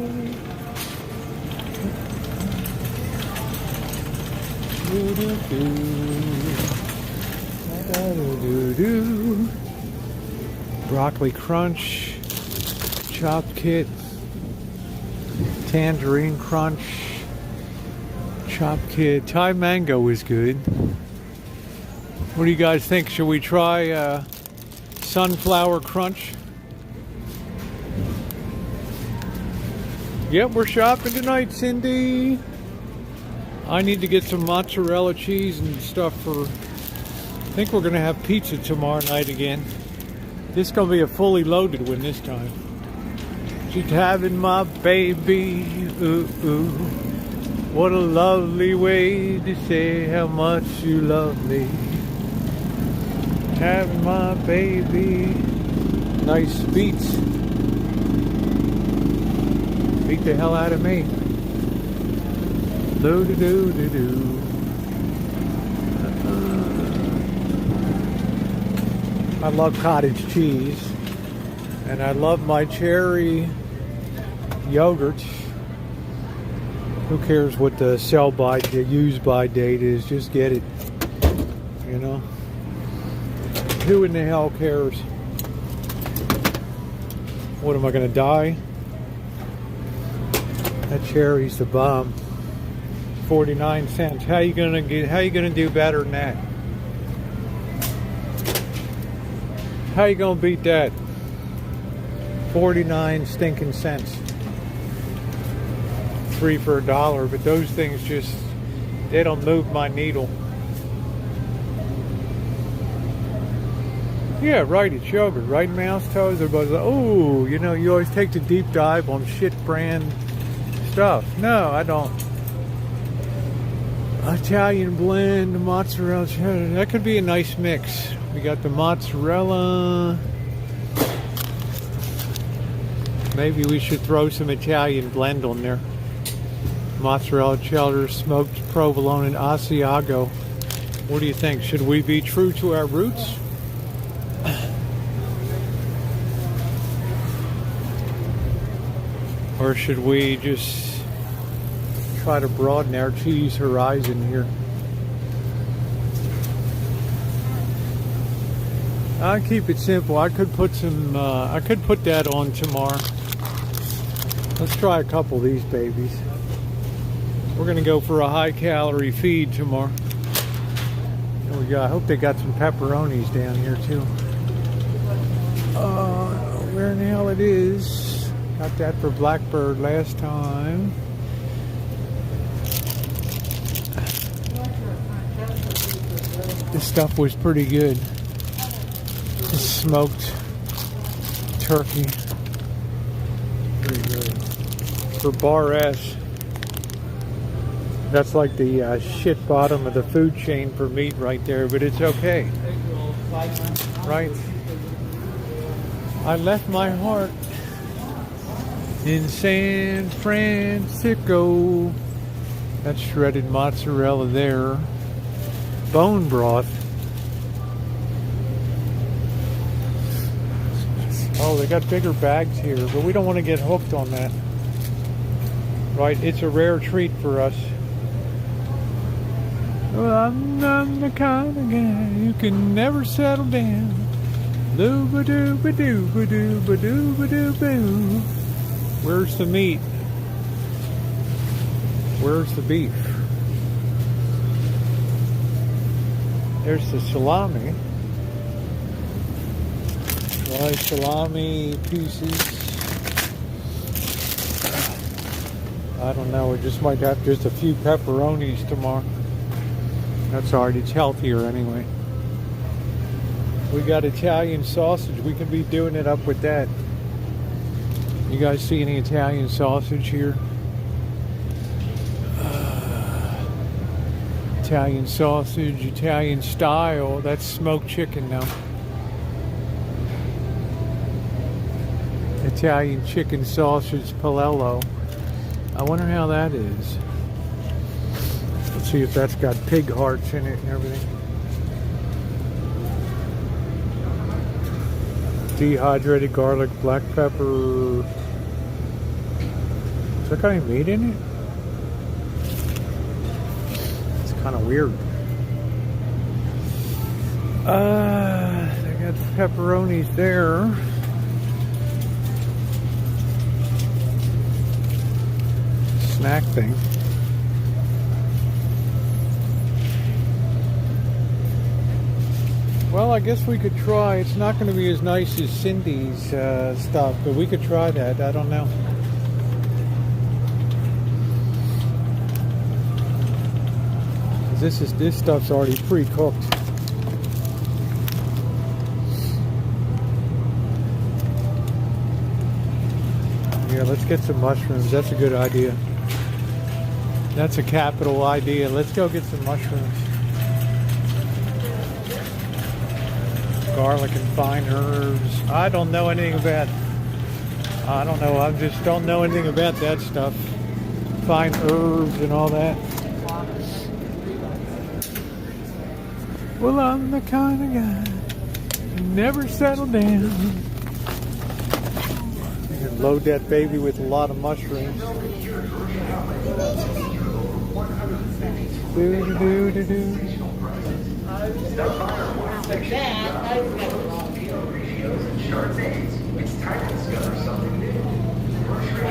Do do do. Do do. Broccoli crunch, chopped kit, tangerine crunch, chopped kit. Thai mango is good. What do you guys think? Should we try sunflower crunch? Yep, we're shopping tonight, Cindy. I need to get some mozzarella cheese and stuff for. I think we're gonna have pizza tomorrow night again. This is going to be a fully loaded one this time. She's having my baby. Ooh, ooh. What a lovely way to say how much you love me. Having my baby. Nice beats. Beat the hell out of me. Do do do do do. I love cottage cheese, and I love my cherry yogurt. Who cares what the the use by date is? Just get it. You know? Who in the hell cares? What, am I gonna die? That cherry's the bomb. 49 cents. How you gonna do better than that? How you gonna beat that? 49 stinking cents. 3 for $1, but those things just, they don't move my needle. Yeah, right, it's yogurt, right? Mouse toes. Everybody's like, oh, you know, you always take the deep dive on shit brand stuff. No, I don't. Italian blend, mozzarella cheddar. That could be a nice mix. We got the mozzarella. Maybe we should throw some Italian blend on there. Mozzarella cheddar, smoked provolone, and Asiago. What do you think? Should we be true to our roots? Or should we just try to broaden our cheese horizon here? I keep it simple. I could put that on tomorrow. Let's try a couple of these babies. We're gonna go for a high calorie feed tomorrow. There we go. I hope they got some pepperonis down here too. Where in the hell it is? Got that for Blackbird last time. This stuff was pretty good. Smoked turkey. Pretty good. For Bar S. That's like the shit bottom of the food chain for meat right there, but it's okay. Right? I left my heart in San Francisco. That's shredded mozzarella there. Bone broth. Oh, they got bigger bags here, but we don't want to get hooked on that. Right? It's a rare treat for us. Well, I'm the kind of guy you can never settle down. Doo-ba-doo-ba-doo-ba-doo-ba-doo-ba-doo-boo. Where's the meat? Where's the beef? There's the salami. Try salami pieces. I don't know. We just might have just a few pepperonis tomorrow. That's alright. It's healthier anyway. We got Italian sausage. We can be doing it up with that. You guys see any Italian sausage here? Italian sausage, Italian style. That's smoked chicken now. Italian chicken sausage palello. I wonder how that is. Let's see if that's got pig hearts in it and everything. Dehydrated garlic, black pepper. Has that got any meat in it? It's kind of weird. They got the pepperonis there. Snack thing. Well, I guess we could try. It's not going to be as nice as Cindy's stuff, but we could try that. I don't know. This stuff's already pre-cooked. Yeah, let's get some mushrooms. That's a good idea. That's a capital idea. Let's go get some mushrooms. Garlic and fine herbs. I don't know anything about. I don't know. I just don't know anything about that stuff. fine herbs and all that. Well, I'm the kind of guy who never settle down. You can load that baby with a lot of mushrooms. Do.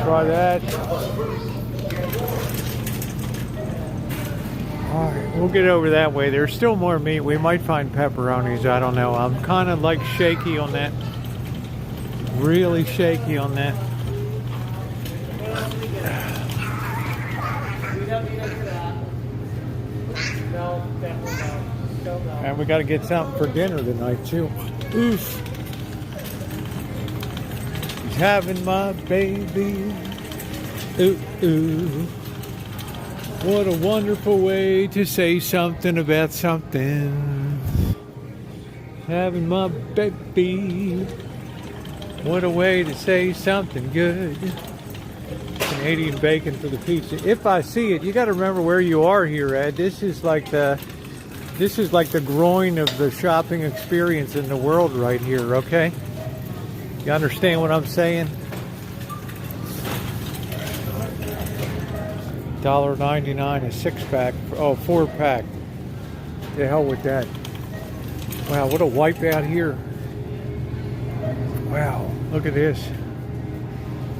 Try that. Alright, we'll get over that way. There's still more meat. We might find pepperonis. I don't know. I'm kind of like shaky on that. Really shaky on that. And we got to get something for dinner tonight too. Oof. He's having my baby. Ooh, ooh. What a wonderful way to say something about something. Having my baby. What a way to say something good. Canadian bacon for the pizza. If I see it, you got to remember where you are here, Ed. This is like the groin of the shopping experience in the world right here, okay? You understand what I'm saying? $1.99 a 6-pack. Oh, 4-pack. The hell with that. Wow, what a wipeout here. Wow, look at this.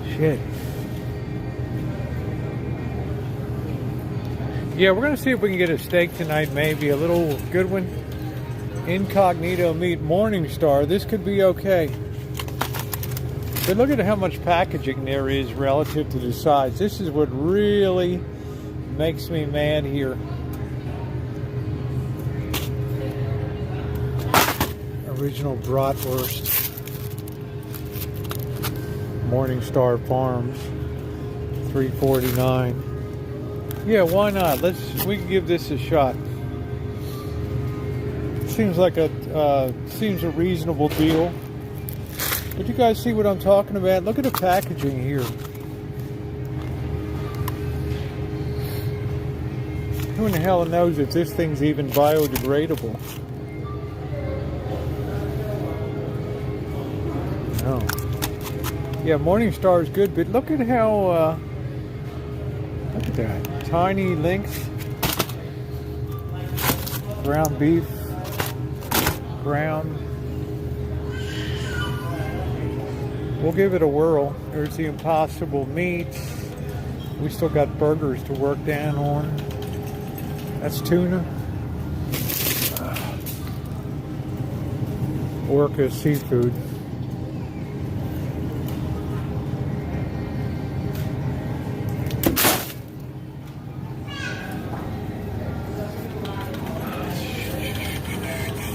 Shit. Yeah, we're going to see if we can get a steak tonight, maybe. A little good one. Incognito meat Morningstar. This could be okay. But look at how much packaging there is relative to the size. This is what really makes me mad here. Original bratwurst. Morningstar Farms. $3.49. Yeah, why not? We can give this a shot. Seems like a reasonable deal. But you guys see what I'm talking about? Look at the packaging here. Who in the hell knows if this thing's even biodegradable? No. Yeah, Morningstar is good, but look at how look at that. Tiny links. Ground beef. Ground. We'll give it a whirl. There's the Impossible meats. We still got burgers to work down on. That's tuna. Orca seafood.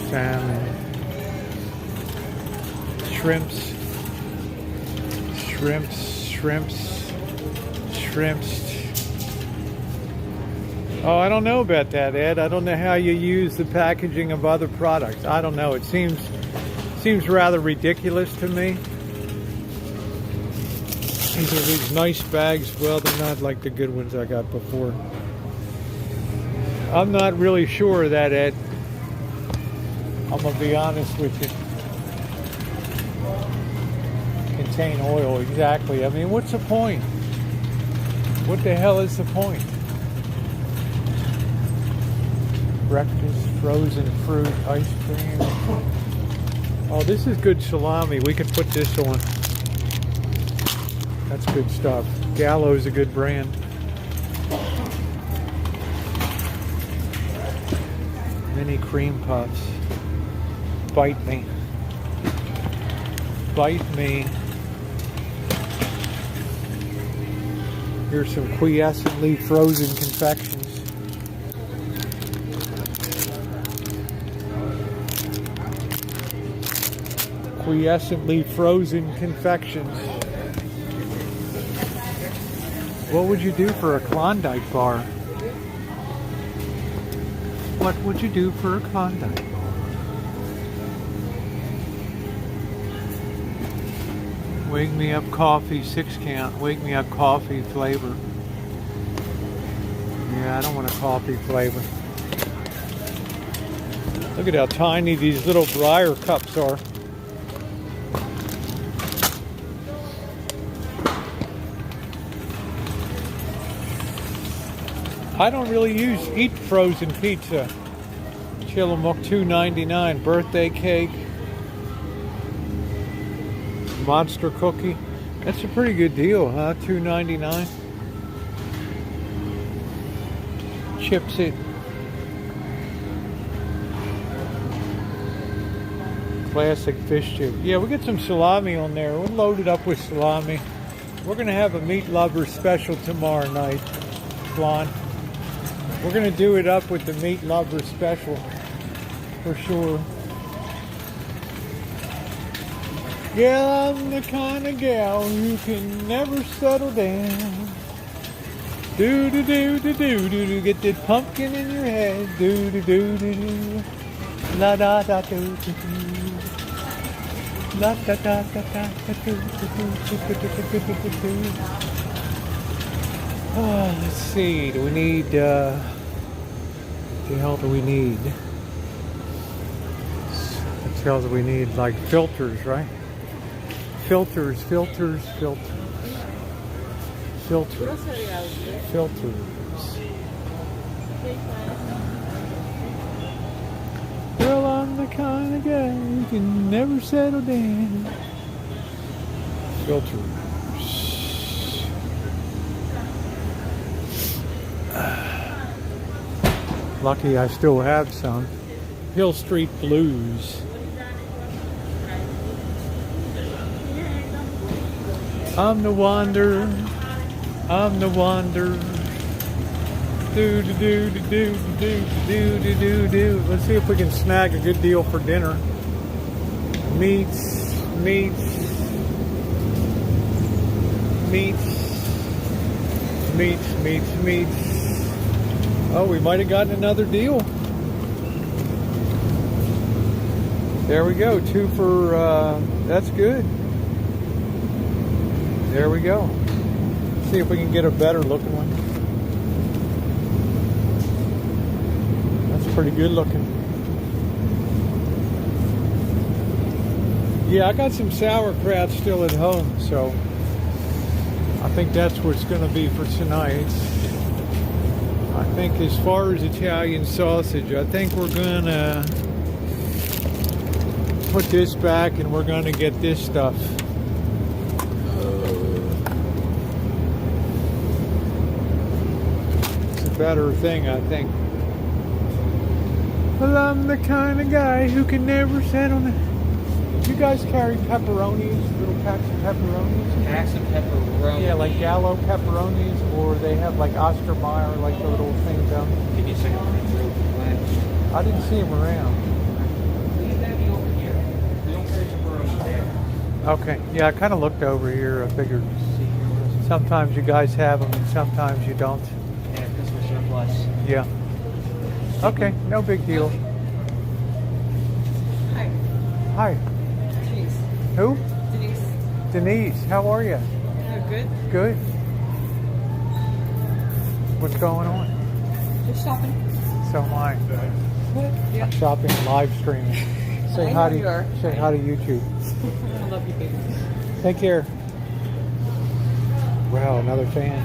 Salmon. Shrimps. Oh, I don't know about that, Ed. I don't know how you use the packaging of other products. I don't know. It seems rather ridiculous to me. These are these nice bags. Well, they're not like the good ones I got before. I'm not really sure of that, Ed. I'm gonna be honest with you. Contain oil, exactly. I mean, what's the point? What the hell is the point? Breakfast, frozen fruit, ice cream. Oh, this is good salami. We could put this on. That's good stuff. Gallo's a good brand. Mini cream puffs. Bite me. Bite me. Here's some quiescently frozen confections. Quiescently frozen confections. What would you do for a Klondike bar? What would you do for a Klondike bar? Wake me up coffee, 6 count. Wake me up coffee flavor. Yeah, I don't want a coffee flavor. Look at how tiny these little Briar cups are. I don't really eat frozen pizza. Tillamook $2.99. Birthday cake. Monster cookie. That's a pretty good deal, huh? $2.99. Chips it. Classic fish chip. Yeah, we get some salami on there. We'll load it up with salami. We're gonna have a meat lover special tomorrow night, Flan. We're gonna do it up with the meat lover special for sure. Yeah, I'm the kind of gal who can never settle down. Do do do do do do do. Get that pumpkin in your head. Do do do do do. La da da do do do. La da da da da do do do do do. Oh, let's see. Do we need? What the hell do we need? What the hell do we need? Like filters, right? Filters. Filters. Well, I'm the kind of guy who can never settle down. Filters. Lucky I still have some. Hill Street Blues. I'm the wanderer. I'm the wanderer. Do do do do do do do do do do. Let's see if we can snag a good deal for dinner. Meats. Oh, we might have gotten another deal. There we go. 2 for, that's good. There we go. See if we can get a better looking one. That's pretty good looking. Yeah, I got some sauerkraut still at home, so I think that's what's going to be for tonight. I think as far as Italian sausage, I think we're going to put this back and we're going to get this stuff. It's a better thing, I think. Well, I'm the kind of guy who can never settle down. You guys carry pepperonis, little packs of pepperonis? Packs of pepperoni. Yeah, like Gallo pepperonis, or they have like Ostermeyer, like the little things down. Give me a second. I didn't see them around. Leave that be over here. We don't carry pepperoni there. Okay, yeah, I kind of looked over here. I figured sometimes you guys have them and sometimes you don't. Yeah, Christmas surplus. Yeah. Okay, no big deal. Hi, Hi. Denise. Who? Denise. Denise, how are you? Oh, good. Good. What's going on? Just shopping. So am I. Yeah. I'm shopping and live streaming. Say I hi know to you are. Say hi to YouTube. I love you, baby. Take care. Wow, another fan.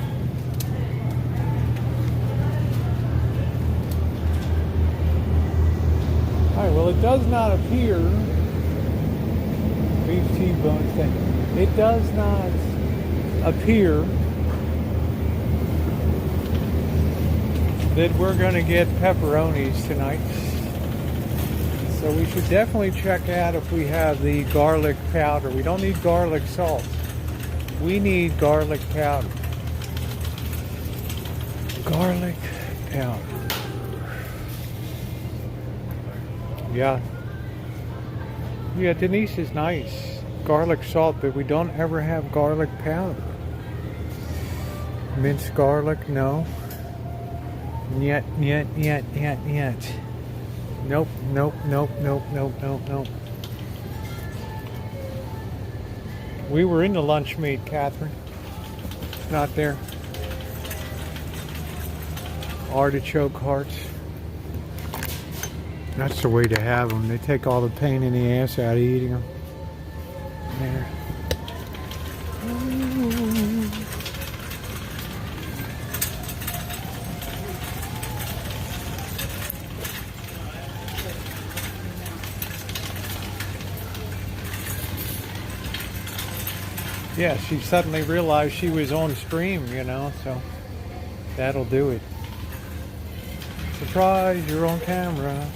Alright, well it does not appear beef T-bone thing. It does not appear that we're going to get pepperonis tonight. So we should definitely check out if we have the garlic powder. We don't need garlic salt. We need garlic powder. Garlic powder. Yeah. Yeah, Denise is nice. Garlic salt, but we don't ever have garlic powder. Minced garlic, no. Yet. Nope. We were in the lunch meat, Catherine. It's not there. artichoke hearts. That's the way to have them. They take all the pain in the ass out of eating them. There. Yeah, she suddenly realized she was on stream, you know, so that'll do it. Surprise, you're on camera.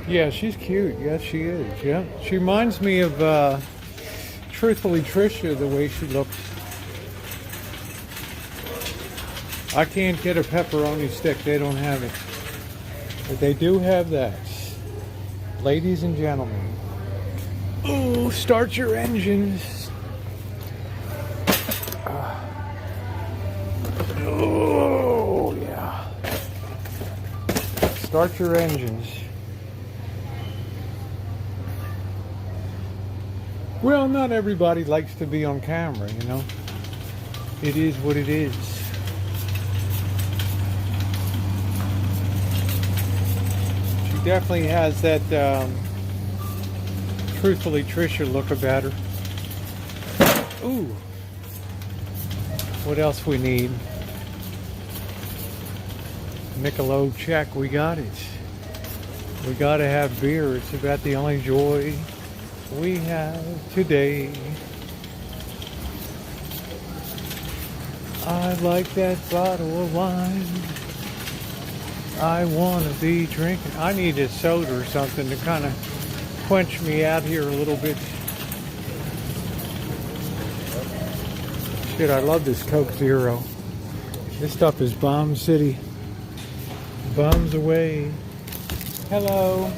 Yeah, she's cute. Yes, she is. Yeah, she reminds me of Truthfully Trisha, the way she looks. I can't get a pepperoni stick. They don't have it, but they do have that. Ladies and gentlemen, ooh, start your engines. Oh yeah, start your engines. Well, not everybody likes to be on camera, you know. It is what it is. She definitely has that Truthfully Trisha look about her. Ooh. What else we need? Michelob check, we got it. We gotta have beer. It's about the only joy we have today. I like that bottle of wine. I want to be drinking. I need a soda or something to kind of quench me out here a little bit. Shit, I love this Coke Zero. This stuff is bomb city. Bombs away. Hello.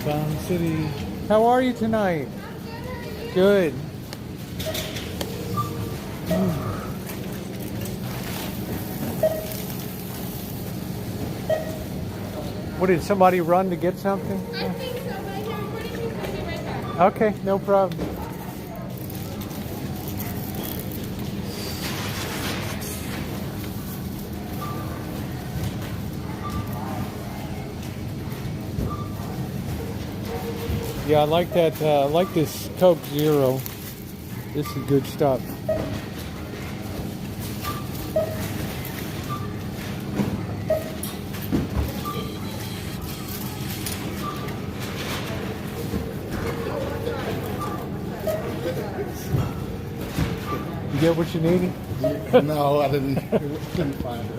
Bomb City. How are you tonight? Good. What, did somebody run to get something? I think so, but I'm recording you. I'll be right back. Okay, no problem. Yeah, I like that. I like this Coke Zero. This is good stuff. You get what you needed? No, I couldn't find it.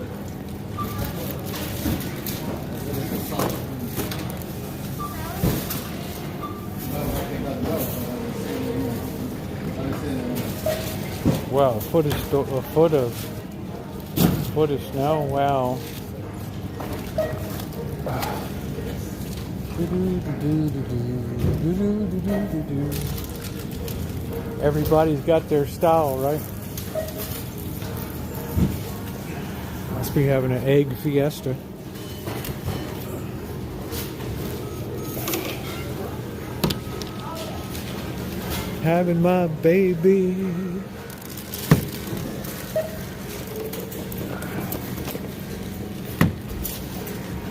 Wow, a foot of snow. Wow. Everybody's got their style, right? Must be having an egg fiesta. Having my baby.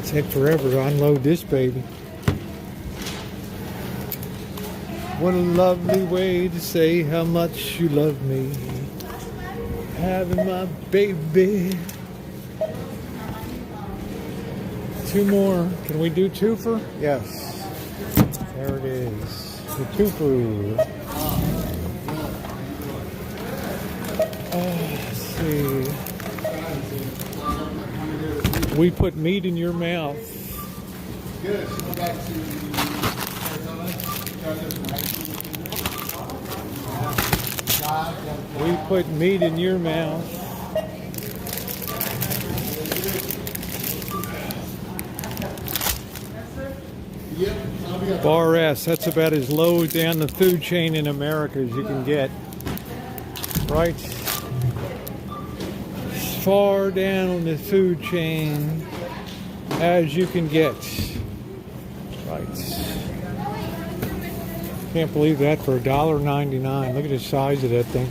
Take forever to unload this baby. What a lovely way to say how much you love me. Having my baby. Two more. Can we do twofer? Yes. There it is. The twofer. Let's see. We put meat in your mouth. Good. Go back to Arizona. We put meat in your mouth. Bar S, that's about as low down the food chain in America as you can get. Right? far down the food chain as you can get. Right. Can't believe that for $1.99. Look at the size of that thing.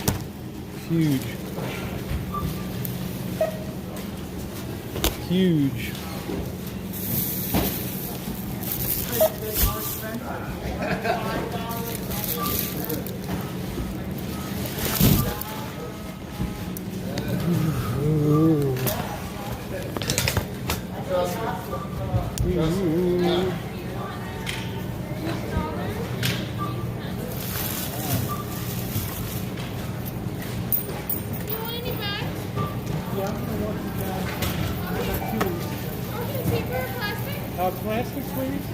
Huge. Huge. You want any bags? Okay, paper or plastic? Plastic, please.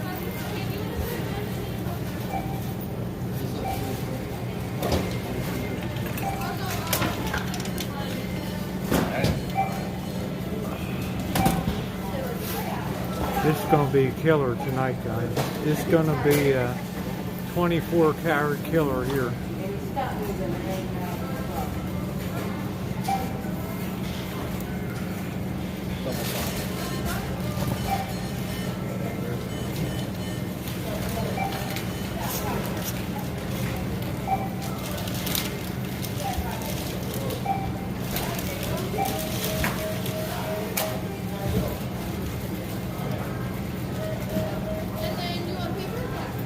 This is going to be a killer tonight, guys. This is going to be a 24 karat killer here. And then you want paper or plastic?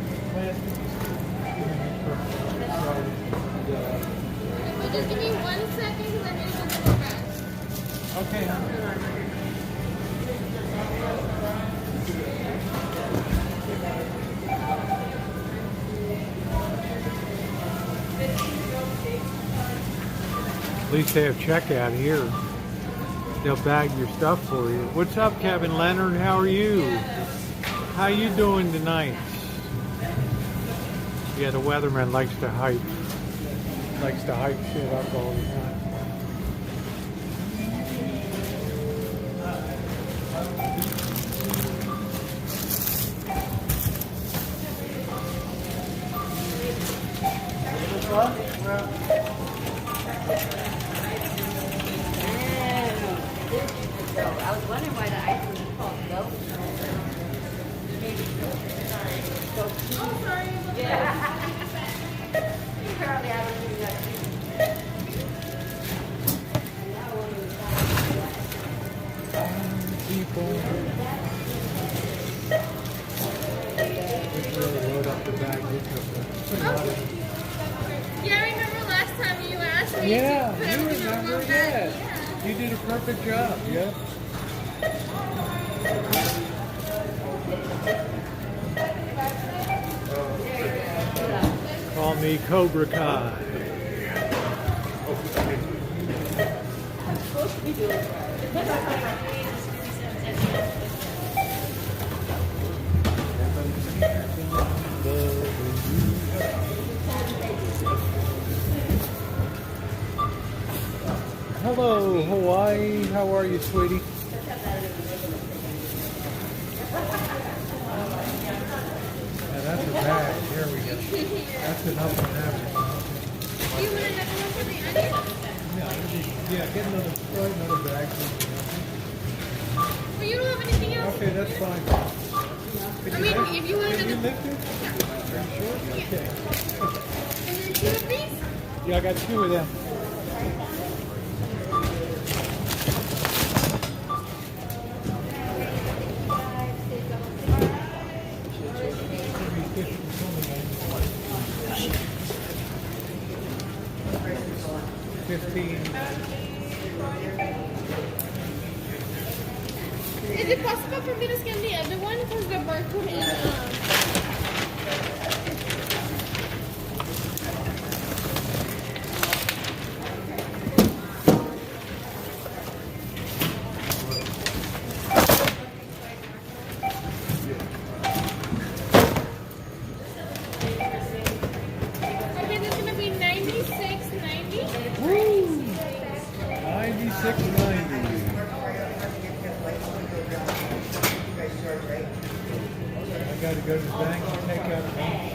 But just give me 1 second because I need to go get more bags. Okay, At least they have checkout here. They'll bag your stuff for you. What's up, Kevin Leonard? How are you? How you doing tonight? Yeah, the weatherman likes to hype shit up all the time. I was wondering why the ice was called Go. Oh, sorry. Yeah. Apparently I was doing that too. People. Just really load up the bag. Yeah, I remember last time you asked me Yeah, to put you everything in remember one that. bag. You did a perfect job. Yep. Call me Cobra Kai. Hello, Hawaii. How are you, sweetie? Yeah, that's a bag. Here we go. That's enough for that. You want another one for the onion? Yeah, get another bag. But you don't have anything else? Okay, that's fine. I mean, if you want Can you another... lift it? Are you sure? Okay. And then 2 of these? Yeah, I got 2 of them. Is it possible for me to scan the other one? Because the barcode is... Okay, this is going to be $96.90. Woo! $96.90. I got to go to the bank and take out money.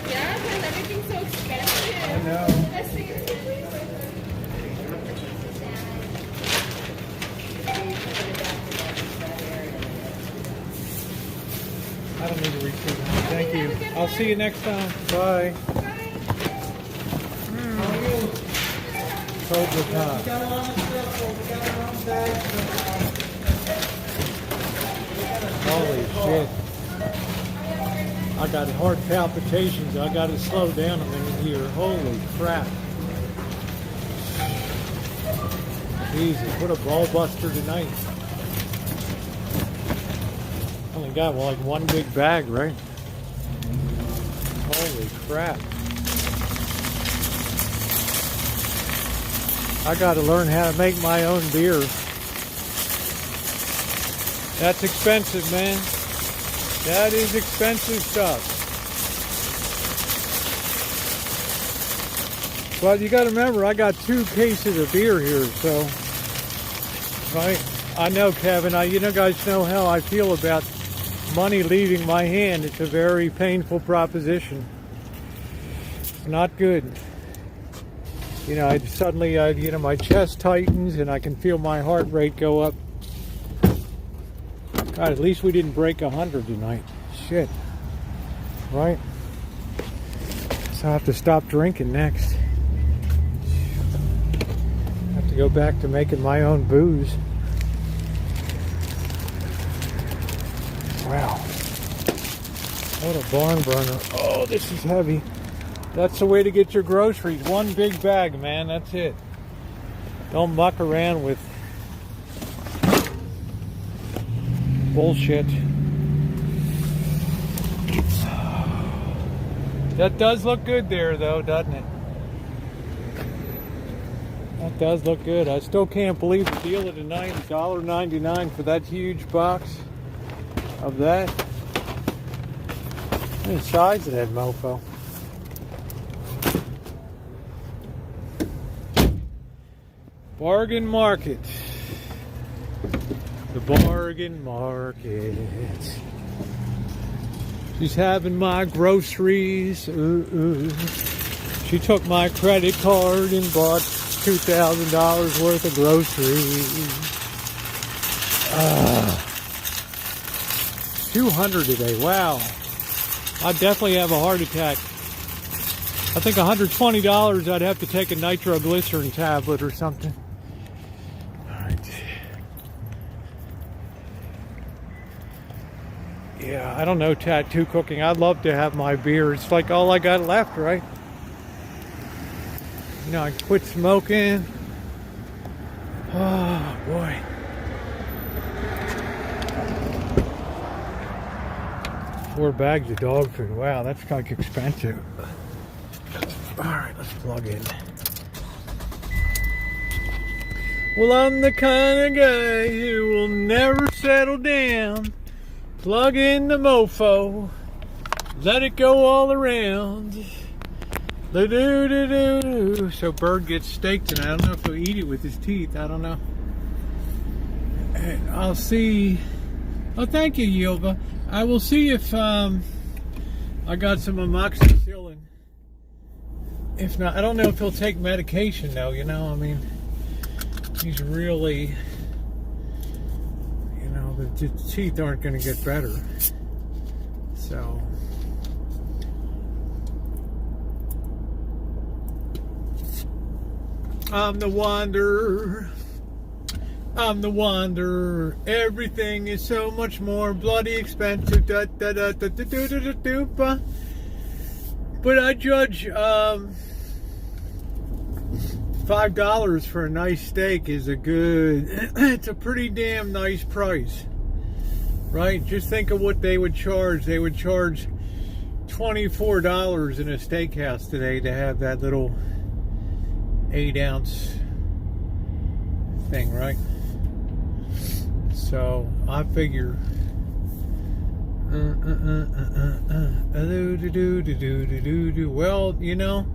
Yeah, because everything's so expensive. I know. Let's see. I'll see you next time. Bye. Cobra Kai. Holy shit. I got heart palpitations. I got to slow down a minute here. Holy crap. Jesus, what a ball buster tonight. Only got like one big bag, right? Holy crap. I got to learn how to make my own beer. That's expensive, man. That is expensive stuff. But you got to remember, I got 2 cases of beer here, so right. I know, Kevin. You know, guys know how I feel about money leaving my hand. It's a very painful proposition. It's not good. You know, I suddenly, you know, my chest tightens and I can feel my heart rate go up. God, at least we didn't break 100 tonight. Shit. Right? So I have to stop drinking next. I have to go back to making my own booze. Wow. What a barn burner. Oh, this is heavy. That's the way to get your groceries. One big bag, man. That's it. Don't muck around with bullshit. That does look good there, though, doesn't it? That does look good. I still can't believe the deal of the night. $1.99 for that huge box of that. Look at the size of that mofo. Bargain market. The bargain market. She's having my groceries. She took my credit card and bought $2,000 worth of groceries. 200 today. Wow. I definitely have a heart attack. I think $120 I'd have to take a nitroglycerin tablet or something. Yeah, I don't know tattoo cooking. I'd love to have my beer. It's like all I got left, right? You know, I quit smoking. Oh, boy. Four bags of dog food. Wow, that's like expensive. All right, let's plug in. Well, I'm the kind of guy who will never settle down. Plug in the mofo, let it go all around. Do-do-do-do-do. So Bird gets steak tonight. I don't know if he'll eat it with his teeth. I don't know. I'll see. Oh, thank you, Yilva. I will see if I got some amoxicillin. If not, I don't know if he'll take medication though. You know, I mean, he's really. The teeth aren't going to get better. So I'm the wanderer. I'm the wanderer. Everything is so much more bloody expensive. But I judge $5 for a nice steak is a good, it's a pretty damn nice price, right? Just think of what they would charge. They would charge $24 in a steakhouse today to have that little 8-ounce thing, right? So I figure well, you know,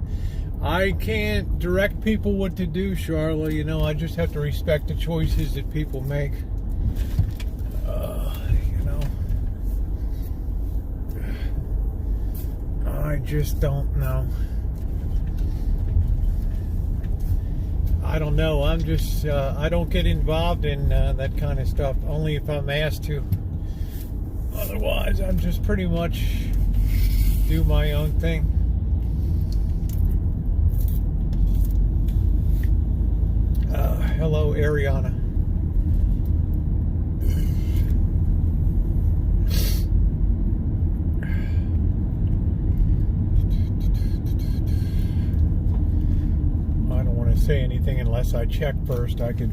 I can't direct people what to do, Charlotte. You know, I just have to respect the choices that people make. You know, I just don't know. I don't know. I'm just, I don't get involved in that kind of stuff, only if I'm asked to. Otherwise, I'm just pretty much do my own thing. Hello, Ariana. I don't want to say anything unless I check first. I could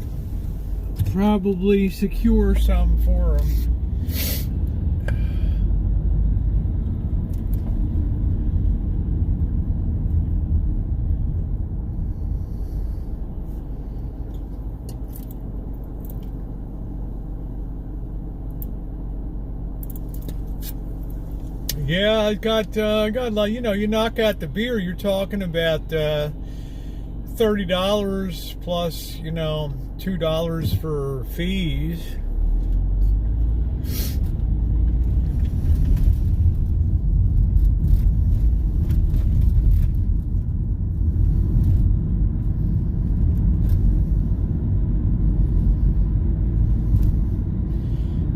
probably secure some for them. Yeah, I got like, you know, you knock out the beer, you're talking about $30 plus, you know, $2 for fees.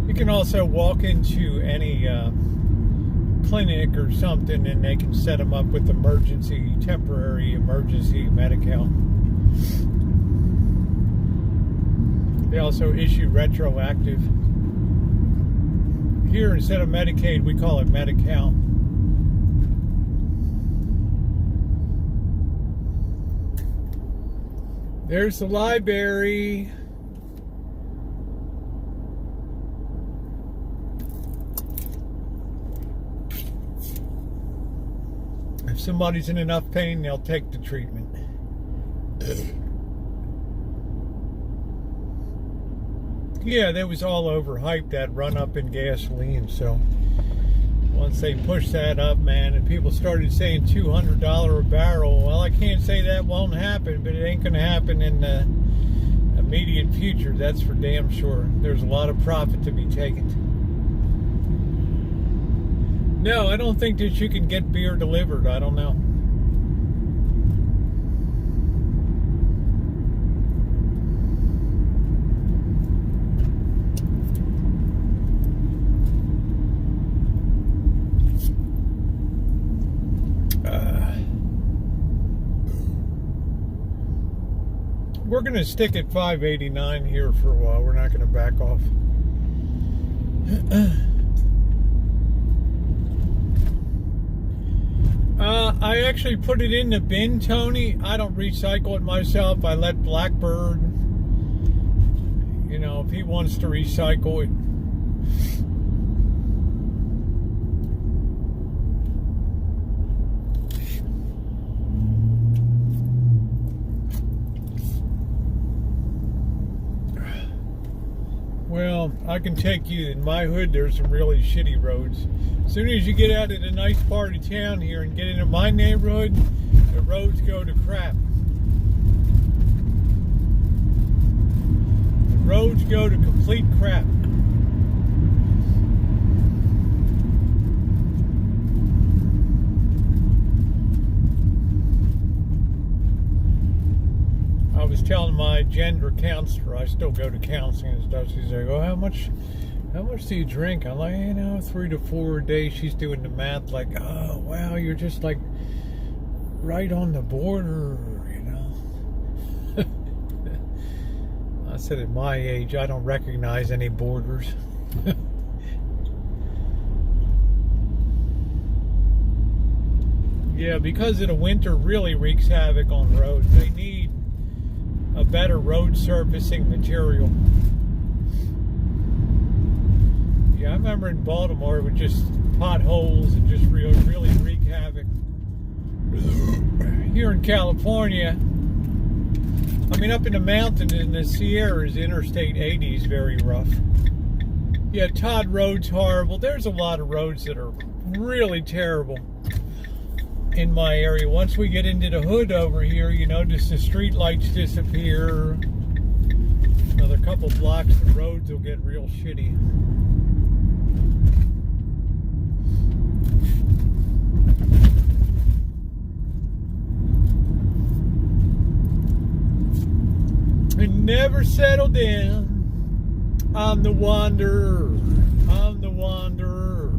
You can also walk into any clinic or something and they can set them up with temporary emergency Medi-Cal. They also issue retroactive. Here, instead of Medicaid, we call it Medi-Cal. There's the library. If somebody's in enough pain, they'll take the treatment. Yeah, that was all overhyped, that run up in gasoline. So once they pushed that up, man, and people started saying $200 a barrel, well, I can't say that won't happen, but it ain't going to happen in the immediate future. That's for damn sure. There's a lot of profit to be taken. No, I don't think that you can get beer delivered. I don't know. We're going to stick at 589 here for a while. We're not going to back off. I actually put it in the bin, Tony. I don't recycle it myself. I let Blackbird, you know, if he wants to recycle it. Well, I can take you. In my hood, there's some really shitty roads. As soon as you get out of the nice part of town here and get into my neighborhood, the roads go to crap. The roads go to complete crap. I was telling my gender counselor, I still go to counseling and stuff. She's like, "Oh, how much do you drink?" I'm like, 3 to 4 a day. She's doing the math like, "Oh, wow, you're just like right on the border, you know." I said, at my age, I don't recognize any borders. Yeah, because of the winter really wreaks havoc on roads. They need a better road surfacing material. Yeah, I remember in Baltimore it was just potholes and just really wreak havoc. Here in California, I mean, up in the mountains in the Sierras, Interstate 80 is very rough. Yeah, Todd Road's horrible. There's a lot of roads that are really terrible in my area. Once we get into the hood over here, you notice the street lights disappear. Another couple blocks, the roads will get real shitty. And never settle down. I'm the wanderer. I'm the wanderer.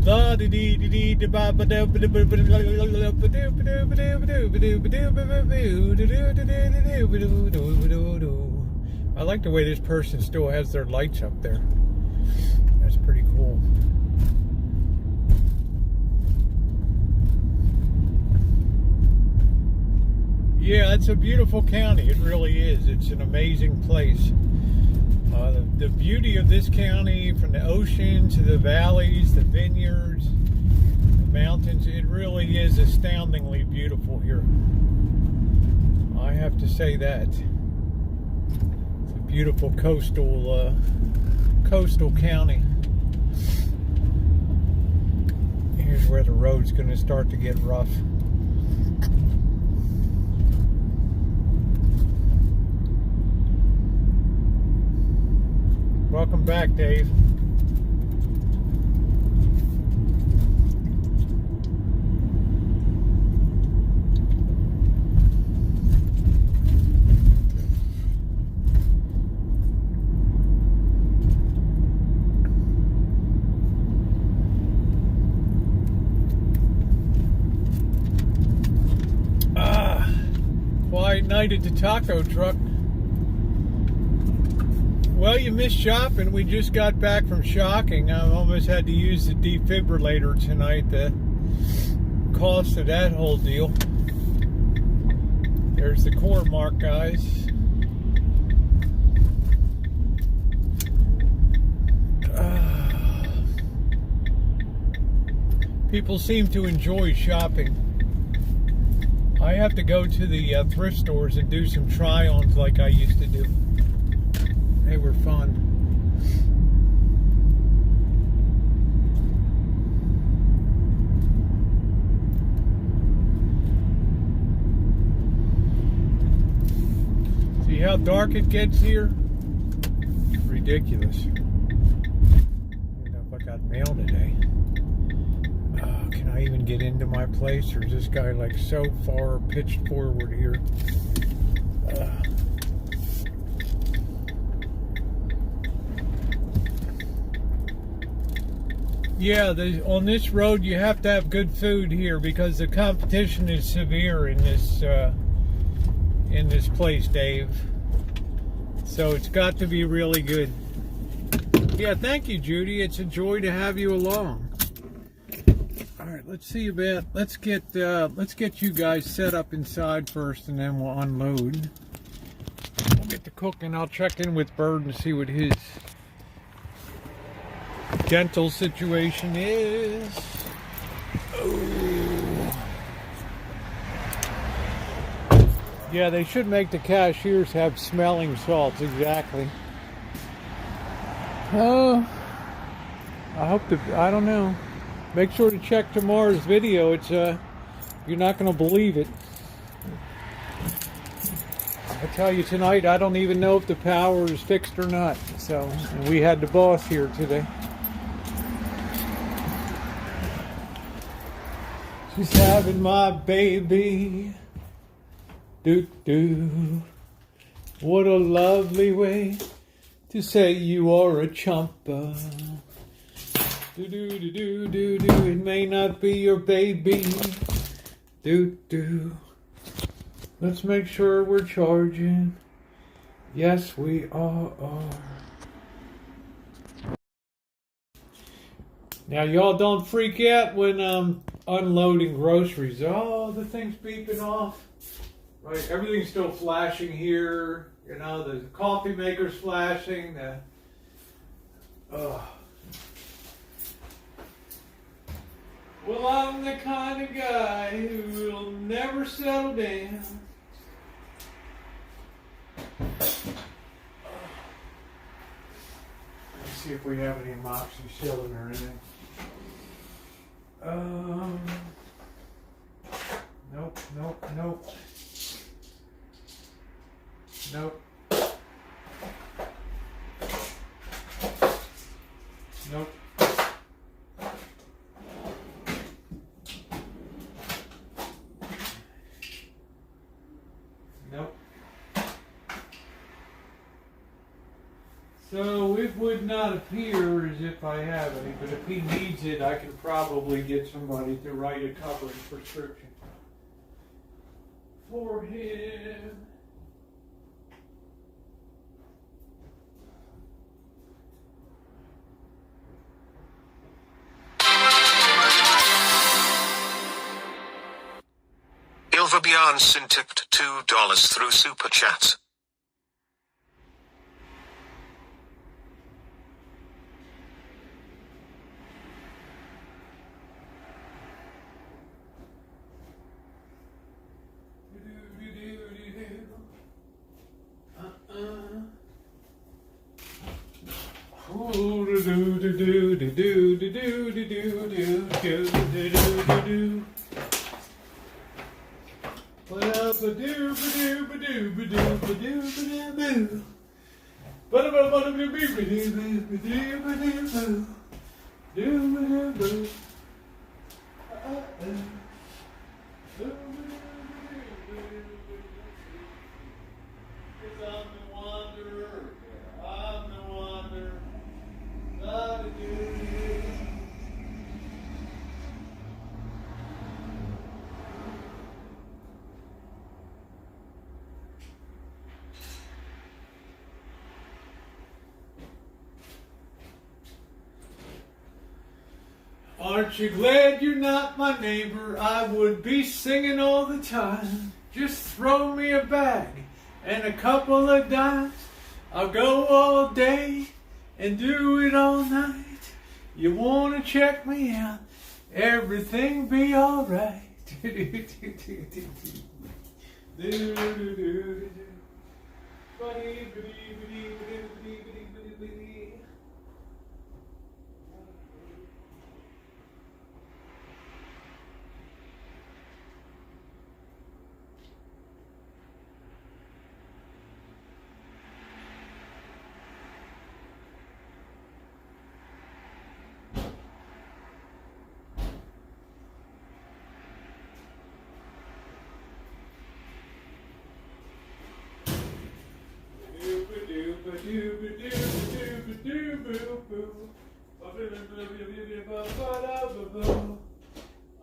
La dee dee dee dee dee ba ba do ba do ba do ba do ba do ba do ba do ba do ba do ba do ba do ba do ba do. I like the way this person still has their lights up there. That's pretty cool. Yeah, it's a beautiful county. It really is. It's an amazing place. The beauty of this county, from the ocean to the valleys, the vineyards, the mountains, it really is astoundingly beautiful here. I have to say that. It's a beautiful coastal county. Here's where the road's going to start to get rough. Welcome back, Dave. Quiet night at the taco truck. Well, you missed shopping. We just got back from shocking. I almost had to use the defibrillator tonight. The cost of that whole deal. There's the core mark, guys. People seem to enjoy shopping. I have to go to the thrift stores and do some try-ons like I used to do. They were fun. See how dark it gets here? It's ridiculous. I don't know if I got mail today. Can I even get into my place, or is this guy like so far pitched forward here? Yeah, on this road you have to have good food here because the competition is severe in this place, Dave. So it's got to be really good. Yeah, thank you, Judy. It's a joy to have you along. All right, let's see about. Let's get you guys set up inside first, and then we'll unload. We'll get to cooking. I'll check in with Bird and see what his dental situation is. Oh. Yeah, they should make the cashiers have smelling salts, exactly. I hope I don't know. Make sure to check tomorrow's video. It's you're not going to believe it. I tell you tonight, I don't even know if the power is fixed or not. So, and we had the boss here today. She's having my baby. Doo-doo. What a lovely way to say you are a chumpa. Do-do-do-do-do-do. It may not be your baby. Do-do. Let's make sure we're charging. Yes, we are. Now, y'all don't freak out when I'm unloading groceries. Oh, the thing's beeping off. Right, everything's still flashing here. You know, the coffee maker's flashing. Well, I'm the kind of guy who will never settle down. Let's see if we have any moxicillin or anything. Nope. Nope. Nope. Nope. So it would not appear as if I have any, but if he needs it, I can probably get somebody to write a coverage prescription for him. Ilva Bjarnson tipped $2 through Super Chat. Aren't you glad you're not my neighbor? I would be singing all the time. Just throw me a bag and a couple of dimes. I'll go all day and do it all night. You wanna check me out? Everything be alright.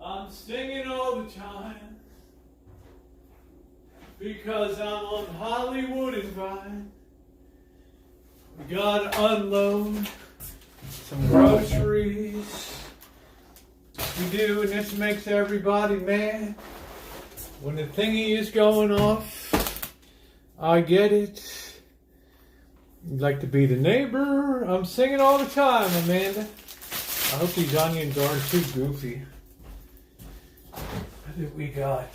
I'm singing all the time because I'm on Hollywood and Vine. We gotta unload some groceries. We do, and this makes everybody mad. When the thingy is going off, I get it. You'd like to be the neighbor. I'm singing all the time, Amanda. I hope these onions aren't too goofy. What have we got?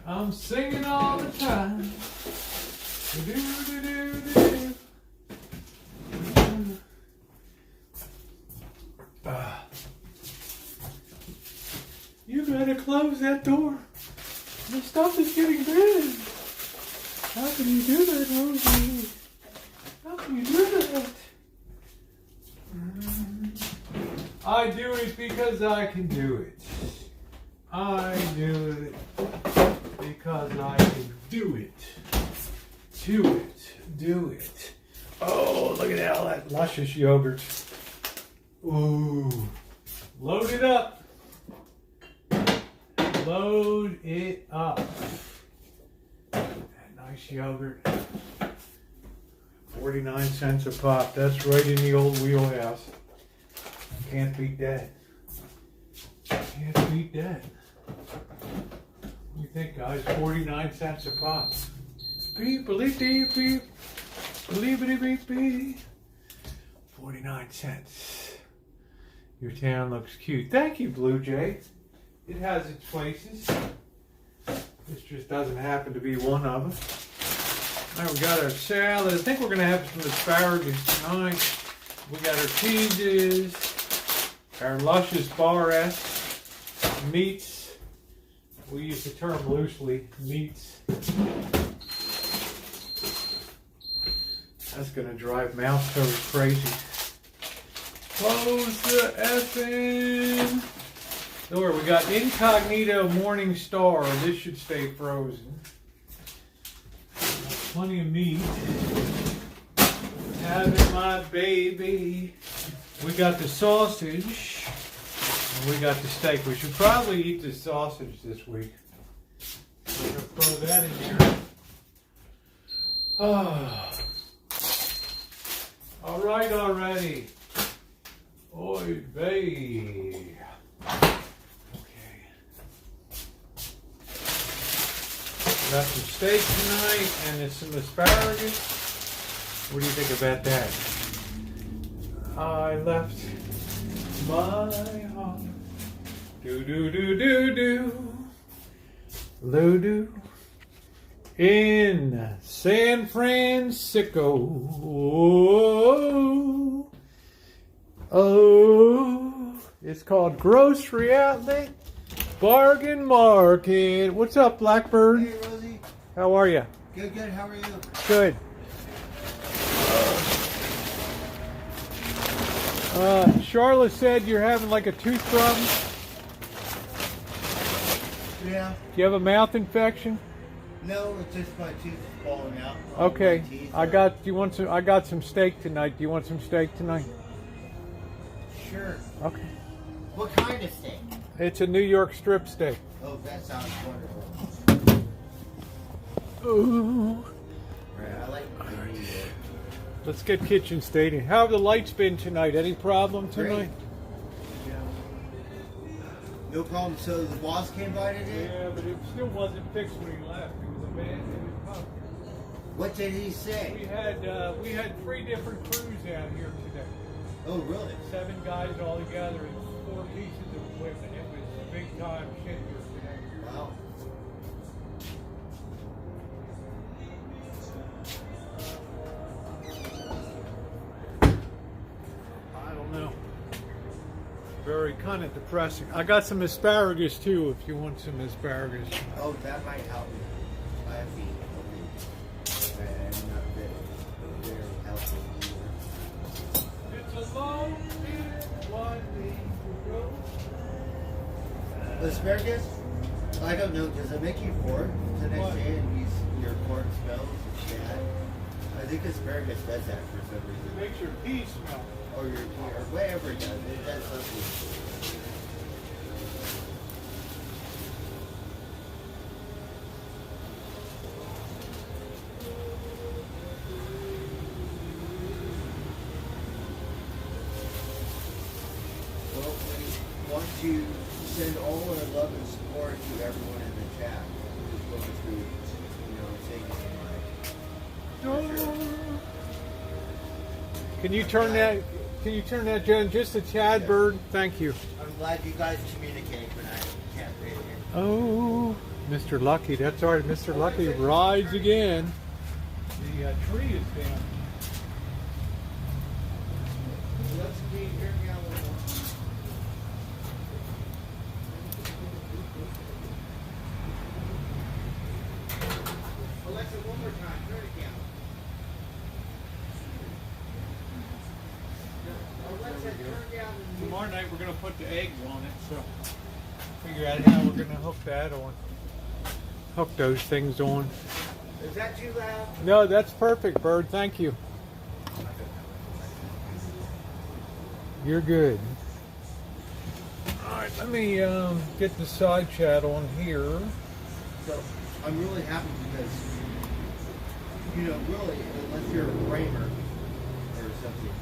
I'm singing all the time. You better close that door. The stuff is getting bad. How can you do that, Rosie? How can you do that? I do it because I can do it. I do it because I can do it. Do it. Do it. Oh, look at all that luscious yogurt. Ooh. Load it up. Load it up. That nice yogurt. 49 cents a pop. That's right in the old wheelhouse. Can't beat that. Can't beat that. What do you think, guys? 49 cents a pop. Beep, beep, beep, beep. Beep, beep, beep, beep. 49 cents. Your town looks cute. Thank you, Blue Jay. It has its places. This just doesn't happen to be one of them. All right, we got our salad. I think we're going to have some asparagus tonight. We got our cheeses, our luscious bar-esque meats. We use the term loosely, meats. That's going to drive mouse toes crazy. Close the effing door. We got Incognito Morning Star. This should stay frozen. Plenty of meat. Having my baby. We got the sausage. And we got the steak. We should probably eat the sausage this week. We're going to throw that in here. Oh. All right already. Oy vey. Okay. Got some steak tonight and there's some asparagus. What do you think about that? I left my heart. Do do do do do. Ludo. In San Francisco. Oh, it's called Grocery Outlet Bargain Market. What's up, Blackbird? Hey, Rosie. How are you? Good, good. How are you? Good. Charlotte said you're having like a tooth problem. Yeah. Do you have a mouth infection? No, it's just my teeth falling out. Okay. My teeth I are- got. Do you want some? I got some steak tonight. Do you want some steak tonight? Sure. Okay. What kind of steak? It's a New York strip steak. Oh, that sounds wonderful. Ooh. Right, I like New York. Let's get kitchen staging. How have the lights been tonight? Any problem tonight? Yeah. No problem. So the boss came by today? Yeah, but it still wasn't fixed when he left. It was abandoned. What did he say? We had 3 different crews out here today. Oh, really? 7 guys all together and 4 pieces of equipment. It was big time shit here today. Wow. I don't know. Very kind of depressing. I got some asparagus too if you want some asparagus. Oh, that might help me. I have been I'm not very healthy It's a long one day to go. either. Asparagus? I don't know. Does it make you fart the next What? day and your fart smells bad? I think asparagus does that for some It reason. makes your pee smell. Or your or whatever it does. It does something. Well, we want to send all our love and support to everyone in the chat who's going through, saying Can you turn that? Can you turn that down just a tad, Bird? Thank you. I'm glad you guys communicate when I can't read it. Oh, Mr. Lucky. That's all right. Mr. Lucky rides again. The tree is down. Let's be here now. Alexa, one more time. Turn it down. Alexa, turn down the Tomorrow night we're going to put the eggs on it, so figure out how we're going to hook that on. Hook those things on. Is that too loud? No, that's perfect, Bird. Thank you. You're good. All right, let me get the side chat on here. So I'm really happy because, really, unless you're a framer or something,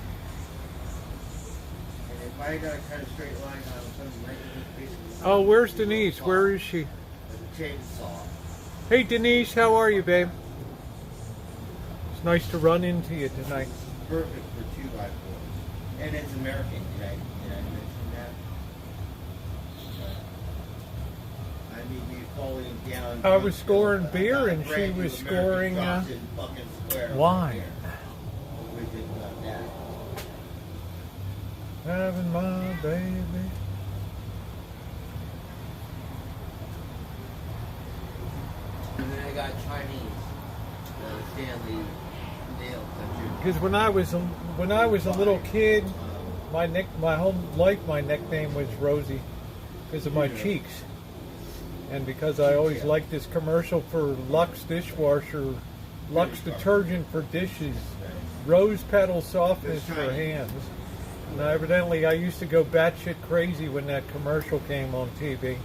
and if I got to cut a straight line on something right in this piece, Oh, where's Denise? Where is she? with a chainsaw. Hey, Denise, how are you, babe? It's nice to run into you tonight. Perfect for 2x4s, and it's American. Did I mention that? I mean, me falling down. I was scoring beer and she was scoring wine. We did about that. Having my baby. And then I got Chinese, Stanley nail country. Because when I was a little kid, my whole life my nickname was Rosie because of my cheeks, and because I always liked this commercial for Lux dishwasher, Lux detergent for dishes, rose petal softness It's for tiny. hands. Now, evidently, I used to go batshit crazy when that commercial came on TV.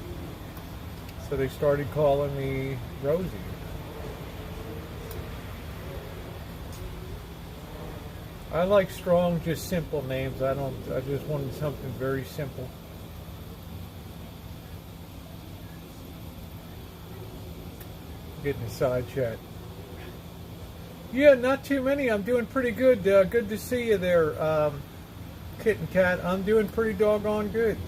So they started calling me Rosie. I like strong, just simple names. I just wanted something very simple. Getting a side chat. Yeah, not too many. I'm doing pretty good. Good to see you there, Kitten Cat. I'm doing pretty doggone good.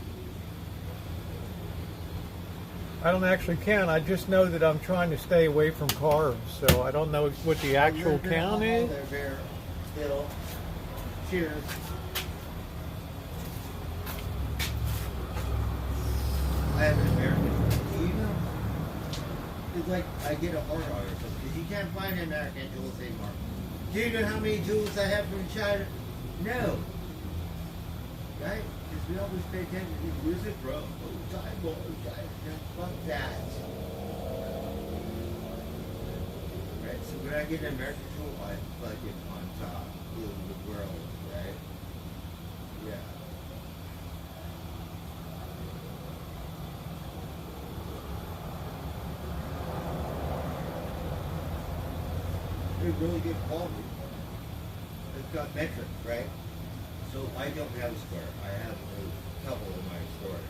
I don't actually count. I just know that I'm trying to stay away from carbs, so I don't know what the actual count is. They're very still. Cheers. I have an American. Do you know? It's like I get a heart on or something because you can't find an American jewels anymore. Do you know how many jewels I have from China? No. Right? Because we always pay attention to where's it from? Oh, China, China. Fuck that. Right? So when I get an American jewel, I plug it on top of the world, right? Yeah. They're really good quality. It's got metric, right? So I don't have a square. I have a couple in my store.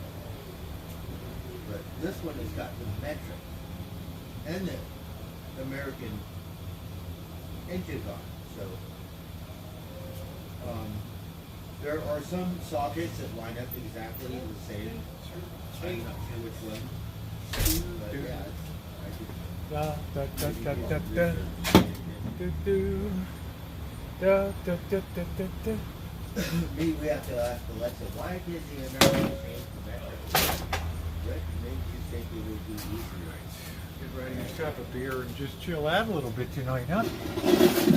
But this one has got the metric and the American inches on it. So there are some sockets that line up exactly the same. I'm not sure which one. But yeah, I could Da, da, da, da, da, da. Do, do. Da, da, da, da, da, da. maybe we have to ask Alexa, why did the American change the metric? Rick, maybe you think it would be easier. Get ready to have a beer and just chill out a little bit tonight, huh?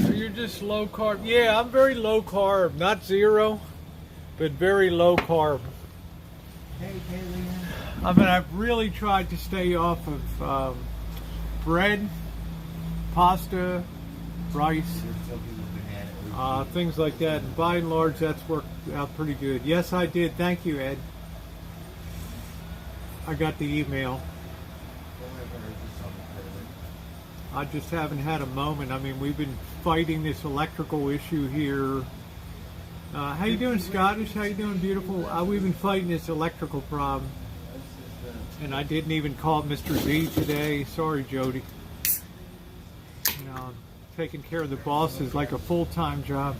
So you're just low carb. Yeah, I'm very low carb. Not zero, but very low carb. Hey, Kaylee. I mean, I've really tried to stay off of bread, pasta, rice, things like that. And by and large, that's worked out pretty good. Yes, I did. Thank you, Ed. I got the email. I just haven't had a moment. I mean, we've been fighting this electrical issue here. How you doing, Scottish? How you doing, beautiful? We've been fighting this electrical problem. And I didn't even call Mr. Z today. Sorry, Jody. You know, taking care of the boss is like a full-time job.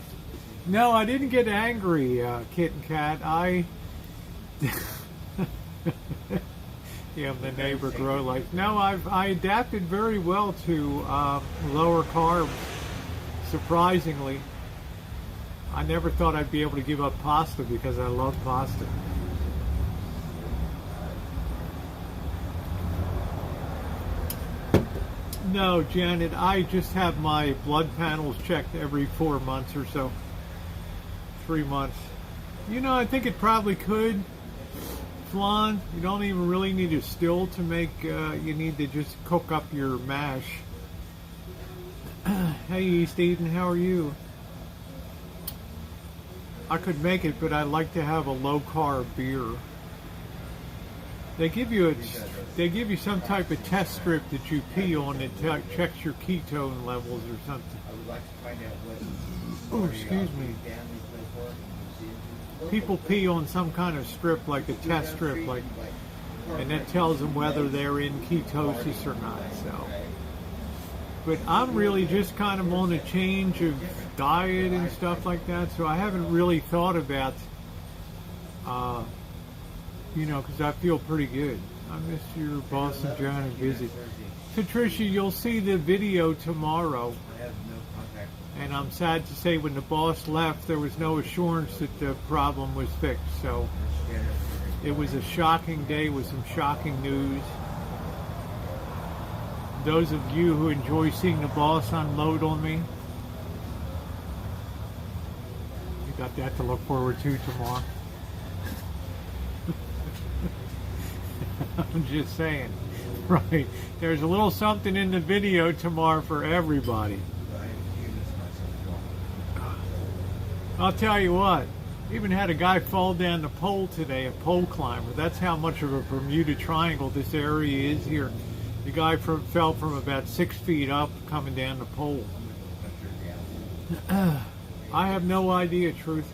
No, I didn't get angry, Kitten Cat. Yeah, the neighbor grow lights. No, I adapted very well to lower carbs. Surprisingly, I never thought I'd be able to give up pasta because I love pasta. No, Janet, I just have my blood panels checked every 4 months or so. 3 months. You know, I think it probably could. Flan, you don't even really need a still to make, you need to just cook up your mash. Hey, East Eden, how are you? I could make it, but I like to have a low-carb beer. They give you some type of test strip that you pee on that checks your ketone levels or something. I would like to find out what. Oh, excuse me. People pee on some kind of strip, like a test strip, like, and that tells them whether they're in ketosis or not. So, but I'm really just kind of on a change of diet and stuff like that, so I haven't really thought about, you know, because I feel pretty good. I miss your Boston Johnny visit. Patricia, you'll see the video tomorrow. And I'm sad to say when the boss left, there was no assurance that the problem was fixed. So it was a shocking day with some shocking news. Those of you who enjoy seeing the boss unload on me, you got that to look forward to tomorrow. I'm just saying, right? There's a little something in the video tomorrow for everybody. I'll tell you what, even had a guy fall down the pole today, a pole climber. That's how much of a Bermuda Triangle this area is here. The guy fell from about 6 feet up coming down the pole. I have no idea, truth.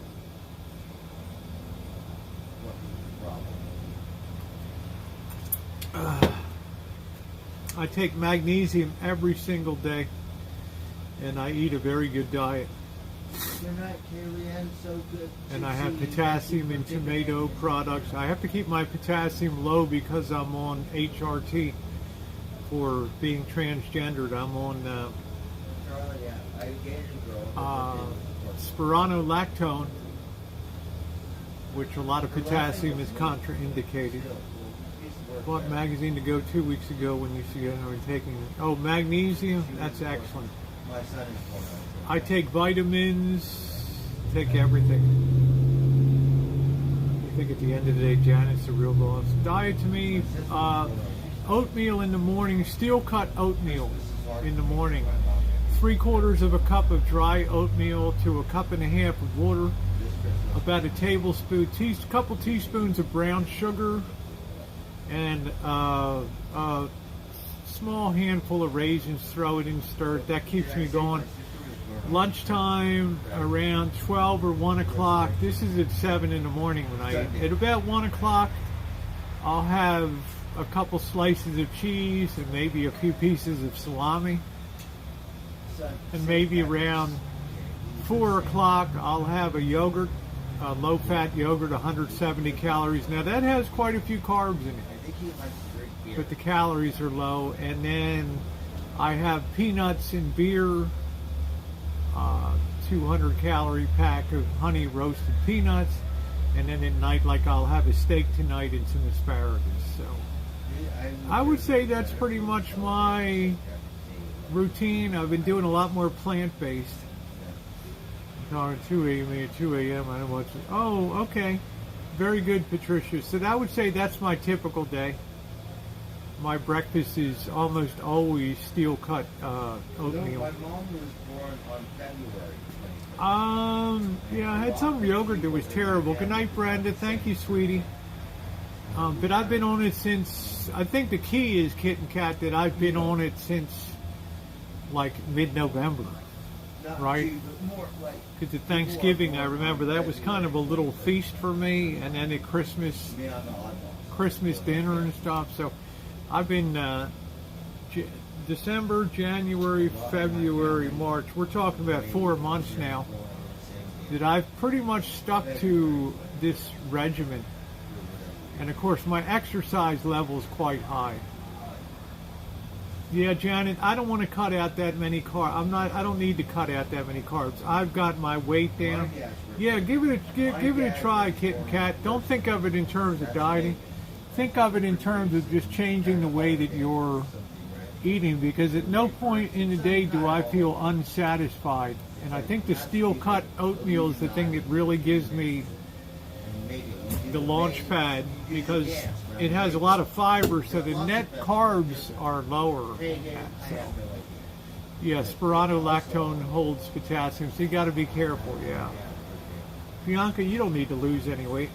I take magnesium every single day, and I eat a very good diet. You're not Carrie-Ann, so good. And I have potassium in tomato products. I have to keep my potassium low because I'm on HRT for being transgendered. I'm on spironolactone, which a lot of potassium is contraindicated. Bought magazine to go 2 weeks ago when you see it. We're taking magnesium. That's excellent. My son is born. I take vitamins, take everything. I think at the end of the day, Janet's the real boss. Diet to me, oatmeal in the morning, steel cut oatmeal in the morning. 3/4 of a cup of dry oatmeal to a cup and a half of water. About a tablespoon, couple teaspoons of brown sugar, and a small handful of raisins. Throw it in, stir it. That keeps me going. Lunchtime around 12 or 1 o'clock. This is at 7 in the morning when I eat. At about 1 o'clock, I'll have a couple slices of cheese and maybe a few pieces of salami. And maybe around 4 o'clock, I'll have a yogurt, a low-fat yogurt, 170 calories. Now that has quite a few carbs in it, but the calories are low. And then I have peanuts and beer. 200 calorie pack of honey roasted peanuts, and then at night, like I'll have a steak tonight and some asparagus. So I would say that's pretty much my routine. I've been doing a lot more plant-based. 2 a.m. I don't know what to. Oh, okay. Very good, Patricia. So I would say that's my typical day. My breakfast is almost always steel-cut oatmeal. My mom was born on February 20th. Yeah, I had some yogurt that was terrible. Good night, Brenda. Thank you, sweetie. But I've been on it since, I think the key is, Kit Kat, that I've been on it since like mid-November, right? Because at Thanksgiving, I remember that was kind of a little feast for me, and then at Christmas dinner and stuff. So I've been December, January, February, March. We're talking about 4 months now that I've pretty much stuck to this regimen. And of course, my exercise level is quite high. Yeah, Janet, I don't want to cut out that many carbs. I don't need to cut out that many carbs. I've got my weight down. Yeah, give it a try, Kit and Kat. Don't think of it in terms of dieting. Think of it in terms of just changing the way that you're eating, because at no point in the day do I feel unsatisfied. And I think the steel-cut oatmeal is the thing that really gives me the launch pad, because it has a lot of fiber, so the net carbs are lower. So, yeah, spironolactone holds potassium, so you got to be careful. Yeah, Bianca, you don't need to lose any weight.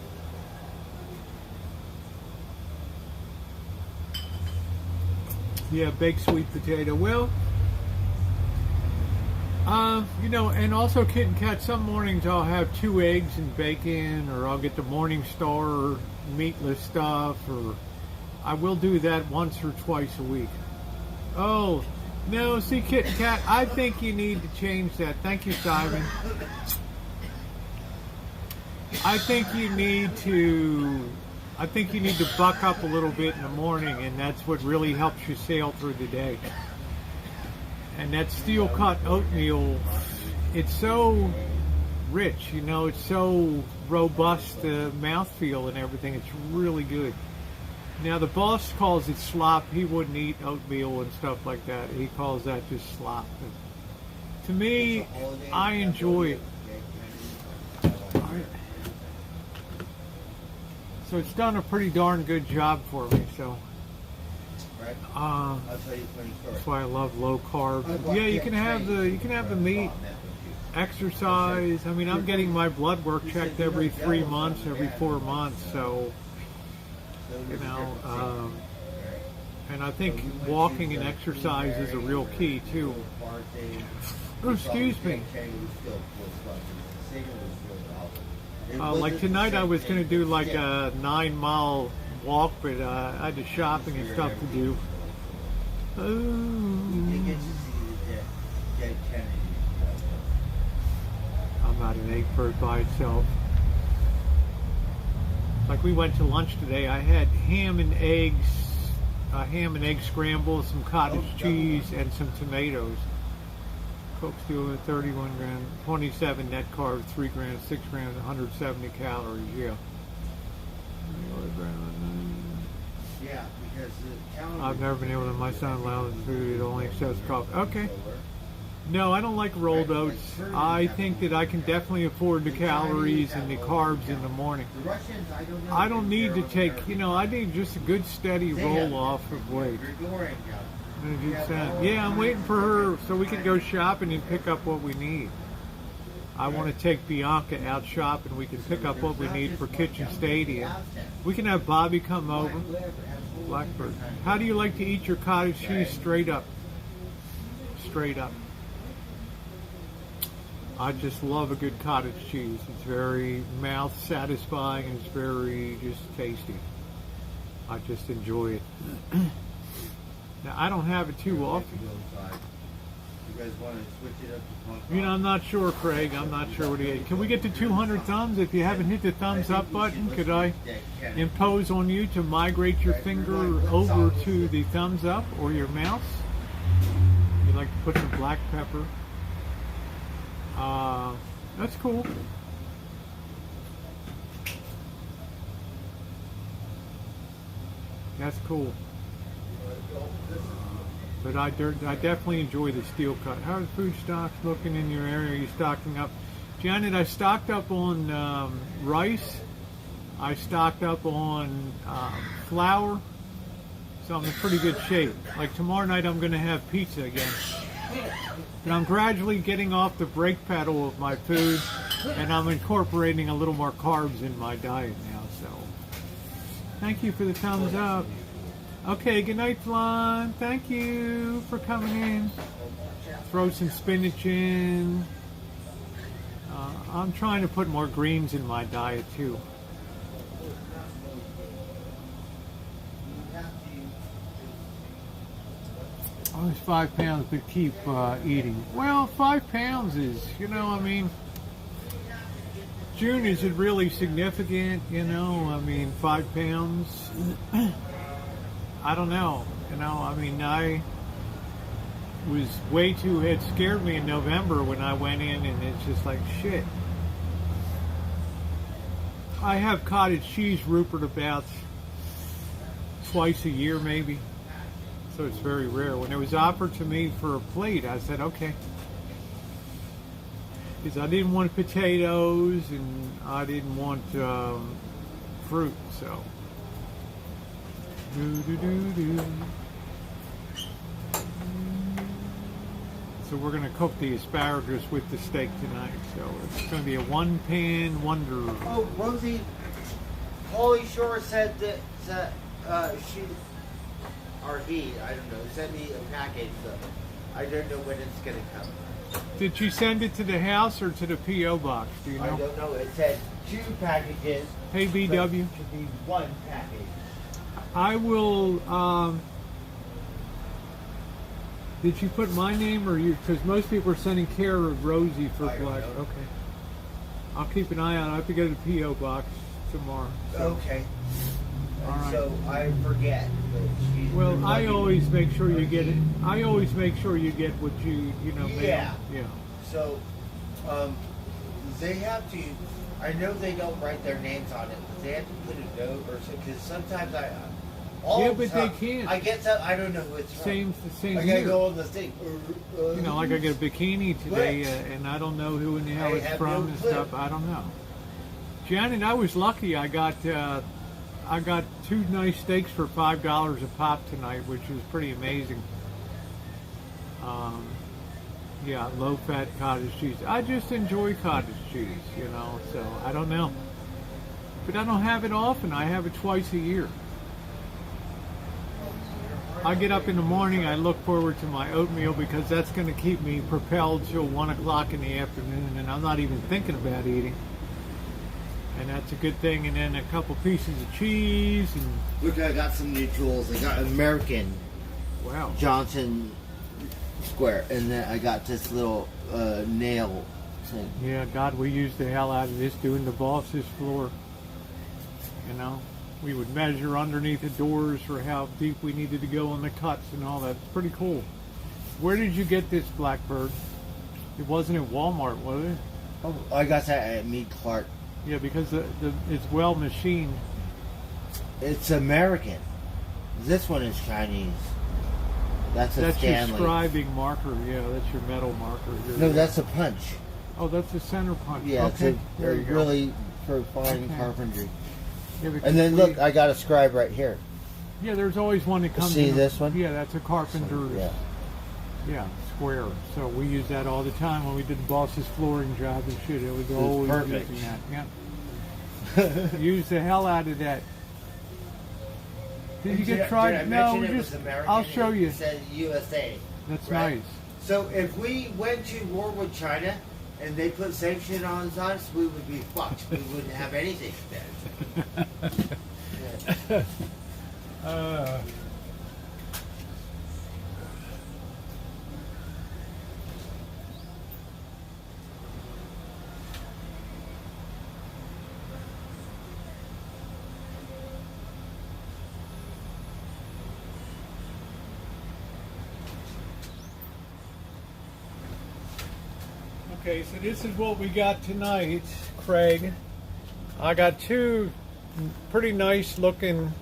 Yeah, baked sweet potato. Well, and also Kit and Kat, some mornings I'll have 2 eggs and bacon, or I'll get the Morning Star meatless stuff, or I will do that once or twice a week. Oh, no, see, Kit and Kat, I think you need to change that. Thank you, Simon. I think you need to buck up a little bit in the morning, and that's what really helps you sail through the day. And that steel-cut oatmeal, it's so rich, it's so robust, the mouthfeel and everything. It's really good. Now, the boss calls it slop. He wouldn't eat oatmeal and stuff like that. He calls that just slop. But to me, I enjoy it. All right. So it's done a pretty darn good job for me. So that's why I love low carb. Yeah, you can have the meat. exercise. I mean, I'm getting my blood work checked every 3 months, every 4 months. So, you know, and I think walking and exercise is a real key too. Oh, excuse me. Like tonight, I was going to do like a 9-mile walk, but I had the shopping and stuff to do. I'm not an egg bird by itself. Like we went to lunch today, I had ham and egg scramble, some cottage cheese, and some tomatoes. Coke steel, 31 grams, 27 net carbs, 3 grams, 6 grams, 170 calories. Yeah. Yeah, because the I've never been able to. My son allows food; it only accepts coffee. Okay. No, I don't like rolled oats. I think that I can definitely afford the calories and the carbs in the morning. The Russians, I don't know. I don't need to take, you know, I need just a good steady roll off of weight. Yeah, I'm waiting for her so we can go shopping and pick up what we need. I want to take Bianca out shopping. We can pick up what we need for Kitchen Stadium. We can have Bobby come over. Blackbird. How do you like to eat your cottage cheese? Straight up. Straight up. I just love a good cottage cheese. It's very mouth satisfying and it's very just tasty. I just enjoy it. Now I don't have it too often. You guys want to switch it up to punk? You know, I'm not sure, Craig. I'm not sure what he is. Can we get to 200 thumbs? If you haven't hit the thumbs up button, could I impose on you to migrate your finger over to the thumbs up or your mouse? You'd like to put some black pepper. That's cool. That's cool. But I definitely enjoy the steel cut. How are the food stocks looking in your area? Are you stocking up? Janet, I stocked up on rice. I stocked up on flour. So I'm in pretty good shape. Like tomorrow night I'm going to have pizza again. But I'm gradually getting off the brake pedal of my food, and I'm incorporating a little more carbs in my diet now. So, thank you for the thumbs up. Okay, good night, Flan. Thank you for coming in. Throw some spinach in. I'm trying to put more greens in my diet too. Always 5 pounds, but keep eating. Well, 5 pounds is, you know, I mean, June, is it really significant? You know, I mean, 5 pounds. I don't know. You know, I mean, I was way too, it scared me in November when I went in, and it's just like, shit. I have cottage cheese, Rupert, about twice a year, maybe. So it's very rare. When it was offered to me for a plate, I said, okay. Because I didn't want potatoes, and I didn't want fruit, so. So we're going to cook the asparagus with the steak tonight. So it's going to be a one-pan wonder. Oh, Rosie, Pauly Shore said that she, or he, I don't know, sent me a package. So I don't know when it's going to come. Did you send it to the house or to the P.O. box? Do you know? I don't know. It said 2 packages. Hey, BW. It should be 1 package. I will, did you put my name or you? Because most people are sending care of Rosie for black. Okay. I'll keep an eye on it. I have to go to the P.O. box tomorrow. So. Okay. All right. So I forget. Well, I always make sure you get it. I always make sure you get what you know. Yeah. Yeah. So, they have to. I know they don't write their names on it, but they have to put a note or something. Because sometimes Yeah, but they can't. I get some. I don't know who it's from. Same I here. gotta go on the thing. You know, like I got a bikini today, and I don't know who in the hell I it's have from no and clue. stuff. I don't know. Janet, I was lucky. I got 2 nice steaks for $5 a pop tonight, which was pretty amazing. Yeah, low-fat cottage cheese. I just enjoy cottage cheese, you know, so I don't know. But I don't have it often. I have it twice a year. I get up in the morning, I look forward to my oatmeal because that's going to keep me propelled till 1 o'clock in the afternoon, and I'm not even thinking about eating. And that's a good thing. And then a couple pieces of cheese. And Look, I got some new tools. I got American wow. Johnson square, and then I got this little nail thing. Yeah, God, we used the hell out of this doing the boss's floor. You know, we would measure underneath the doors for how deep we needed to go on the cuts and all that. It's pretty cool. Where did you get this Blackbird? It wasn't at Walmart, was it? Oh, I got that at Meat Clark. Yeah, because it's well machined. It's American. This one is Chinese. That's a That's Stanley. your scribing marker. Yeah, that's your metal marker. No, that's a punch. Oh, that's a center punch. Yeah, okay. they're There you go. really for fine Okay. carpentry. Yeah, because And then we- look, I got a scribe right here. Yeah, there's always one that comes. See in this one? Yeah, that's a carpenter's. Yeah. Yeah, square. So we use that all the time when we did the boss's flooring job and shit. It was It's always perfect. using that. Yeah. Use the hell out of that. Did you get tried? Did I No, mention we it just. was American? I'll show you. It said USA. That's right? nice. So if we went to war with China and they put sanctions on us, we would be fucked. We wouldn't have anything then. Yeah. Okay, so this is what we got tonight, Craig. I got two pretty nice looking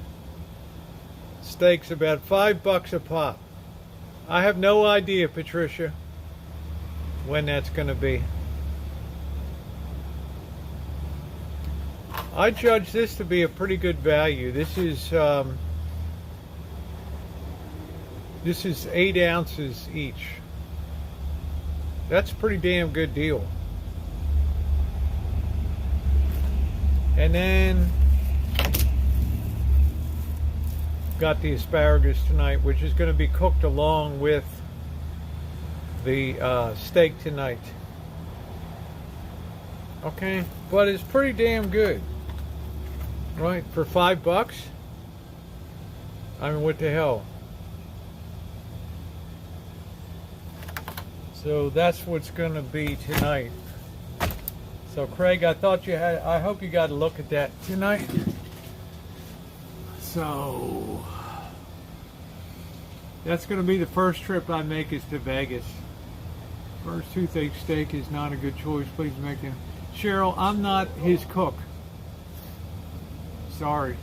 steaks, about $5 a pop. I have no idea, Patricia, when that's going to be. I judge this to be a pretty good value. This is 8 ounces each. That's a pretty damn good deal. And then got the asparagus tonight, which is going to be cooked along with the steak tonight. Okay, but it's pretty damn good, right? For $5. I mean, what the hell? So that's what's going to be tonight. So Craig, I hope you got a look at that tonight. So that's going to be the first trip I make is to Vegas. First toothache steak is not a good choice. Please make it. Cheryl, I'm not his cook. Sorry.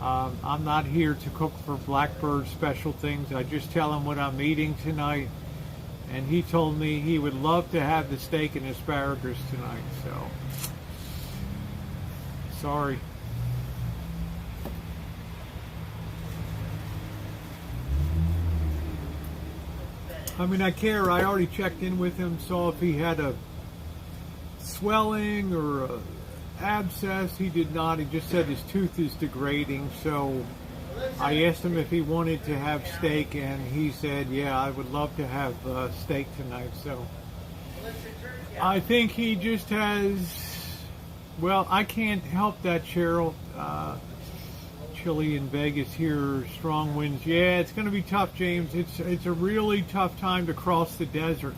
I'm not here to cook for Blackbird special things. I just tell him what I'm eating tonight. And he told me he would love to have the steak and asparagus tonight, so sorry. I mean, I care. I already checked in with him, saw if he had a swelling or a abscess. He did not. He just said his tooth is degrading, so I asked him if he wanted to have steak, and he said, yeah, I would love to have steak tonight. So I think he just has, well, I can't help that, Cheryl. Chilly in Vegas here, strong winds. Yeah, it's going to be tough, James. It's a really tough time to cross the desert.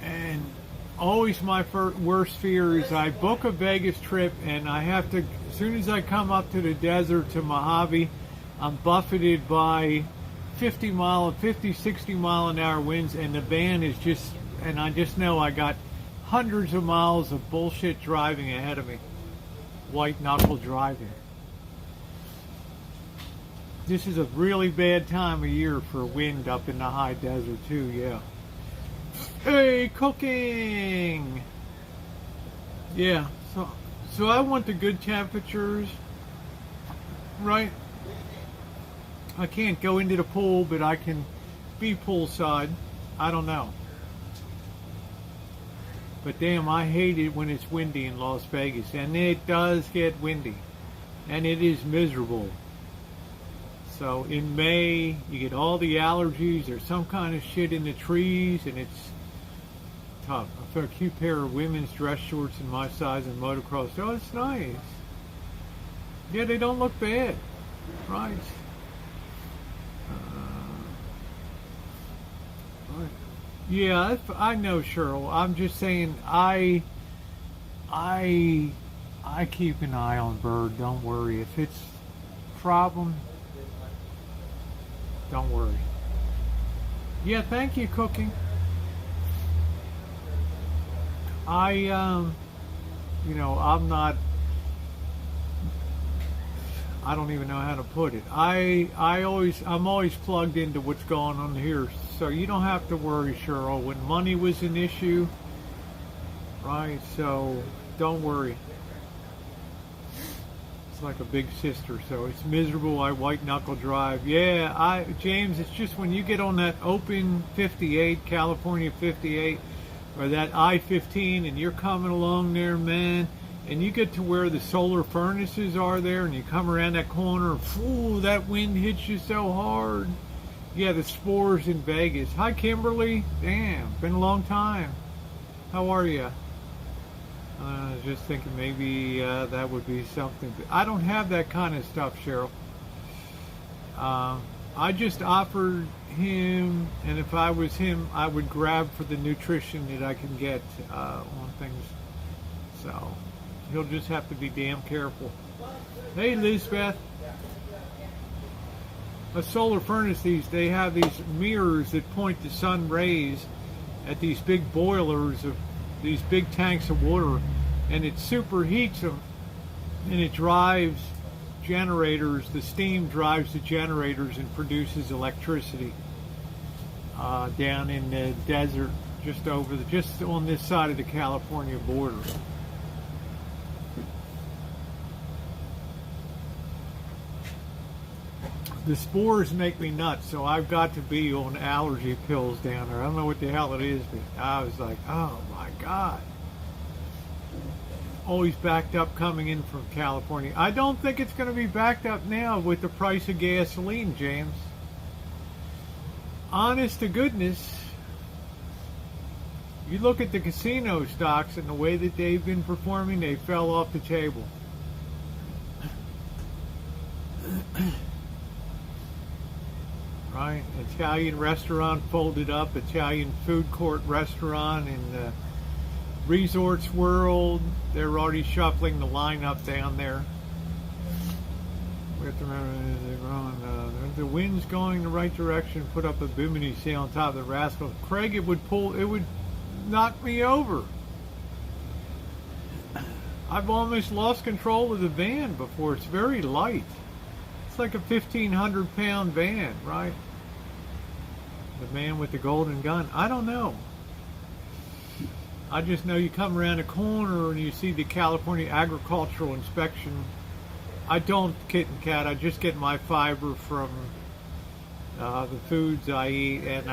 And always my worst fear is I book a Vegas trip and I have to, as soon as I come up to the desert to Mojave, I'm buffeted by 60 mile an hour winds, and the van is just, and I just know I got hundreds of miles of bullshit driving ahead of me. White knuckle driving. This is a really bad time of year for wind up in the high desert too, yeah. Hey, cooking! Yeah, so I want the good temperatures, right? I can't go into the pool, but I can be poolside. I don't know. But damn, I hate it when it's windy in Las Vegas. And it does get windy. And it is miserable. So in May, you get all the allergies. There's some kind of shit in the trees. And it's tough. I found a cute pair of women's dress shorts in my size and motocross. Oh, it's nice. Yeah, they don't look bad. Right. Right. Yeah, I know, Cheryl. I'm just saying, I keep an eye on Bird. Don't worry. If it's a problem, don't worry. Yeah, thank you, Cooking. You know, I'm don't even know how to put it. I'm always plugged into what's going on here, so you don't have to worry, Cheryl. When money was an issue, right? So don't worry. It's like a big sister, so it's miserable. I white knuckle drive. Yeah, James, it's just when you get on that open 58, California 58, or that I-15, and you're coming along there, man. And you get to where the solar furnaces are there, and you come around that corner, ooh, that wind hits you so hard. Yeah, the spores in Vegas. Hi, Kimberly. Damn, been a long time. How are you? I was just thinking maybe that would be something. I don't have that kind of stuff, Cheryl. I just offered him, and if I was him, I would grab for the nutrition that I can get on things. So he'll just have to be damn careful. Hey, Lisbeth. A solar furnace, they have these mirrors that point the sun rays at these big boilers of these big tanks of water, and it superheats them, and it drives generators. The steam drives the generators and produces electricity down in the desert, just on this side of the California border. The spores make me nuts, so I've got to be on allergy pills down there. I don't know what the hell it is, but I was like, oh my God. Always backed up coming in from California. I don't think it's going to be backed up now with the price of gasoline, James. Honest to goodness, you look at the casino stocks and the way that they've been performing, they fell off the table. Right? Italian restaurant folded up, Italian food court restaurant in the Resorts World. They're already shuffling the lineup down there. We have to remember they're growing, the wind's going the right direction. Put up a Bimini sail on top of the rascal. Craig, it would knock me over. I've almost lost control of the van before. It's very light. It's like a 1,500-pound van, right? The man with the golden gun. I don't know. I just know you come around a corner and you see the California Agricultural Inspection. I don't kitten cat. I just get my fiber from the foods I eat, and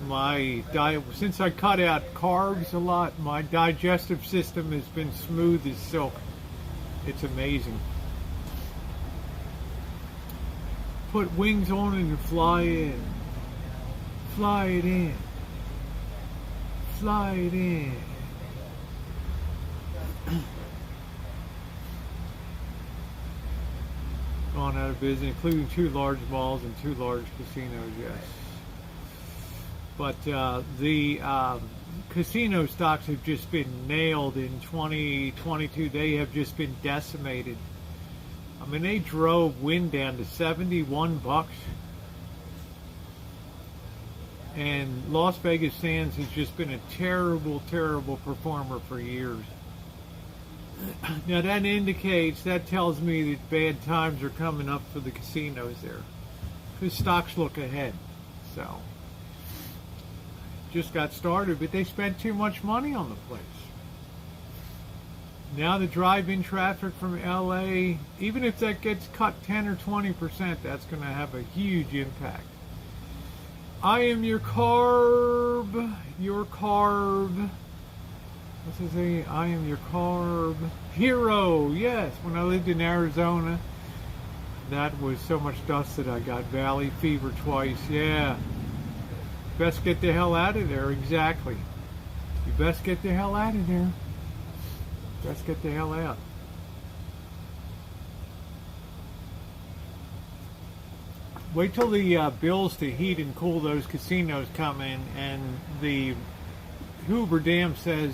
my diet. Since I cut out carbs a lot, my digestive system has been smooth as silk. It's amazing. Put wings on it and fly in. Fly it in. Fly it in. Gone out of business, including 2 large malls and 2 large casinos, yes. But the casino stocks have just been nailed in 2022. They have just been decimated. I mean, they drove Wynn down to $71. And Las Vegas Sands has just been a terrible, terrible performer for years. Now that tells me that bad times are coming up for the casinos there. Because stocks look ahead. So, just got started, but they spent too much money on the place. Now the drive-in traffic from LA, even if that gets cut 10 or 20%, that's going to have a huge impact. I am your carb. Your carb. What's his name? I am your carb hero. Yes, when I lived in Arizona, that was so much dust that I got valley fever twice. Yeah. Best get the hell out of there. Exactly. You best get the hell out of there. Best get the hell out. Wait till the bills to heat and cool those casinos come in, and the Hoover Dam says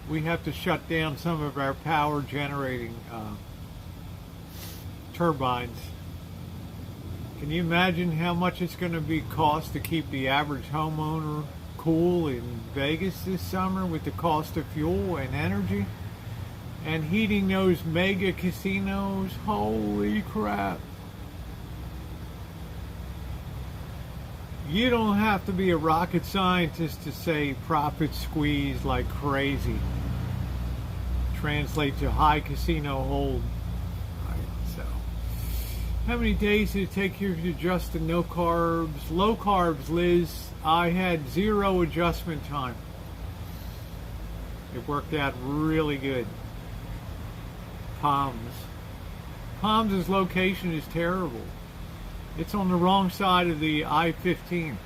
we have to shut down some of our power generating turbines. Can you imagine how much it's going to be cost to keep the average homeowner cool in Vegas this summer with the cost of fuel and energy? And heating those mega casinos? Holy crap. You don't have to be a rocket scientist to say profit squeeze like crazy. Translate to high casino hold. Right, so, how many days did it take you to adjust to no carbs? Low carbs, Liz. I had 0 adjustment time. It worked out really good. Palms. Palms' location is terrible. It's on the wrong side of the I-15.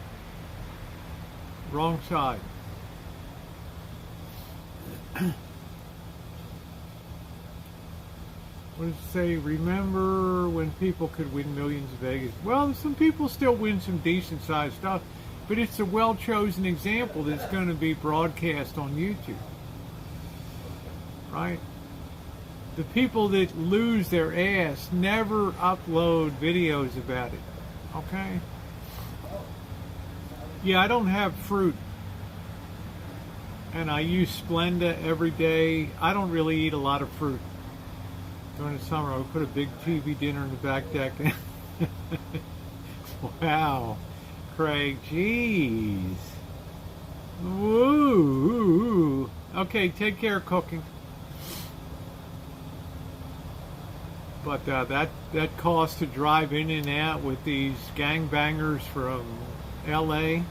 Wrong side. What does it say? Remember when people could win millions in Vegas? Well, some people still win some decent sized stuff, but it's a well-chosen example that's going to be broadcast on YouTube. Right? The people that lose their ass never upload videos about it. Okay? Yeah, I don't have fruit. And I use Splenda every day. I don't really eat a lot of fruit. During the summer, I would put a big TV dinner in the back deck. Wow. Craig, jeez. Woo. Okay, take care of cooking. But that cost to drive in and out with these gangbangers from L.A.,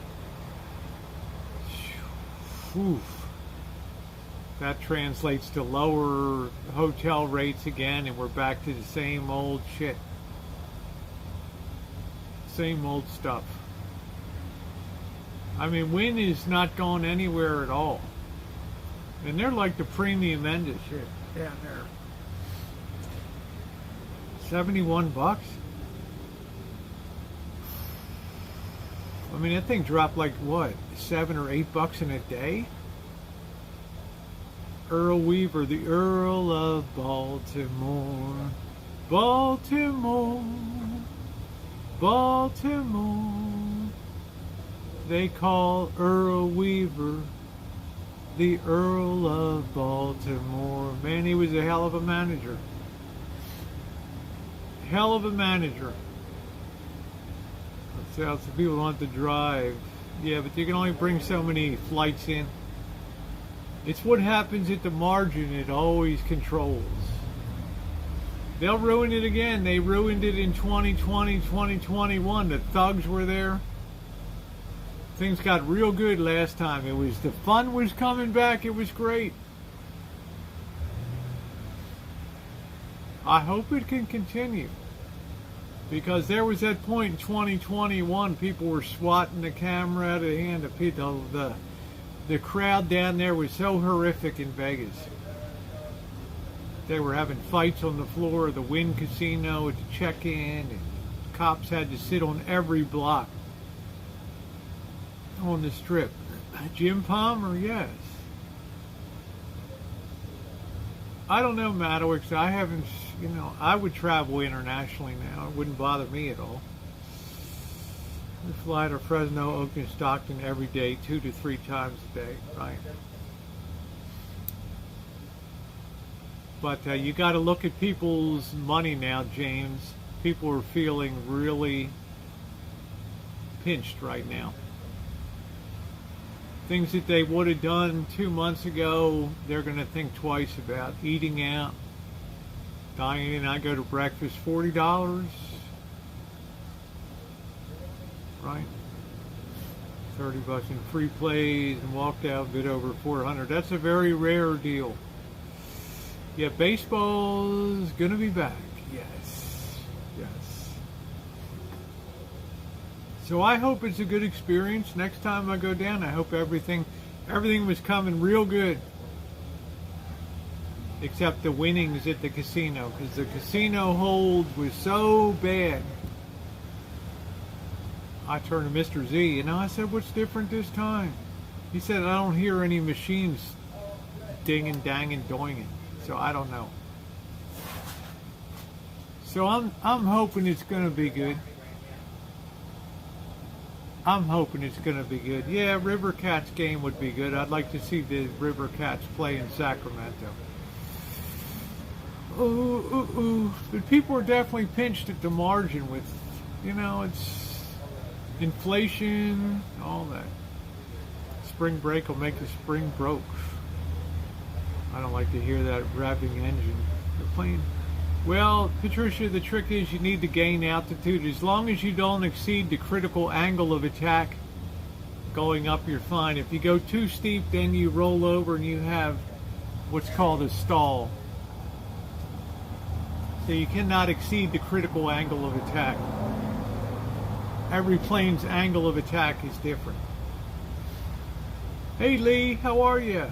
whew, that translates to lower hotel rates again, and we're back to the same old shit. Same old stuff. I mean, Wynn is not going anywhere at all. And they're like the premium end of shit down there. $71? I mean, that thing dropped like what, $7 or $8 in a day? Earl Weaver, the Earl of Baltimore. Baltimore. Baltimore. They call Earl Weaver the Earl of Baltimore. Man, he was a hell of a manager. Hell of a manager. Let's see how some people want to drive. Yeah, but you can only bring so many flights in. It's what happens at the margin it always controls. They'll ruin it again. They ruined it in 2020, 2021. The thugs were there. Things got real good last time. It was, the fun was coming back. It was great. I hope it can continue. Because there was that point in 2021, people were swatting the camera out of the hand of people. The crowd down there was so horrific in Vegas. They were having fights on the floor of the Wynn Casino at the check-in, and cops had to sit on every block on the strip. Jim Palmer, yes. I don't know, Maddox. I haven't, I would travel internationally now. It wouldn't bother me at all. We fly to Fresno, Oakland, Stockton every day, 2 to 3 times a day, right? But you got to look at people's money now, James. People are feeling really pinched right now. Things that they would have done 2 months ago, they're going to think twice about. Eating out, dining in. I go to breakfast, $40. Right? $30 in free plays and walked out good over 400. That's a very rare deal. Yeah, baseball's gonna be back. Yes, yes. So I hope it's a good experience. Next time I go down, I hope everything was coming real good. Except the winnings at the casino, because the casino hold was so bad. I turned to Mr. Z, and I said, "What's different this time?" He said, "I don't hear any machines dinging, danging, doinging." So I don't know. So I'm hoping it's going to be good. I'm hoping it's going to be good. Yeah, River Cats game would be good. I'd like to see the River Cats play in Sacramento. But people are definitely pinched at the margin with, it's inflation, all that. Spring break will make the spring broke. I don't like to hear that revving engine. They're playing. Well, Patricia, the trick is you need to gain altitude. As long as you don't exceed the critical angle of attack going up, you're fine. If you go too steep, then you roll over and you have what's called a stall. So you cannot exceed the critical angle of attack. Every plane's angle of attack is different. Hey Lee, how are you?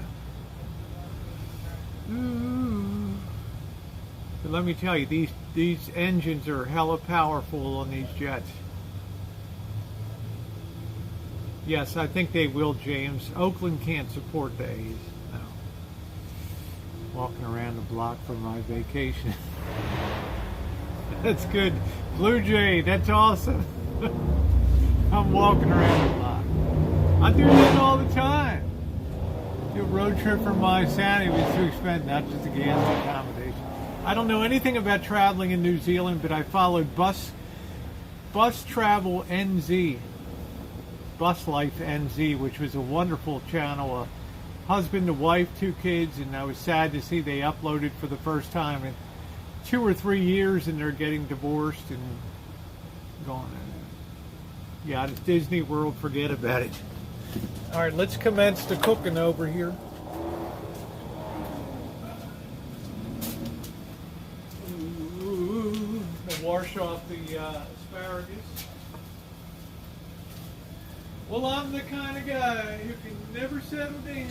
But let me tell you, these engines are hella powerful on these jets. Yes, I think they will, James. Oakland can't support the A's. No. Walking around the block for my vacation. That's good. Blue Jay, that's awesome. I'm walking around the block. I do that all the time. Do a road trip from my Sandy was too expensive, not just the gas and accommodation. I don't know anything about traveling in New Zealand, but I followed Bus Travel NZ, Bus Life NZ, which was a wonderful channel. A husband, a wife, 2 kids, and I was sad to see they uploaded for the first time in 2 or 3 years, and they're getting divorced and going. Yeah, it's Disney World. Forget about it. All right, let's commence the cooking over here. I'll wash off the asparagus. Well, I'm the kind of guy who can never settle down.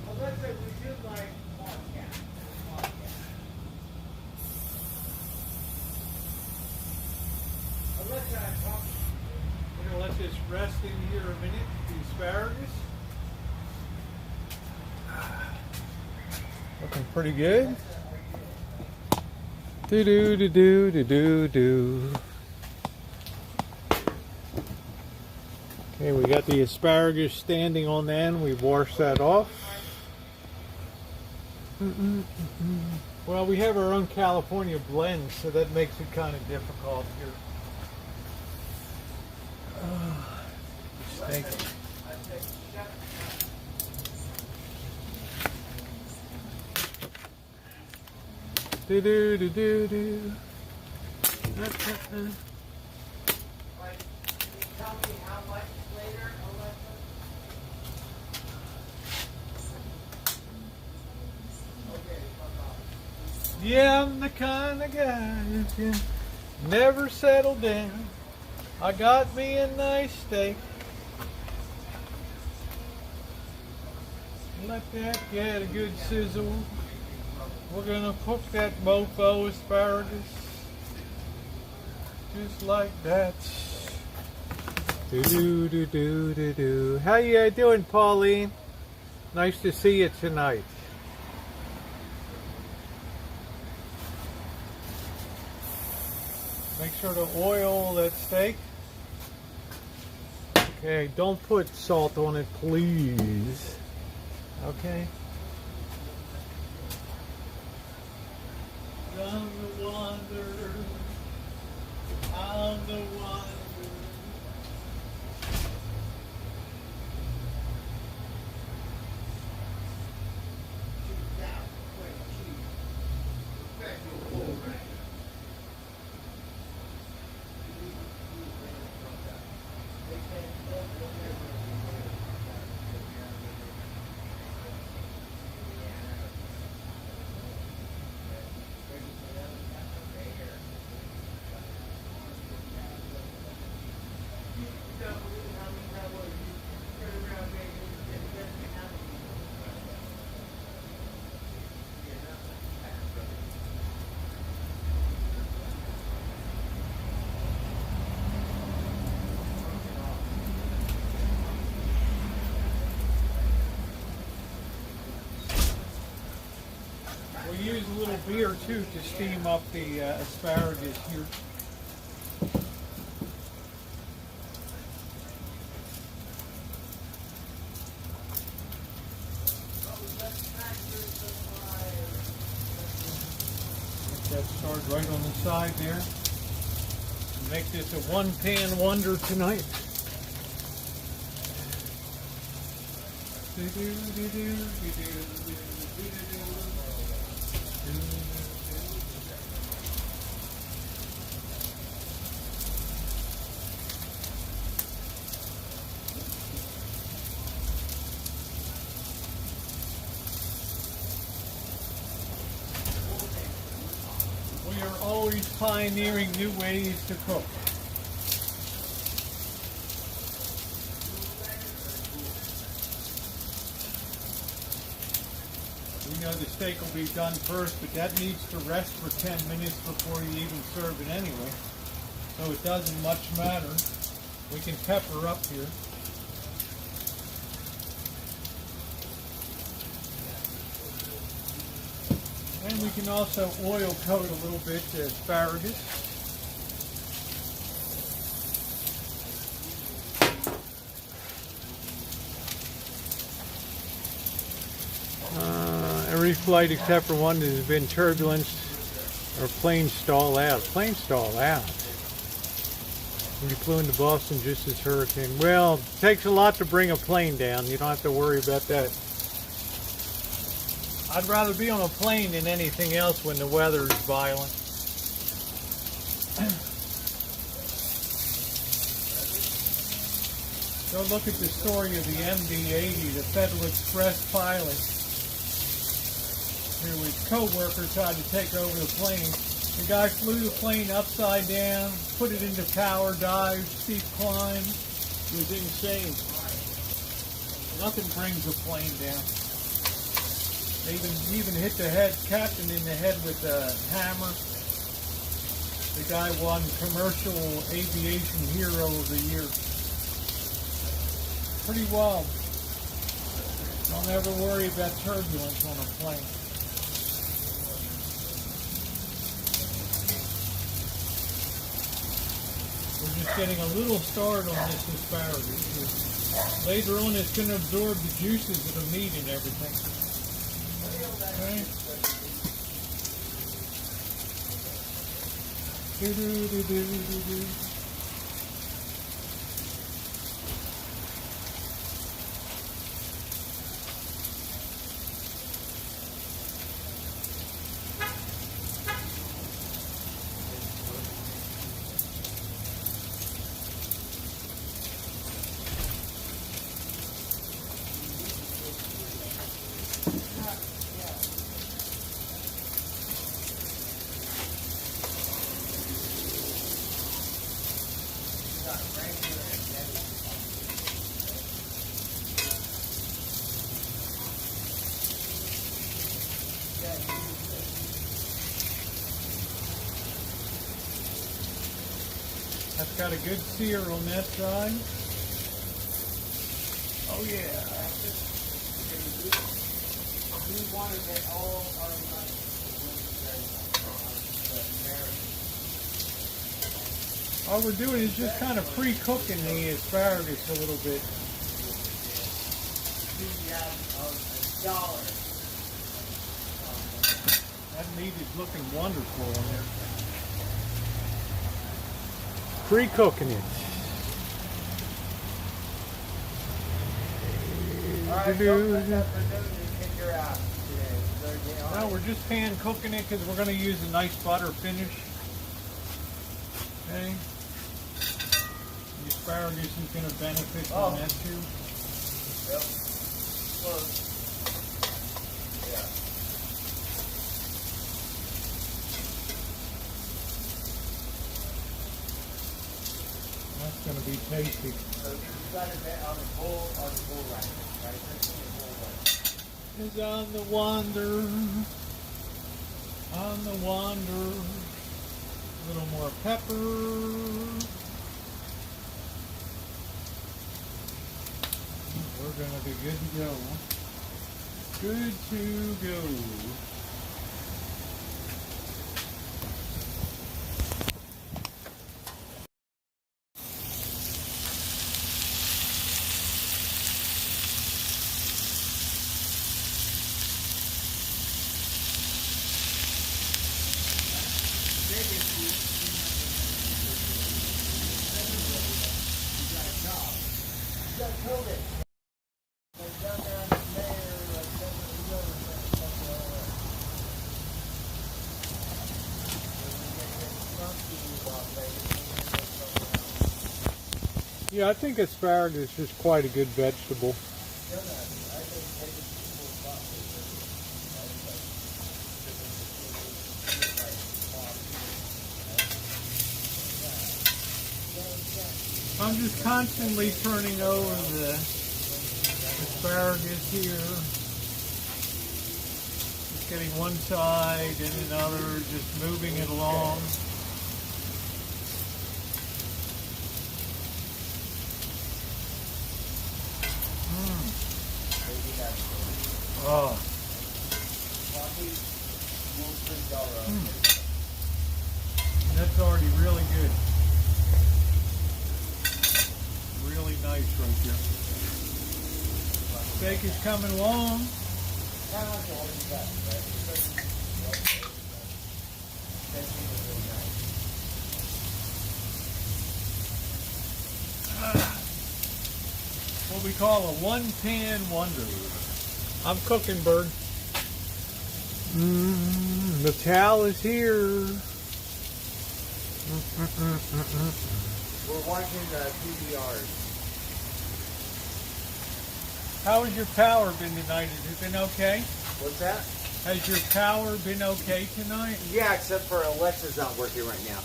Well, let's say we should like podcast. Let's talk. We're gonna let this rest in here a minute. The asparagus. Looking pretty good. Do do do do do do do. Okay, we got the asparagus standing on end. We washed that off. Well, we have our own California blend, so that makes it kind of difficult here. Steak. Do do do do do. Yeah, I'm the kind of guy who can never settle down. I got me a nice steak. Let that get a good sizzle. We're gonna cook that mofo asparagus Just like that. Do do do do do do. How you doing, Pauline? Nice to see you tonight. Make sure to oil that steak. Okay, don't put salt on it, please. Okay. I'm the wonder. I'm the wonder. We use a little beer too to steam up the asparagus here. Let that start right on the side there. Make this a one-pan wonder tonight. We are always pioneering new ways to cook. We know the steak will be done first, but that needs to rest for 10 minutes before you even serve it anyway. So it doesn't much matter. We can pepper up here. And we can also oil coat a little bit the asparagus. Every flight except for one that has been turbulence or plane stall out. Plane stall out. We flew into Boston just as hurricane. Well, it takes a lot to bring a plane down. You don't have to worry about that. I'd rather be on a plane than anything else when the weather is violent. Go look at the story of the MD-80, the Federal Express pilot, who his co-worker tried to take over the plane. The guy flew the plane upside down, put it into power, dive, steep climb. It was insane. Nothing brings a plane down. They even hit the head captain in the head with a hammer. The guy won Commercial Aviation Hero of the Year. Pretty wild. Don't ever worry about turbulence on a plane. We're just getting a little start on this asparagus here. Later on it's going to absorb the juices of the meat and everything. Okay. Do-do-do-do-do-do. got a good sear on that side. Oh yeah. We wanted that all our nuts. All we're doing is just kind of pre-cooking the asparagus a little bit. $1. That meat is looking wonderful in there. Pre-cooking it. Alright, don't let that for noon and kick your ass today. No, we're just pan cooking it because we're going to use a nice butter finish. Okay. The asparagus is going to benefit from that too. Yep. Close. Yeah. That's going to be tasty. So you got it on the bull right? Right? That's on the bull right. Is on the wander. On the wander. A little more pepper. We're going to be good to go. Good to go. Yeah, I think asparagus is quite a good vegetable. I'm just constantly turning over the asparagus here. Just getting one side and another, just moving it along. Oh. That's already really good. Really nice right there. Steak is coming along. What we call a one-pan wonder. I'm cooking, bird. The towel is here. We're watching PBRs. How has your power been tonight? Has it been okay? What's that? Has your power been okay tonight? Yeah, except for Alexa's not working right now.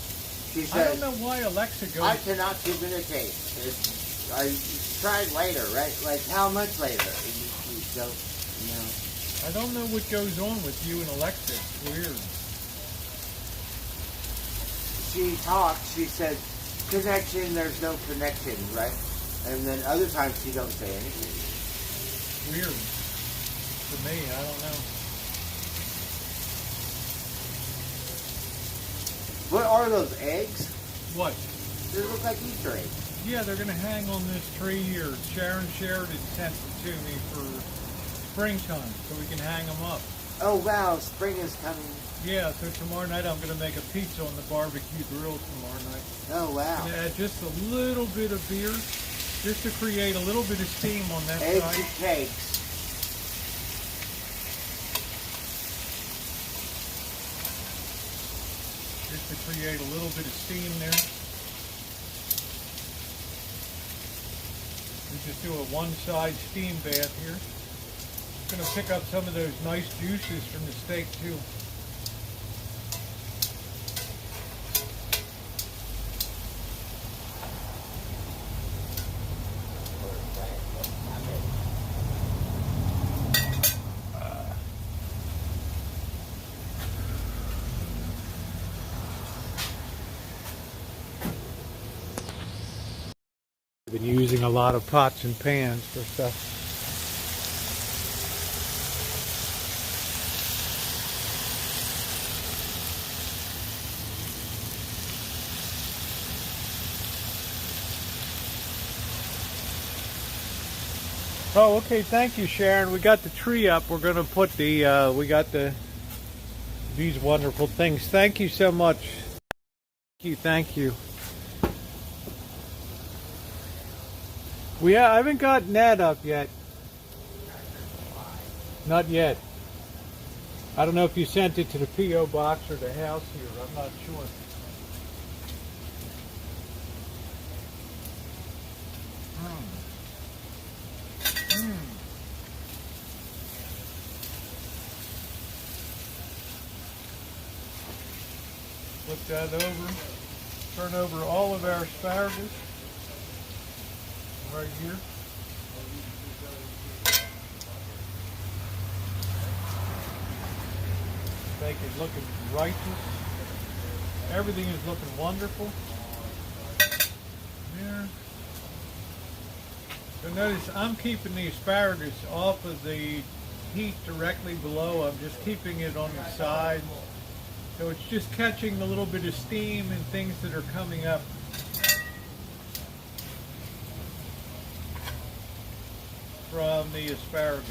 She I said, don't know why Alexa goes. I cannot communicate. I tried later, right? Like, how much later? So, you know. I don't know what goes on with you and Alexa. It's weird. She talked, she said, connection, there's no connection, right? And then other times she don't say anything. Weird. To me, I don't know. What are those eggs? What? They look like Easter eggs. Yeah, they're going to hang on this tree here. Sharon Sheridan sent it to me for springtime, so we can hang them up. Oh wow, spring is coming. Yeah, so tomorrow night I'm going to make a pizza on the barbecue grill tomorrow night. Oh wow. And add just a little bit of beer, just to create a little bit of steam on that Eggs side. and cakes. Just to create a little bit of steam there. We just do a one-side steam bath here. Going to pick up some of those nice juices from the steak too. Been using a lot of pots and pans for stuff. Oh, okay. Thank you, Sharon. We got the tree up. We're going to put the, we got these wonderful things. Thank you so much. Thank you. I haven't got Ned up yet. Not yet. I don't know if you sent it to the P.O. box or the house here. I'm not sure. Flip that over. Turn over all of our asparagus. Right here. Steak is looking righteous. Everything is looking wonderful. There. So notice I'm keeping the asparagus off of the heat directly below. I'm just keeping it on the side. So it's just catching a little bit of steam and things that are coming up. From the asparagus.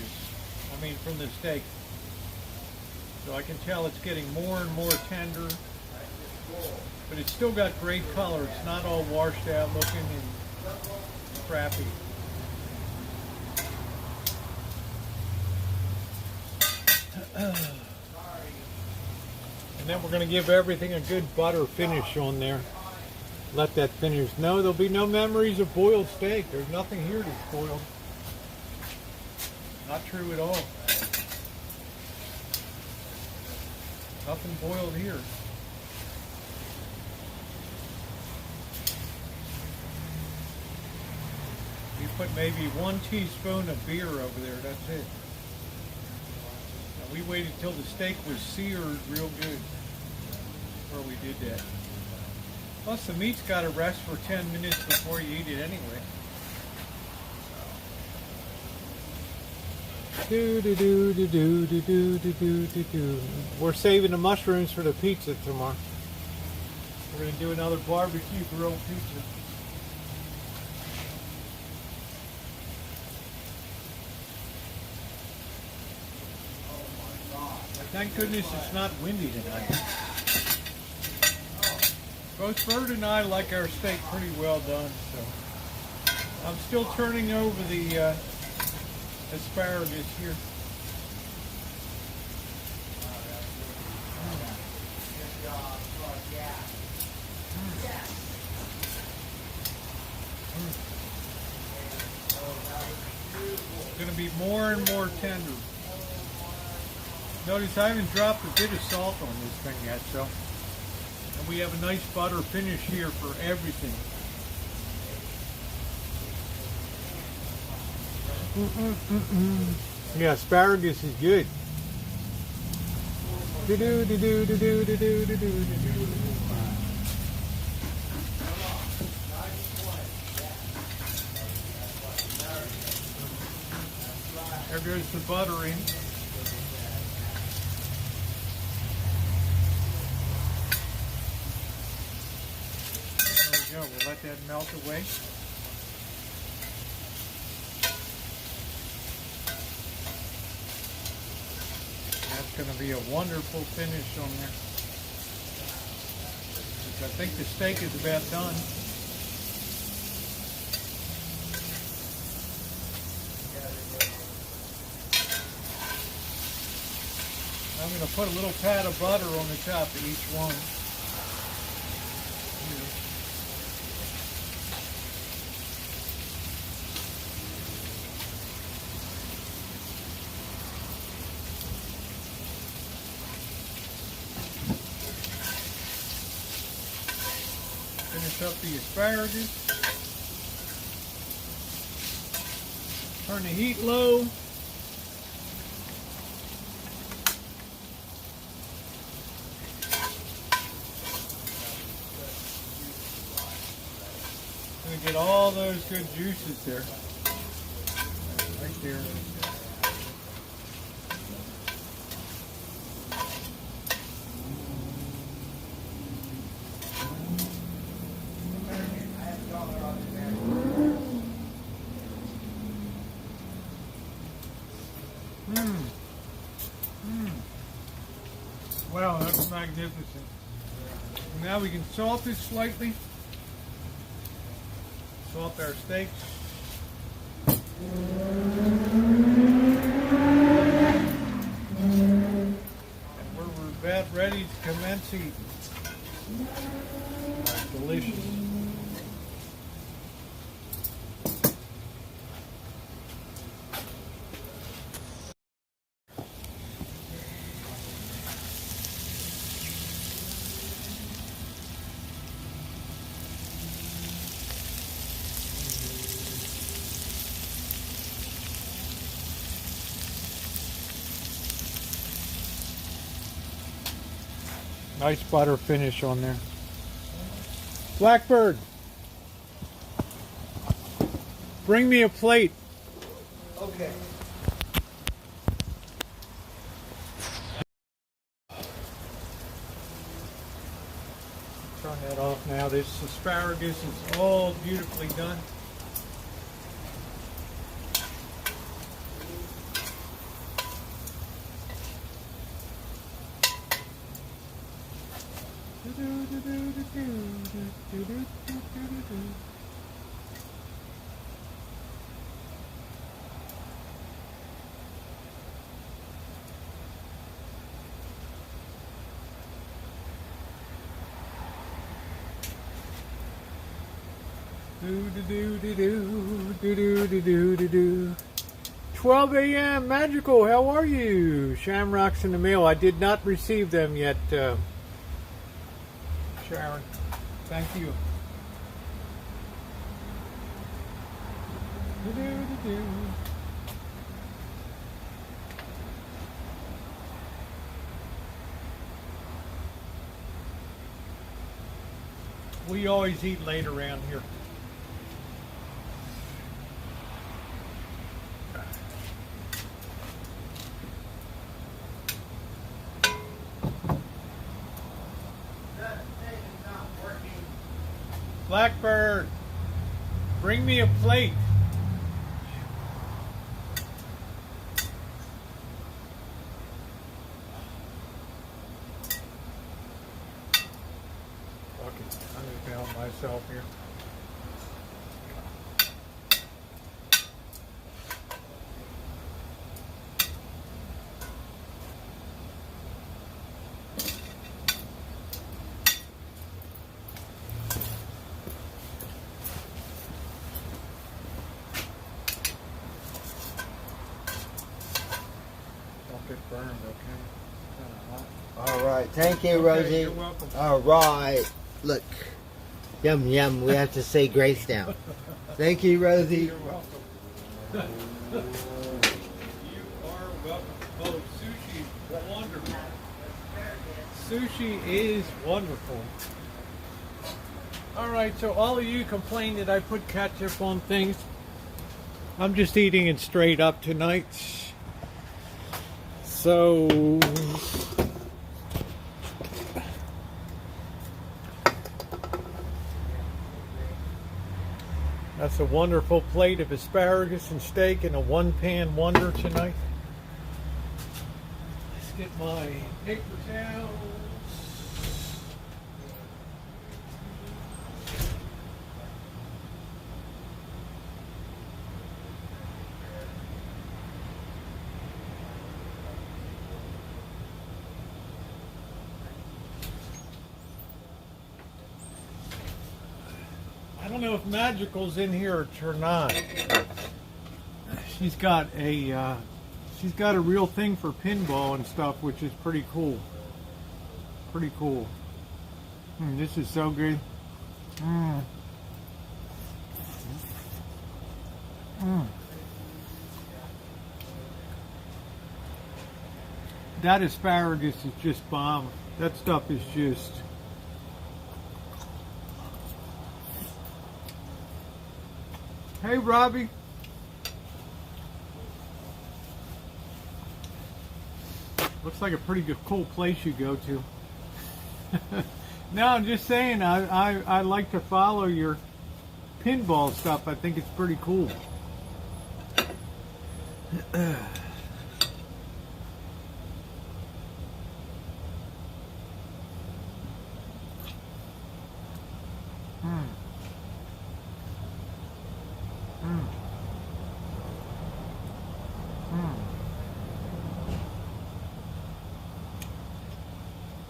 I mean from the steak. So I can tell it's getting more and more tender. But it's still got great color. It's not all washed out looking and crappy. And then we're going to give everything a good butter finish on there. Let that finish. No, there'll be no memories of boiled steak. There's nothing here that's boiled. Not true at all. Nothing boiled here. You put maybe 1 teaspoon of beer over there, that's it. Now we waited till the steak was seared real good before we did that. Plus the meat's got to rest for 10 minutes before you eat it anyway. We're saving the mushrooms for the pizza tomorrow. We're going to do another barbecue grilled pizza. Thank goodness it's not windy tonight. Both Bert and I like our steak pretty well done, so I'm still turning over the asparagus here. It's going to be more and more tender. Notice I haven't dropped a bit of salt on this thing yet, so. And we have a nice butter finish here for everything. Yeah, asparagus is good. There goes the buttering. There we go. We'll let that melt away. That's going to be a wonderful finish on there. I think the steak is about done. I'm going to put a little pat of butter on the top of each one. Here. Finish up the asparagus. Turn the heat low. get all those good juices there. Right there. Wow, that's magnificent. Now we can salt it slightly. Salt our steaks. And we're about ready to commence eating. Delicious. Nice butter finish on there. Blackbird, bring me a plate. Okay. Turn that off now. This asparagus is all beautifully done. Do. 12 a.m. Magical, how are you? Shamrocks in the mail. I did not receive them yet, Sharon. Thank you. We always eat late around here. Blackbird, bring me a plate. Fuck it, I'm just gonna help myself here. Burned, okay. Kind of hot. All right. Thank you, Okay, Rosie. you're welcome. All right. Look. Yum, yum. We have to say grace now. Thank you, Rosie. You're welcome. You are welcome. Oh, sushi is wonderful. Sushi is wonderful. All right, so all of you complain that I put ketchup on things. I'm just eating it straight up tonight. So that's a wonderful plate of asparagus and steak and a one-pan wonder tonight. Let's get my paper towels. I don't know if Magical's in here or not. She's got a real thing for pinball and stuff, which is pretty cool. Pretty cool. This is so good. That asparagus is just bomb. That stuff is just Hey, Robbie. Looks like a pretty good, cool place you go to. No, I'm just saying, I like to follow your pinball stuff. I think it's pretty cool.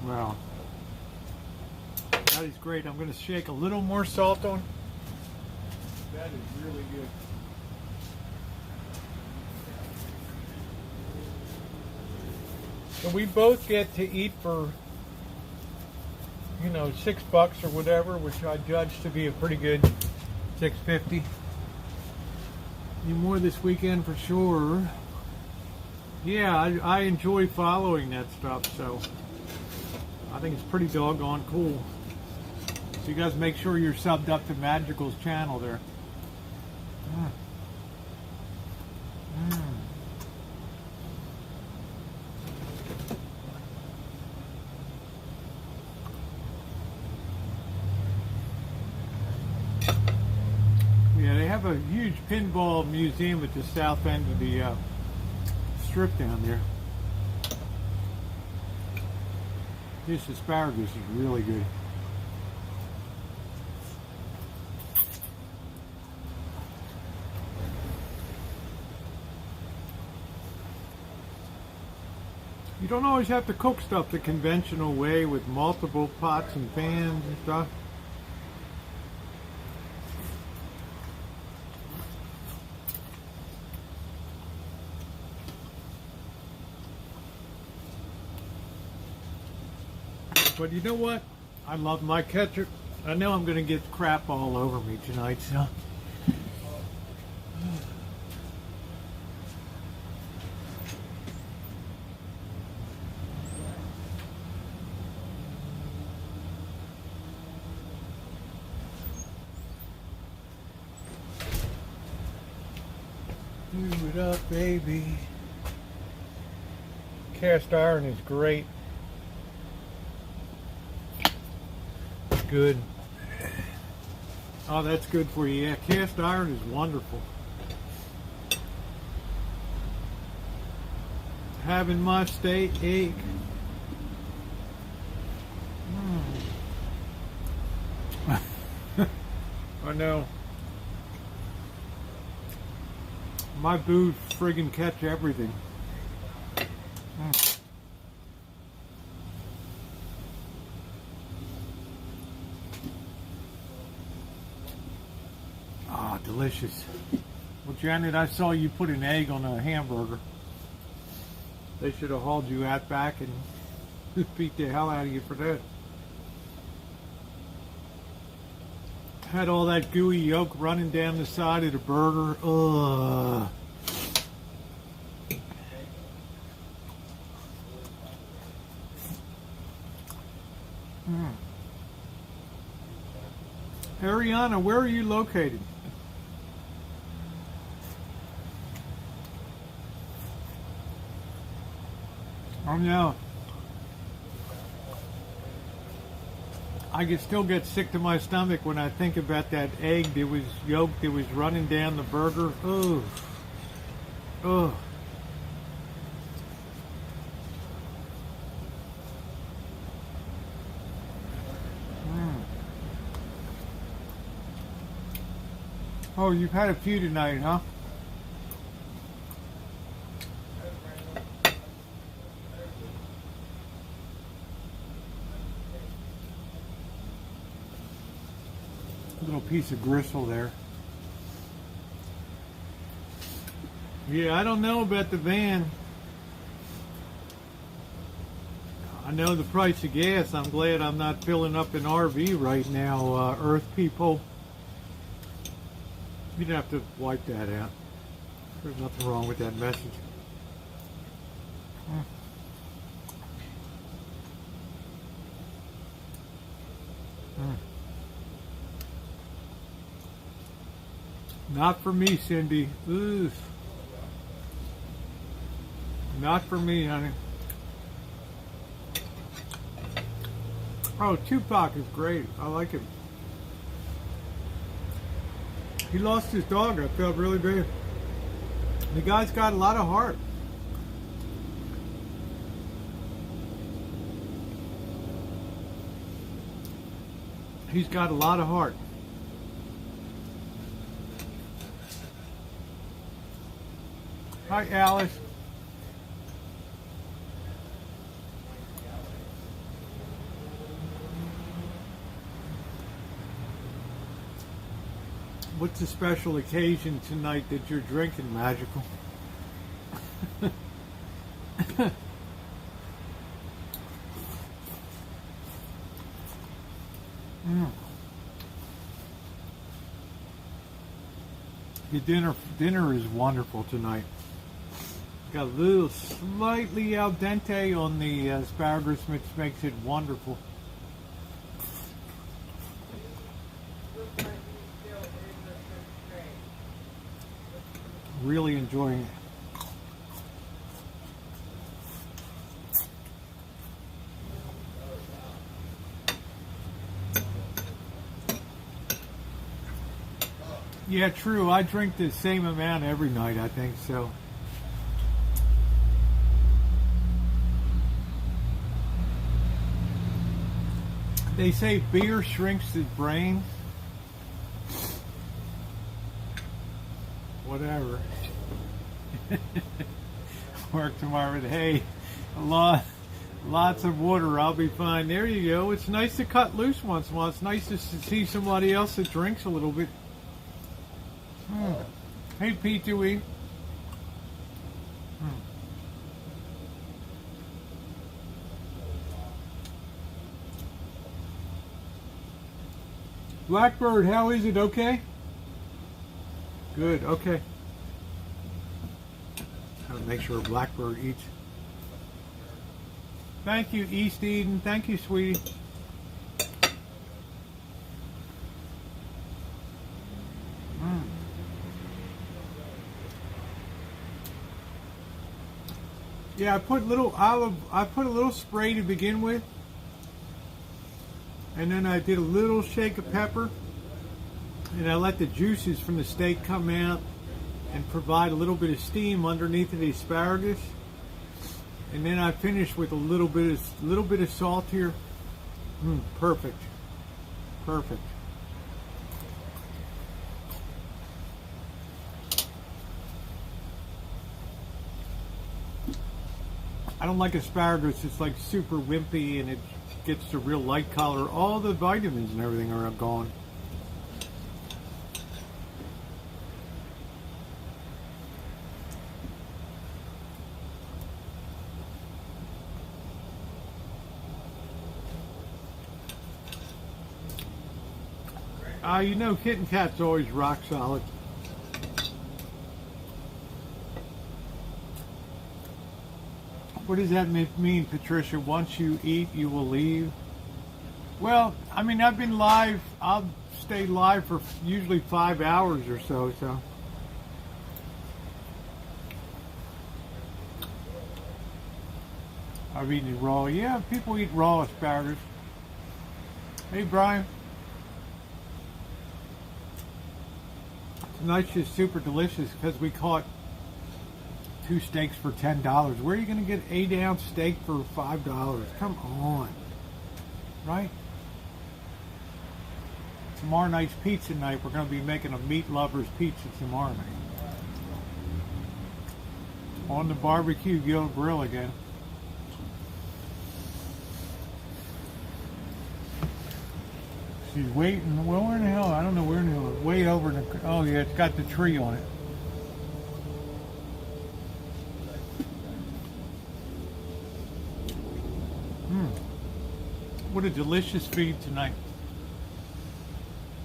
Wow. That is great. I'm going to shake a little more salt on. That is really good. So we both get to eat for, $6 or whatever, which I judge to be a pretty good $6.50. Need more this weekend for sure. Yeah, I enjoy following that stuff, so I think it's pretty doggone cool. So you guys make sure you're subbed up to Magical's channel there. Yeah, they have a huge pinball museum at the south end of the strip down there. This asparagus is really good. You don't always have to cook stuff the conventional way with multiple pots and pans and stuff. But you know what? I love my ketchup. I know I'm going to get crap all over me tonight, so. Do it up, baby. Cast iron is great. Good. Oh, that's good for you. Yeah, cast iron is wonderful. Having my steak. I know. My boots friggin' catch everything. Ah, delicious. Well, Janet, I saw you put an egg on a hamburger. They should have hauled you out back and beat the hell out of you for that. Had all that gooey yolk running down the side of the burger. Ugh. Ariana, where are you located? Oh no. I can still get sick to my stomach when I think about that egg that was yolk that was running down the burger. Ugh. Ugh. Oh, you've had a few tonight, huh? Little piece of gristle there. Yeah, I don't know about the van. I know the price of gas. I'm glad I'm not filling up an RV right now, Earth people. You'd have to wipe that out. There's nothing wrong with that message. Not for me, Cindy. Oof. Not for me, honey. Oh, Tupac is great. I like him. He lost his dog. I felt really bad. The guy's got a lot of heart. He's got a lot of heart. Hi, Alice. What's the special occasion tonight that you're drinking, Magical? The dinner is wonderful tonight. Got a little slightly al dente on the asparagus, which makes it wonderful. Really enjoying it. Yeah, true. I drink the same amount every night, I think so. They say beer shrinks the brain. Whatever. Work tomorrow, but hey, lots of water. I'll be fine. There you go. It's nice to cut loose once in a while. It's nice to see somebody else that drinks a little bit. Hey, P2E. Blackbird, how is it? Okay? Good, okay. Gotta make sure Blackbird eats. Thank you, East Eden. Thank you, sweetie. Yeah, I put a little spray to begin with. And then I did a little shake of pepper. And I let the juices from the steak come out and provide a little bit of steam underneath of the asparagus. And then I finish with a little bit of salt here. Perfect. Perfect. I don't like asparagus. It's like super wimpy and it gets to real light color. All the vitamins and everything are gone. You know, kitten cat's always rock solid. What does that mean, Patricia? Once you eat, you will leave? Well, I mean, I've been live. I'll stay live for usually 5 hours or so. I've eaten it raw. Yeah, people eat raw asparagus. Hey, Brian. Tonight's just super delicious because we caught 2 steaks for $10. Where are you going to get 8-ounce steak for $5? Come on. Right? Tomorrow night's pizza night. We're going to be making a meat lover's pizza tomorrow night. On the barbecue grill again. She's waiting. Well, where in the hell? I don't know where in the hell. Way over in the... Oh, yeah, it's got the tree on it. What a delicious feed tonight.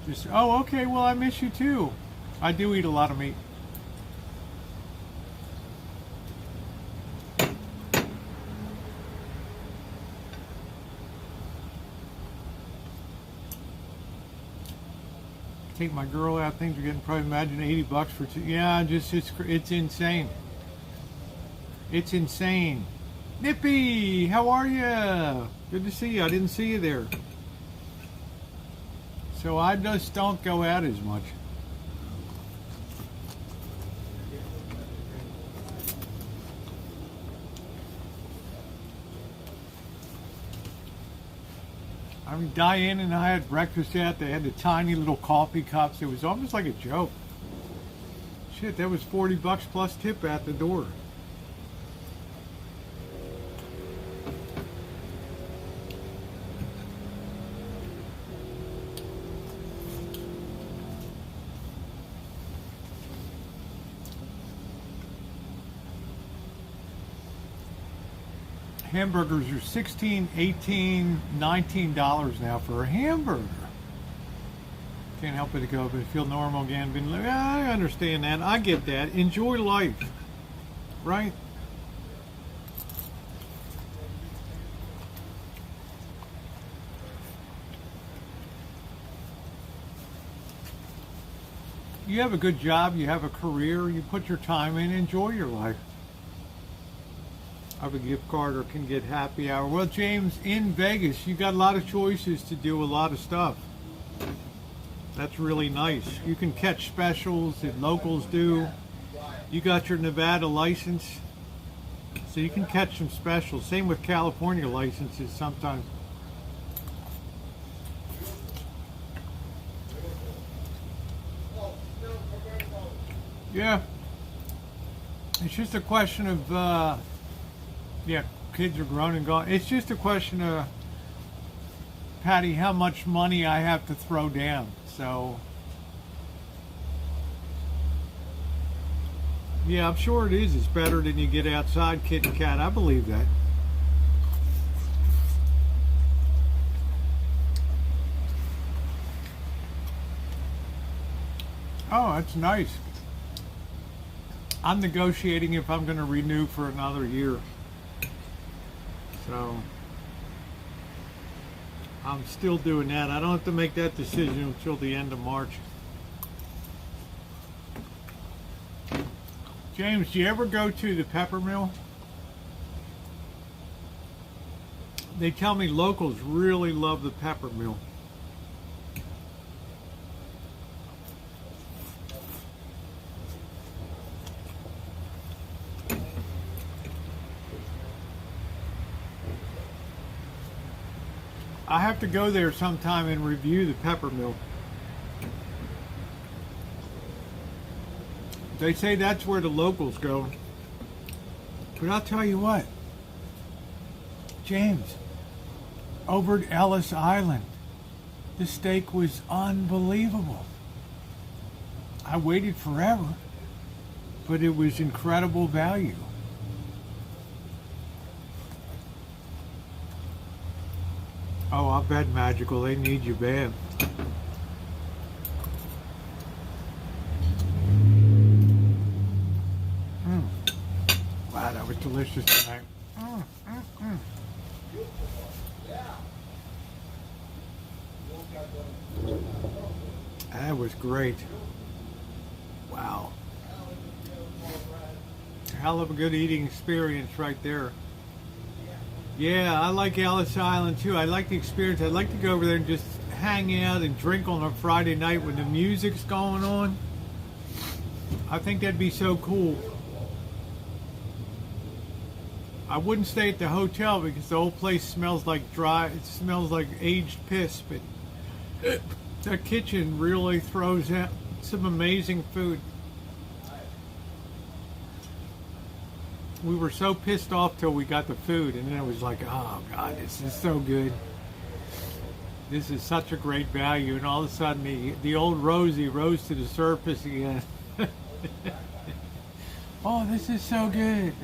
Just, oh, okay, well, I miss you too. I do eat a lot of meat. Take my girl out. Things are getting probably imagine $80 for two. Yeah, just it's insane. It's insane. Nippy, how are you? Good to see you. I didn't see you there. So I just don't go out as much. I mean, Diane and I had breakfast out. They had the tiny little coffee cups. It was almost like a joke. Shit, that was $40 plus tip at the door. Hamburgers are $16, $18, $19 now for a hamburger. Can't help it to go, but feel normal again. Been, I understand that. I get that. Enjoy life, right? You have a good job. You have a career. You put your time in. Enjoy your life. Of a gift card or can get happy hour. Well, James, in Vegas, you got a lot of choices to do a lot of stuff. That's really nice. You can catch specials that locals do. You got your Nevada license, so you can catch some specials. Same with California licenses sometimes. Yeah. It's just a question of yeah, kids are grown and gone. It's just a question of, Patty, how much money I have to throw down. So, yeah, I'm sure it is. It's better than you get outside, kid and cat. I believe that. Oh, that's nice. I'm negotiating if I'm going to renew for another year. So I'm still doing that. I don't have to make that decision until the end of March. James, do you ever go to the pepper mill? They tell me locals really love the pepper mill. I have to go there sometime and review the pepper mill. They say that's where the locals go. But I'll tell you what, James, over at Ellis Island, the steak was unbelievable. I waited forever, but it was incredible value. Oh, I bet Magical, they need you bad. Wow, that was delicious tonight. That was great. Wow. Hell of a good eating experience right there. Yeah, I like Ellis Island too. I like the experience. I'd like to go over there and just hang out and drink on a Friday night when the music's going on. I think that'd be so cool. I wouldn't stay at the hotel because the whole place smells like it smells like aged piss, but the kitchen really throws out some amazing food. We were so pissed off till we got the food, and then it was like, oh God, this is so good. This is such a great value, and all of a sudden the old Rosie rose to the surface again. Oh, this is so good.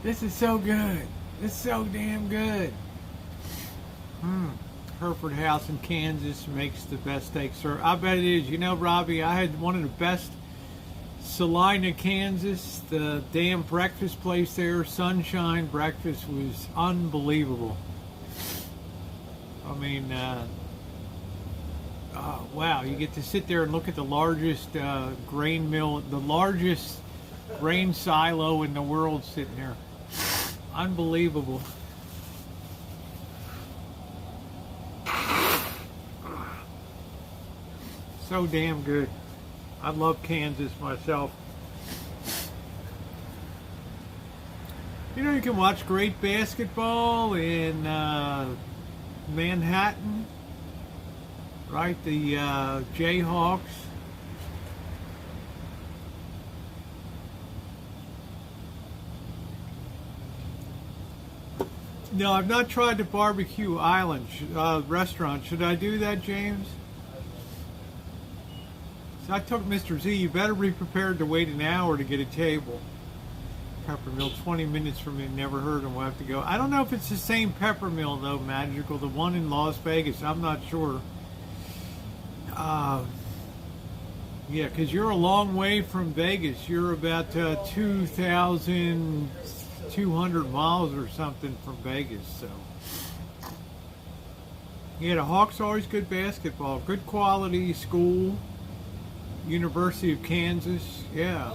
This is so good. It's so damn good. Hereford House in Kansas makes the best steak, sir. I bet it is. You know, Robbie, I had one of the best Salina, Kansas. The damn breakfast place there, Sunshine Breakfast, was unbelievable. I mean, Wow, you get to sit there and look at the largest grain mill, the largest grain silo in the world sitting there. Unbelievable. So damn good. I love Kansas myself. You know, you can watch great basketball in Manhattan, right? The Jayhawks. No, I've not tried the Barbecue Island restaurant. Should I do that, James? So I told Mr. Z, you better be prepared to wait an hour to get a table. Peppermill, 20 minutes from it, never heard him, we'll have to go. I don't know if it's the same Peppermill, though, Magical. The one in Las Vegas, I'm not sure. Yeah, because you're a long way from Vegas. You're about 2,200 miles or something from Vegas, so. Yeah, the Hawks always good basketball. Good quality school. University of Kansas, yeah.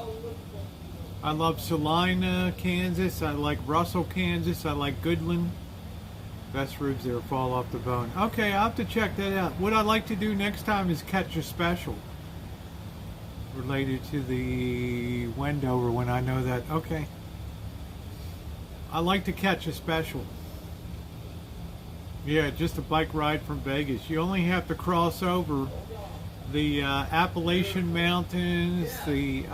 I love Salina, Kansas. I like Russell, Kansas. I like Goodland. Best ribs there fall off the bone. Okay, I'll have to check that out. What I'd like to do next time is catch a special related to the Wendover when I know that. Okay. I like to catch a special. Yeah, just a bike ride from Vegas. You only have to cross over the Appalachian Mountains, the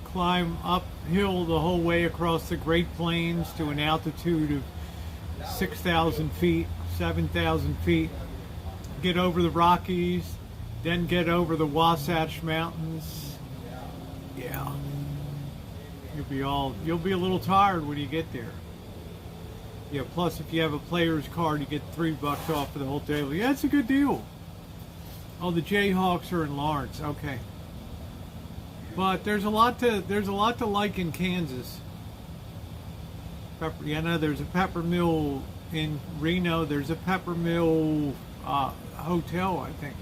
climb uphill the whole way across the Great Plains to an altitude of 6,000 feet, 7,000 feet, get over the Rockies, then get over the Wasatch Mountains. Yeah. You'll be a little tired when you get there. Yeah, plus if you have a player's card, you get $3 off for the whole table. Yeah, it's a good deal. Oh, the Jayhawks are in Lawrence. Okay. But there's a lot to like in Kansas. Yeah, no, there's a Peppermill in Reno. There's a Peppermill hotel, I think.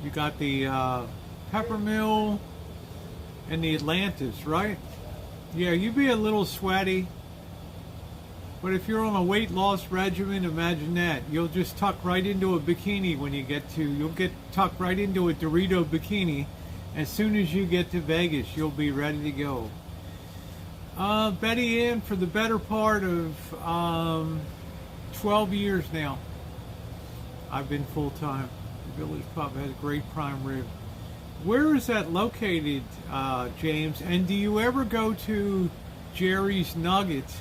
You got the Peppermill and the Atlantis, right? Yeah, you'd be a little sweaty. But if you're on a weight loss regimen, imagine that. You'll just tuck right into a bikini when you get to, you'll get tucked right into a Dorito bikini. As soon as you get to Vegas, you'll be ready to go. Betty Ann, for the better part of 12 years now, I've been full-time. The Village Pub has great prime rib. Where is that located, James? And do you ever go to Jerry's Nuggets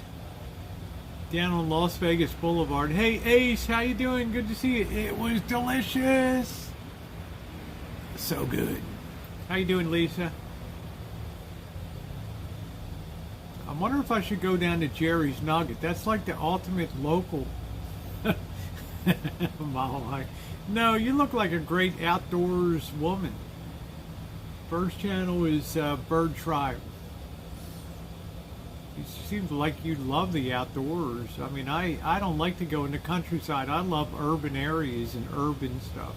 down on Las Vegas Boulevard? Hey, Ace, how you doing? Good to see you. It was delicious. So good. How you doing, Lisa? I wonder if I should go down to Jerry's Nugget. That's like the ultimate local mile high. No, you look like a great outdoors woman. First channel is Bird Tribe. It seems like you love the outdoors. I mean, I don't like to go in the countryside. I love urban areas and urban stuff.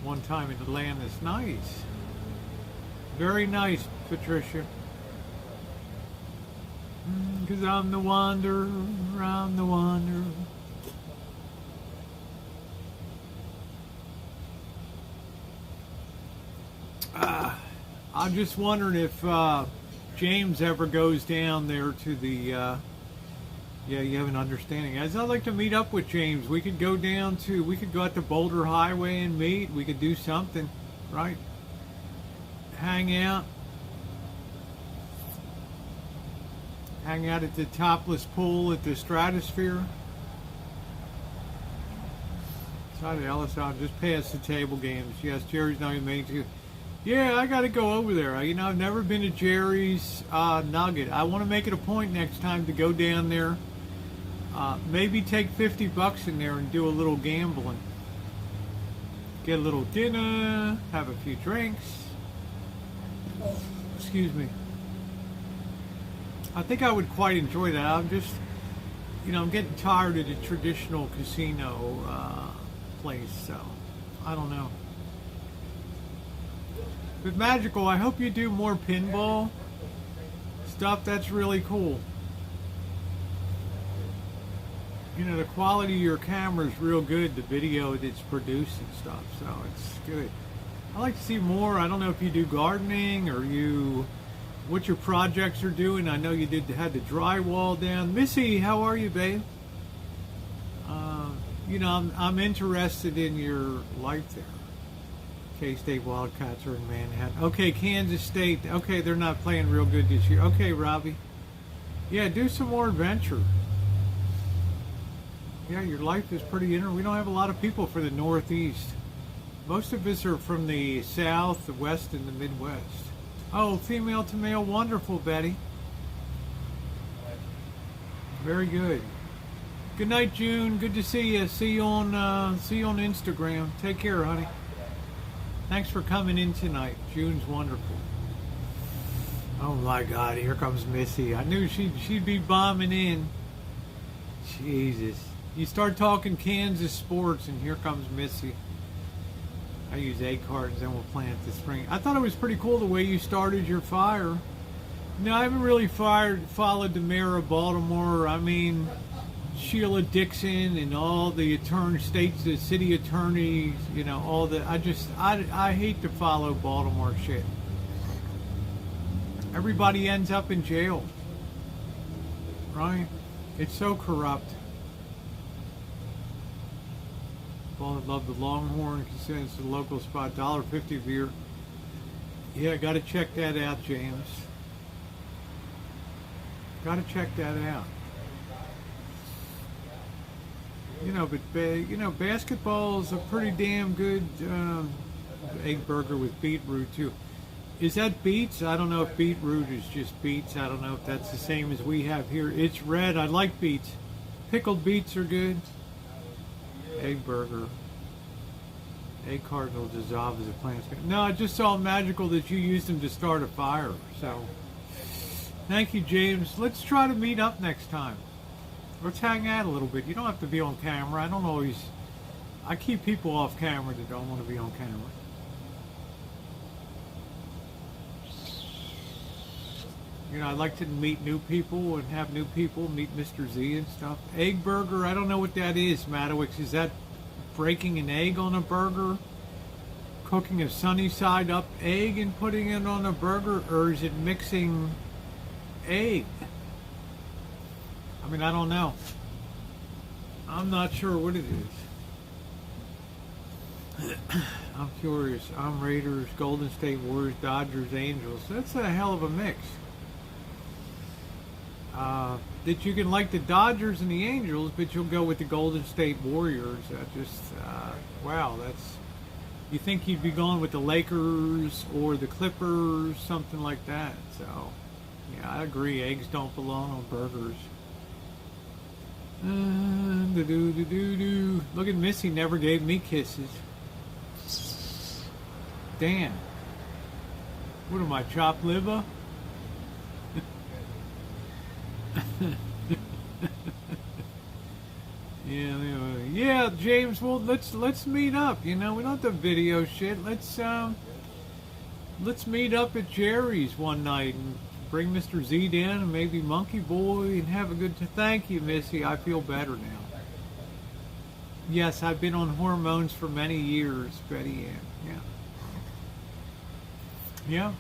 One time in Atlanta's nice. Very nice, Patricia. 'Cause I'm the wanderer, I'm the wanderer. I'm just wondering if James ever goes down there to the yeah, you have an understanding. I'd like to meet up with James. We could go down to, we could go out to Boulder Highway and meet. We could do something, right? Hang out. Hang out at the topless pool at the Stratosphere. Sorry, Ellis, I'll just pass the table games. Yes, Jerry's not even made to. Yeah, I got to go over there. You know, I've never been to Jerry's Nugget. I want to make it a point next time to go down there. Maybe take $50 in there and do a little gambling. Get a little dinner, have a few drinks. Excuse me. I think I would quite enjoy that. I'm just, you know, I'm getting tired of the traditional casino place, so I don't know. But Magical, I hope you do more pinball stuff. That's really cool. You know, the quality of your camera is real good, the video that's produced and stuff, so it's good. I like to see more. I don't know if you do gardening or what your projects are doing. I know you had the drywall down. Missy, how are you, babe? You know, I'm interested in your life there. K-State Wildcats are in Manhattan. Okay, Kansas State. Okay, they're not playing real good this year. Okay, Robbie. Yeah, do some more adventure. Yeah, your life is pretty interesting. We don't have a lot of people for the Northeast. Most of us are from the South, the West, and the Midwest. Oh, female to male, wonderful, Betty. Very good. Good night, June. Good to see you. See you on Instagram. Take care, honey. Thanks for coming in tonight. June's wonderful. Oh my God, here comes Missy. I knew she'd be bombing in. Jesus. You start talking Kansas sports, and here comes Missy. I use egg cartons, and we'll plant the spring. I thought it was pretty cool the way you started your fire. No, I haven't really followed the mayor of Baltimore. I mean, Sheila Dixon and all the the city attorneys, you know, all the. I hate to follow Baltimore shit. Everybody ends up in jail, right? It's so corrupt. Well, I love the Longhorn. It's the local spot, $1.50 beer. Yeah, got to check that out, James. Got to check that out. You know, but basketball is a pretty damn good egg burger with beetroot too. Is that beets? I don't know if beetroot is just beets. I don't know if that's the same as we have here. It's red. I like beets. Pickled beets are good. Egg burger. Egg cardinal dissolve as a plant. No, I just saw Magical that you used them to start a fire. So, thank you, James. Let's try to meet up next time. Let's hang out a little bit. You don't have to be on camera. I keep people off camera that don't want to be on camera. You know, I like to meet new people and have new people, meet Mr. Z and stuff. Egg burger, I don't know what that is, Madowix. Is that breaking an egg on a burger? Cooking a sunny side up egg and putting it on a burger? Or is it mixing egg? I mean, I don't know. I'm not sure what it is. I'm curious. I'm Raiders, Golden State Warriors, Dodgers, Angels. That's a hell of a mix. That you can like the Dodgers and the Angels, but you'll go with the Golden State Warriors. Wow, that's... You think you'd be going with the Lakers or the Clippers, something like that. So, yeah, I agree. Eggs don't belong on burgers. Look at Missy, never gave me kisses. Damn. What am I, chopped liver? Yeah, James. Well, let's meet up. You know, we don't have to video shit. Let's meet up at Jerry's one night and bring Mr. Z down and maybe Monkey Boy and have a good time. Thank you, Missy. I feel better now. Yes, I've been on hormones for many years, Betty Ann. Yeah.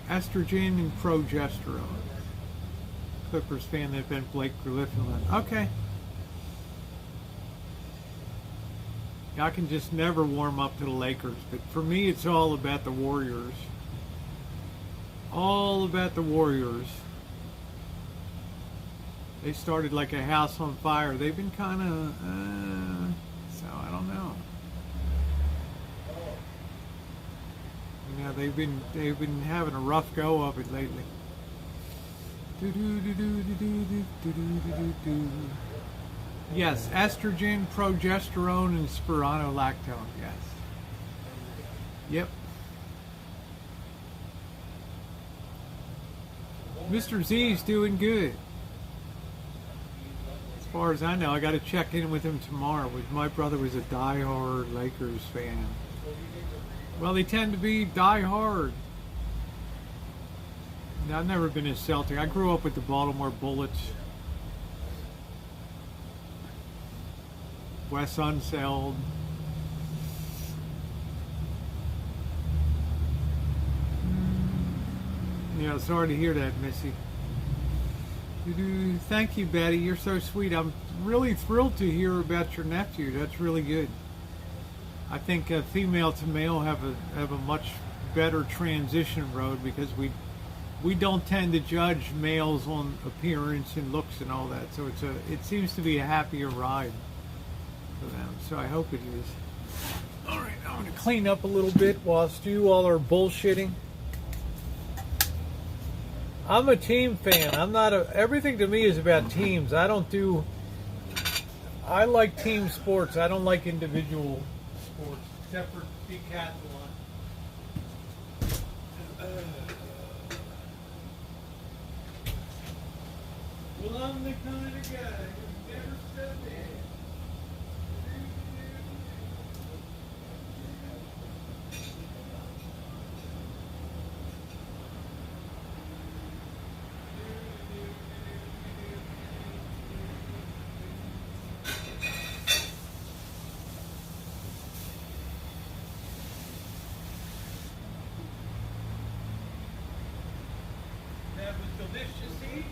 Estrogen and progesterone. Clippers fan that been Blake Griffin. Okay. I can just never warm up to the Lakers, but for me it's all about the Warriors. All about the Warriors. They started like a house on fire. They've been kind of, so I don't know. You know, they've been having a rough go of it lately. Yes, estrogen, progesterone, and spironolactone. Yes. Yep. Mr. Z's doing good. far as I know, I got to check in with him tomorrow. My brother was a die-hard Lakers fan. Well, they tend to be die-hard. Now, I've never been a Celtic. I grew up with the Baltimore Bullets. Wes Unseld. Yeah, sorry to hear that, Missy. Thank you, Betty. You're so sweet. I'm really thrilled to hear about your nephew. That's really good. I think female to male have a much better transition road because we don't tend to judge males on appearance and looks and all that. So it seems to be a happier ride for them. So I hope it is. All right, I'm going to clean up a little bit whilst you all are bullshitting. I'm a team fan. Everything to me is about teams. I like team sports. I don't like individual sports, except for decathlon. Well, I'm the kind of guy who never said that. That was delicious eating.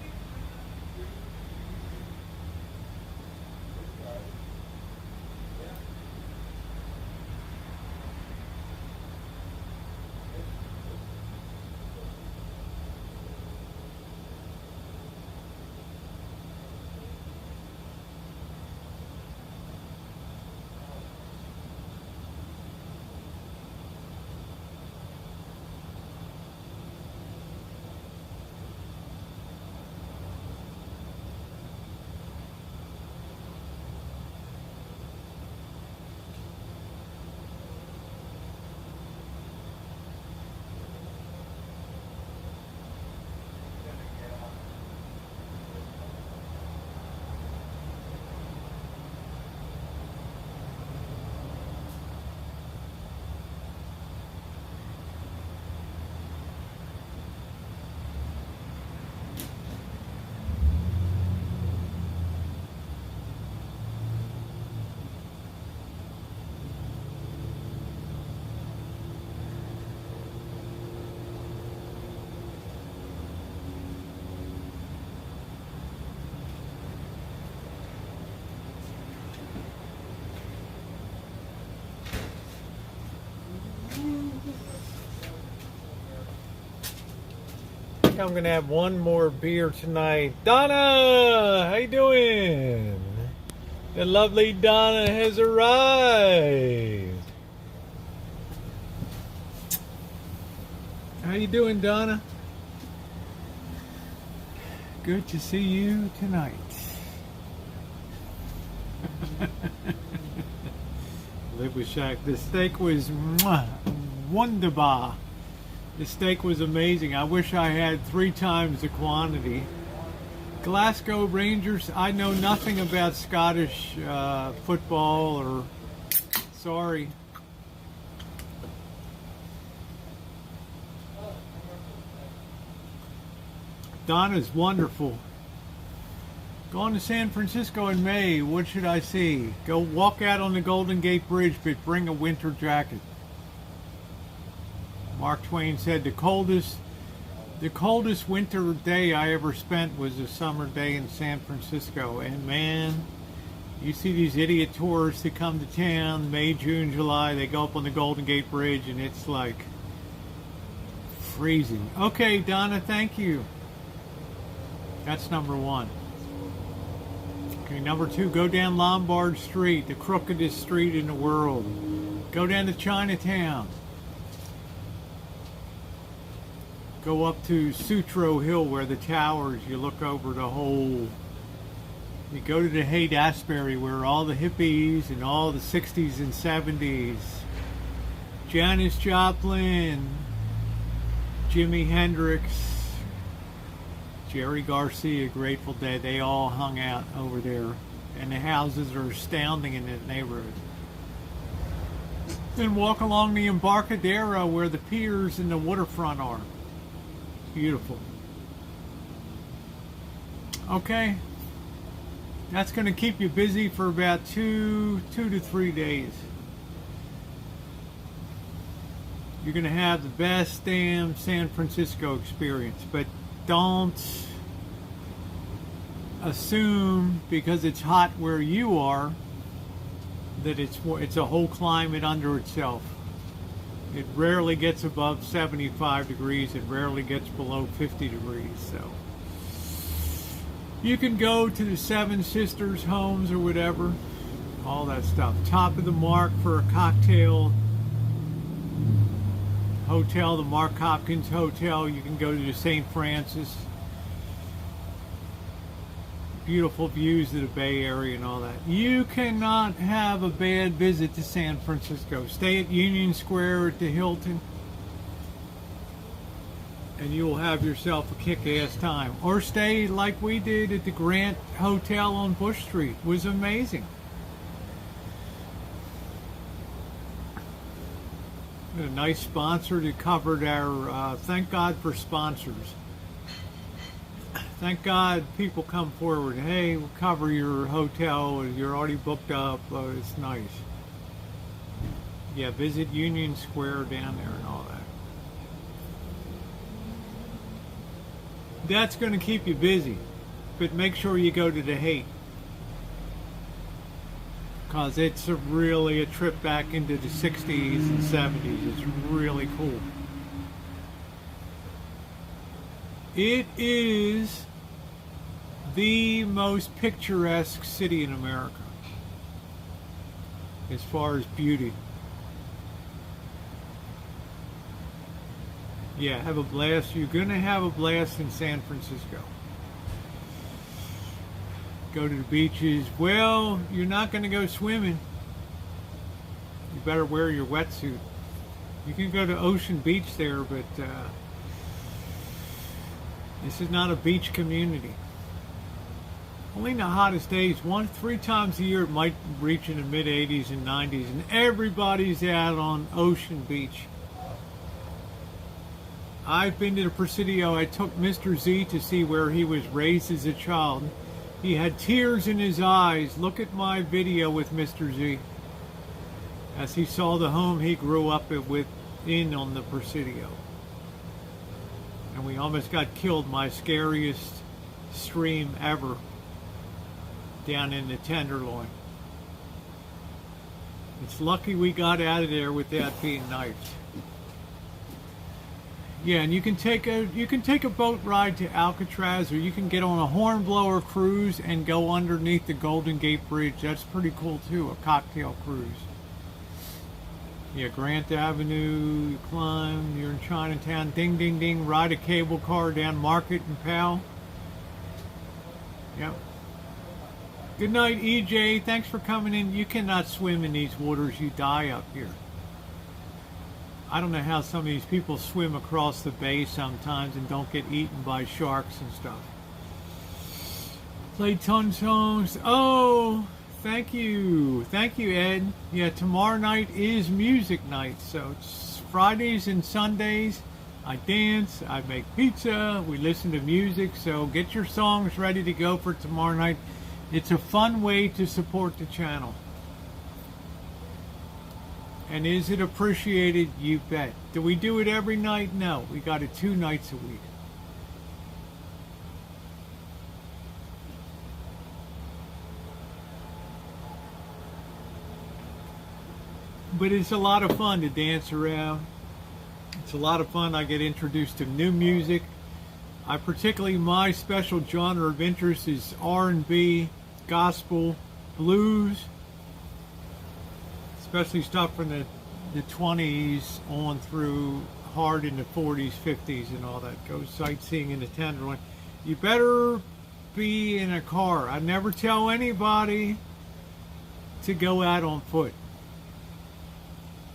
I'm going to have one more beer tonight. Donna, how you doing? The lovely Donna has arrived. How you doing, Donna? Good to see you tonight. Live with Shaq. The steak was wunderbar. The steak was amazing. I wish I had 3 times the quantity. Glasgow Rangers. I know nothing about Scottish football or... Sorry. Donna's wonderful. Going to San Francisco in May. What should I see? Go walk out on the Golden Gate Bridge, but bring a winter jacket. Mark Twain said the coldest winter day I ever spent was a summer day in San Francisco. And man, you see these idiot tourists that come to town, May, June, July, they go up on the Golden Gate Bridge and it's like freezing. Okay, Donna, thank you. That's number 1. Okay, number 2, go down Lombard Street, the crookedest street in the world. Go down to Chinatown. Go up to Sutro Hill where the towers, you look over the whole, you go to the Haight-Ashbury where all the hippies and all the 60s and 70s, Janis Joplin, Jimi Hendrix, Jerry Garcia, Grateful Dead, they all hung out over there. and the houses are astounding in that neighborhood. Then walk along the Embarcadero where the piers and the waterfront are. Beautiful. Okay. That's going to keep you busy for about two to 3 days. You're going to have the best damn San Francisco experience, but don't assume because it's hot where you are that it's a whole climate under itself. It rarely gets above 75 degrees. It rarely gets below 50 degrees. So you can go to the Seven Sisters homes or whatever, all that stuff. Top of the mark for a cocktail hotel, the Mark Hopkins Hotel. You can go to the St. Francis. Beautiful views of the Bay Area and all that. You cannot have a bad visit to San Francisco. Stay at Union Square at the Hilton, and you will have yourself a kick-ass time. Or stay like we did at the Grant Hotel on Bush Street. It was amazing. We had a nice sponsor that covered our, thank God for sponsors. Thank God people come forward. Hey, we'll cover your hotel. You're already booked up. It's nice. Yeah, visit Union Square down there and all that. That's going to keep you busy. But make sure you go to the Haight. Because it's really a trip back into the 60s and 70s. It's really cool. It is the most picturesque city in America as far as beauty. Yeah, have a blast. You're going to have a blast in San Francisco. Go to the beaches. Well, you're not going to go swimming. You better wear your wetsuit. You can go to Ocean Beach there, but this is not a beach community. Only in the hottest days, 3 times a year, it might reach in the mid-80s and 90s, and everybody's out on Ocean Beach. I've been to the Presidio. I took Mr. Z to see where he was raised as a child. He had tears in his eyes. Look at my video with Mr. Z as he saw the home he grew up in on the Presidio. And we almost got killed. My scariest stream ever down in the Tenderloin. It's lucky we got out of there without being knifed. Yeah, and you can take a boat ride to Alcatraz, or you can get on a hornblower cruise and go underneath the Golden Gate Bridge. That's pretty cool too, a cocktail cruise. Yeah, Grant Avenue, you climb, you're in Chinatown, ding, ding, ding, ride a cable car down Market and Powell. Yep. Good night, EJ. Thanks for coming in. You cannot swim in these waters. You die up here. I don't know how some of these people swim across the bay sometimes and don't get eaten by sharks and stuff. Play ton songs. Oh, thank you. Thank you, Ed. Yeah, tomorrow night is music night. So it's Fridays and Sundays. I dance, I make pizza, we listen to music. So get your songs ready to go for tomorrow night. It's a fun way to support the channel. And is it appreciated? You bet. Do we do it every night? No. We got it 2 nights a week. But it's a lot of fun to dance around. It's a lot of fun. I get introduced to new music. My special genre of interest is R&B, gospel, blues, especially stuff from the 20s on through hard in the 40s, 50s and all that. Go sightseeing in the Tenderloin. You better be in a car. I never tell anybody to go out on foot.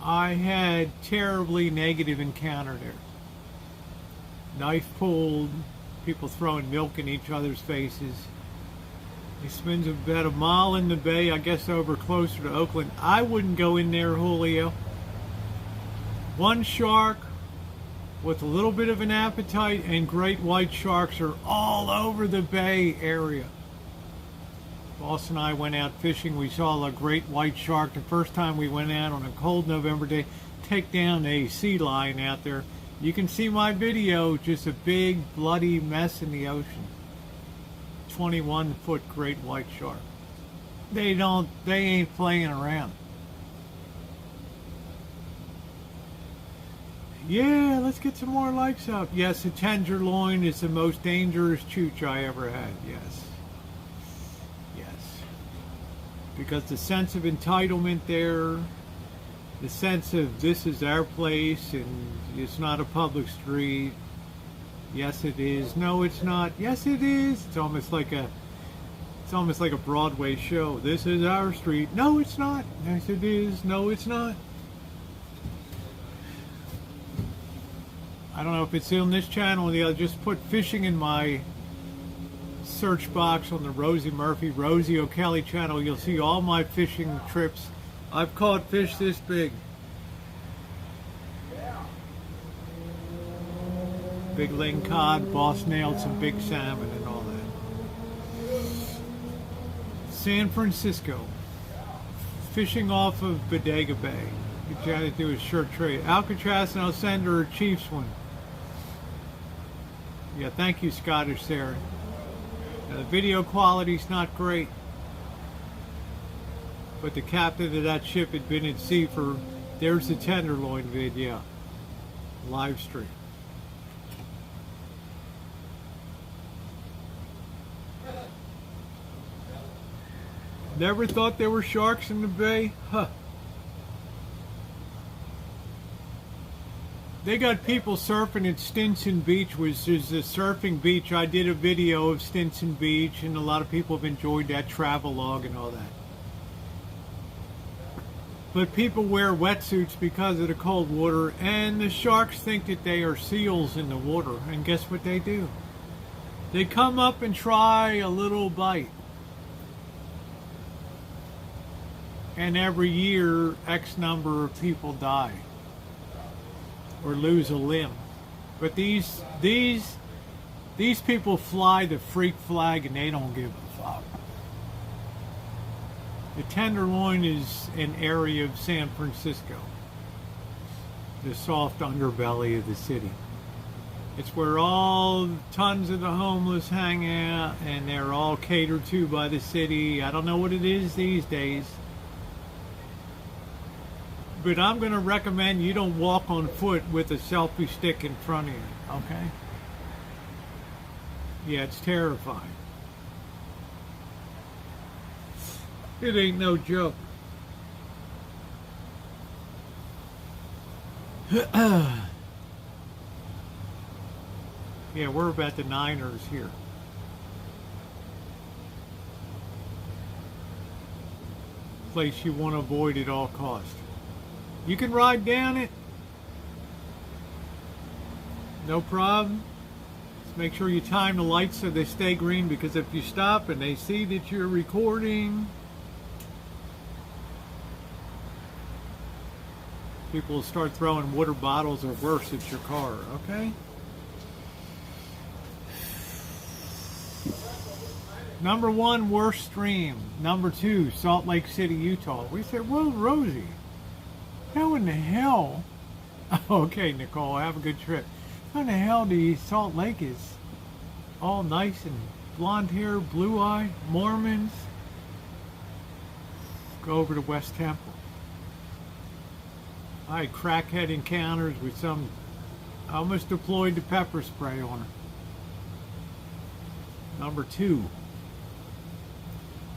I had terribly negative encounter there. Knife pulled, people throwing milk in each other's faces. He spends about a mile in the bay, I guess over closer to Oakland. I wouldn't go in there, Julio. One shark with a little bit of an appetite, and great white sharks are all over the bay area. Boss and I went out fishing. We saw a great white shark the first time we went out on a cold November day take down a sea lion out there. You can see my video, just a big bloody mess in the ocean. 21-foot great white shark. They ain't playing around. Yeah, let's get some more likes up. Yes, a tenderloin is the most dangerous chooch I ever had. Yes. Yes. Because the sense of entitlement there, the sense of this is our place and it's not a public street. Yes, it is. No, it's not. Yes, it is. It's almost like a Broadway show. This is our street. No, it's not. Yes, it is. No, it's not. I don't know if it's on this channel or the other. Just put fishing in my search box on the Rosie O'Kelly channel. You'll see all my fishing trips. I've caught fish this big. Big ling cod, boss nailed some big salmon and all that. San Francisco. Fishing off of Bodega Bay. You got to do a short trade. Alcatraz and I'll send her a Chiefs one. Yeah, thank you, Scottish Sarah. Now, the video quality's not great, but the captain of that ship had been at sea for, there's the tenderloin vid, yeah. Live stream. Never thought there were sharks in the bay? Huh. They got people surfing at Stinson Beach, which is a surfing beach. I did a video of Stinson Beach, and a lot of people have enjoyed that travel log and all that. But people wear wetsuits because of the cold water, and the sharks think that they are seals in the water. And guess what they do? They come up and try a little bite. And every year, X number of people die or lose a limb. But these people fly the freak flag and they don't give a fuck. The Tenderloin is an area of San Francisco, the soft underbelly of the city. It's where all tons of the homeless hang out, and they're all catered to by the city. I don't know what it is these days. But I'm going to recommend you don't walk on foot with a selfie stick in front of you, okay? Yeah, it's terrifying. It ain't no joke. Yeah, we're about the Niners here. Place you want to avoid at all costs. You can ride down it. No problem. Just make sure you time the lights so they stay green, because if you stop and they see that you're recording, people will start throwing water bottles or worse at your car, okay? Number 1, worst stream. Number 2, Salt Lake City, Utah. We said, well, Rosie, how in the hell? Okay, Nicole, have a good trip. How in the hell do Salt Lake is all nice and blonde hair, blue eye, Mormons? Go over to West Temple. I had crackhead encounters with some. I almost deployed the pepper spray on her. Number 2.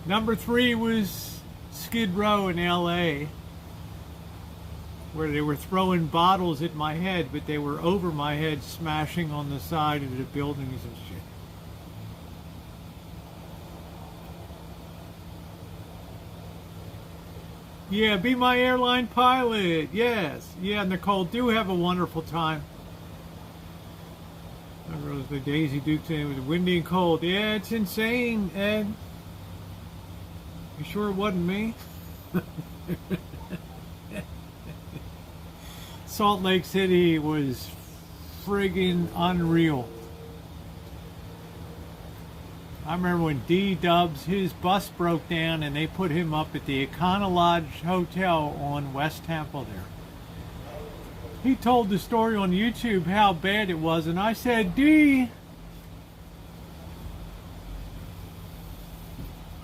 Number 3 was Skid Row in LA, where they were throwing bottles at my head, but they were over my head, smashing on the side of the buildings and shit. Yeah, be my airline pilot. Yes. Yeah, Nicole, do have a wonderful time. I rose the Daisy Duke saying it was windy and cold. Yeah, it's insane, Ed. You sure it wasn't me? Salt Lake City was friggin' unreal. I remember when D-Dubs, his bus broke down and they put him up at the Econo Lodge Hotel on West Temple there. He told the story on YouTube how bad it was, and I said, D,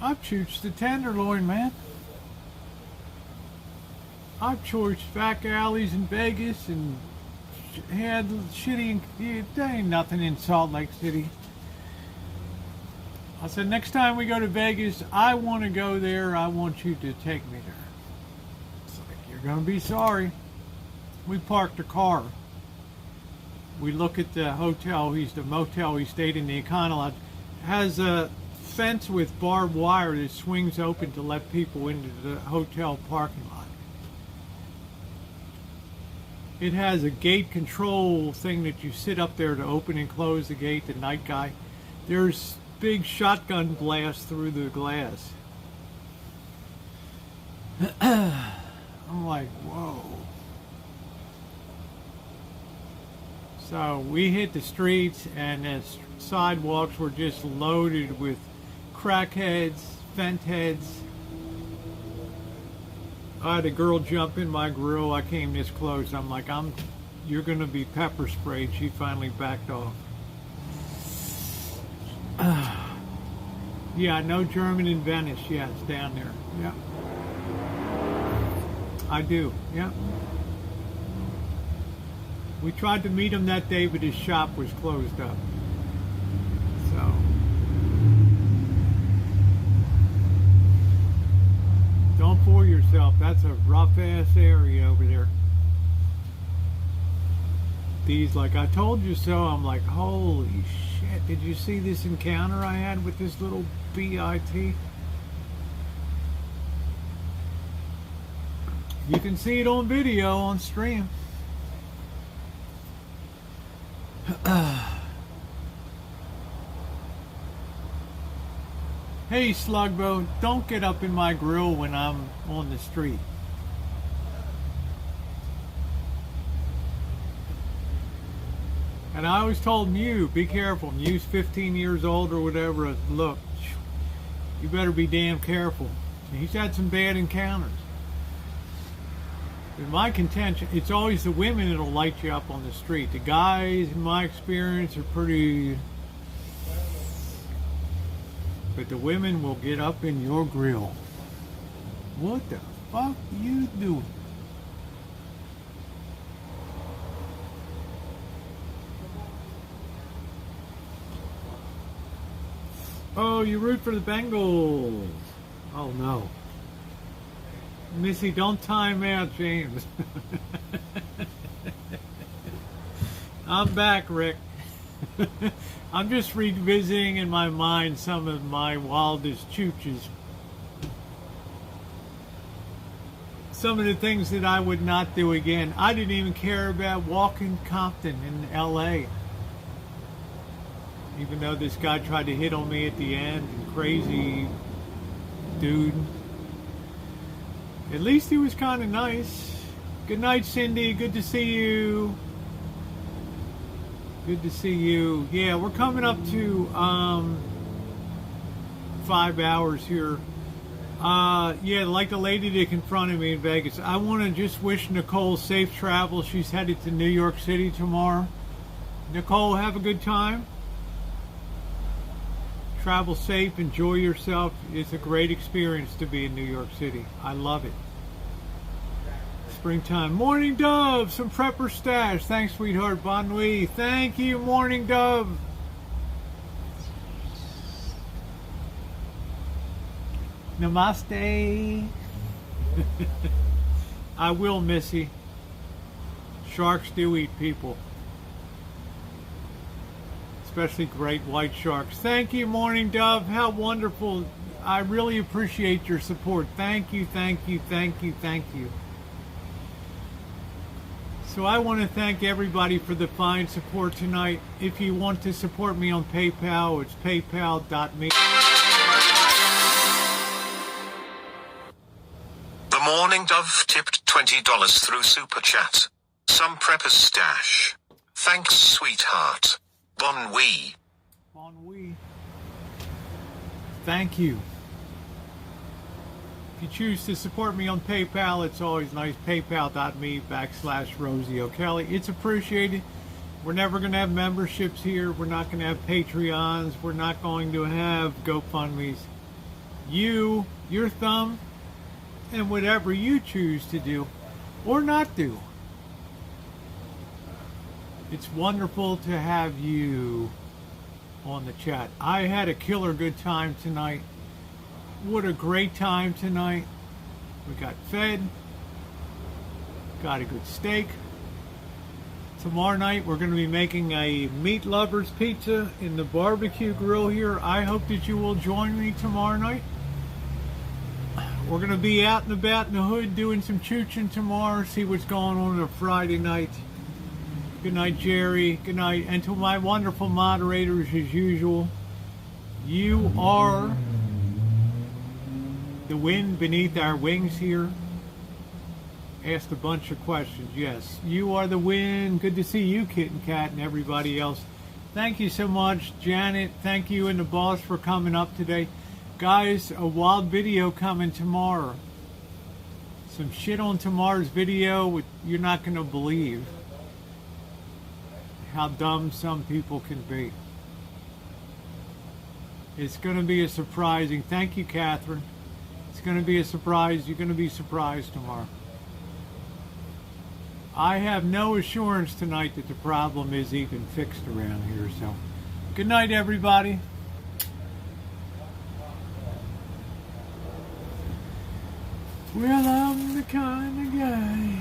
I've chooched the Tenderloin, man. I've choiced back alleys in Vegas and had shitty, there ain't nothing in Salt Lake City. I said, next time we go to Vegas, I want to go there. I want you to take me there. It's like, you're going to be sorry. We parked the car. We look at the hotel. The motel we stayed in, the Econo Lodge. Has a fence with barbed wire that swings open to let people into the hotel parking lot. It has a gate control thing that you sit up there to open and close the gate, the night guy. There's big shotgun blast through the glass. I'm like, whoa. So we hit the streets and the sidewalks were just loaded with crackheads, fent heads. I had a girl jump in my grill. I came this close. I'm like, you're gonna be pepper sprayed. She finally backed off. Yeah, no German in Venice. Yeah, it's down there. Yeah. I do. Yeah. We tried to meet him that day, but his shop was closed up. So. Don't fool yourself. That's a rough-ass area over there. These, like, I told you so. I'm like, holy shit. Did you see this encounter I had with this little BIT? You can see it on video, on stream. Hey, Slugbo, don't get up in my grill when I'm on the street. And I always told Mew, be careful. Mew's 15 years old or whatever. Look, you better be damn careful. He's had some bad encounters. In my contention, it's always the women that'll light you up on the street. The guys, in my experience, are pretty... But the women will get up in your grill. What the fuck you doing? Oh, you root for the Bengals. Oh, no. Missy, don't time out, James. I'm back, Rick. I'm just revisiting in my mind some of my wildest chooches. Some of the things that I would not do again. I didn't even care about walking Compton in LA. Even though this guy tried to hit on me at the end, crazy dude. At least he was kind of nice. Good night, Cindy. Good to see you. Good to see you. Yeah, we're coming up to 5 hours here. Yeah, like the lady that confronted me in Vegas. I want to just wish Nicole safe travel. She's headed to New York City tomorrow. Nicole, have a good time. Travel safe, enjoy yourself. It's a great experience to be in New York City. I love it. Springtime. Morning Dove, some prepper stash. Thanks, sweetheart. Bon nuit. Thank you, Morning Dove. Namaste. I will, Missy. Sharks do eat people. Especially great white sharks. Thank you, Morning Dove. How wonderful. I really appreciate your support. Thank you, thank you, thank you, thank you. So I want to thank everybody for the fine support tonight. If you want to support me on PayPal, it's paypal.me. Morning Dove tipped $20 through Super Chat. Some preppers stash. Thanks, sweetheart. Bon oui. Bon oui. Thank you. If you choose to support me on PayPal, it's always nice. PayPal.me/Rosie O'Kelly. It's appreciated. We're never going to have memberships here. We're not going to have Patreons. We're not going to have GoFundMes. You, your thumb, and whatever you choose to do or not do. It's wonderful to have you on the chat. I had a killer good time tonight. What a great time tonight. We got fed, got a good steak. Tomorrow night we're going to be making a meat lovers pizza in the barbecue grill here. I hope that you will join me tomorrow night. We're going to be out and about in the hood doing some chooching tomorrow, see what's going on a Friday night. Good night, Jerry. Good night. And to my wonderful moderators, as usual, you are the wind beneath our wings here. Asked a bunch of questions. Yes, you are the wind. Good to see you, Kitten Cat, and everybody else. Thank you so much, Janet. Thank you and the boss for coming up today. Guys, a wild video coming tomorrow. Some shit on tomorrow's video you're not going to believe how dumb some people can be. It's going to be a surprising. Thank you, Catherine. It's going to be a surprise. You're going to be surprised tomorrow. I have no assurance tonight that the problem is even fixed around here. So, good night, everybody. Well, I'm the kind of guy.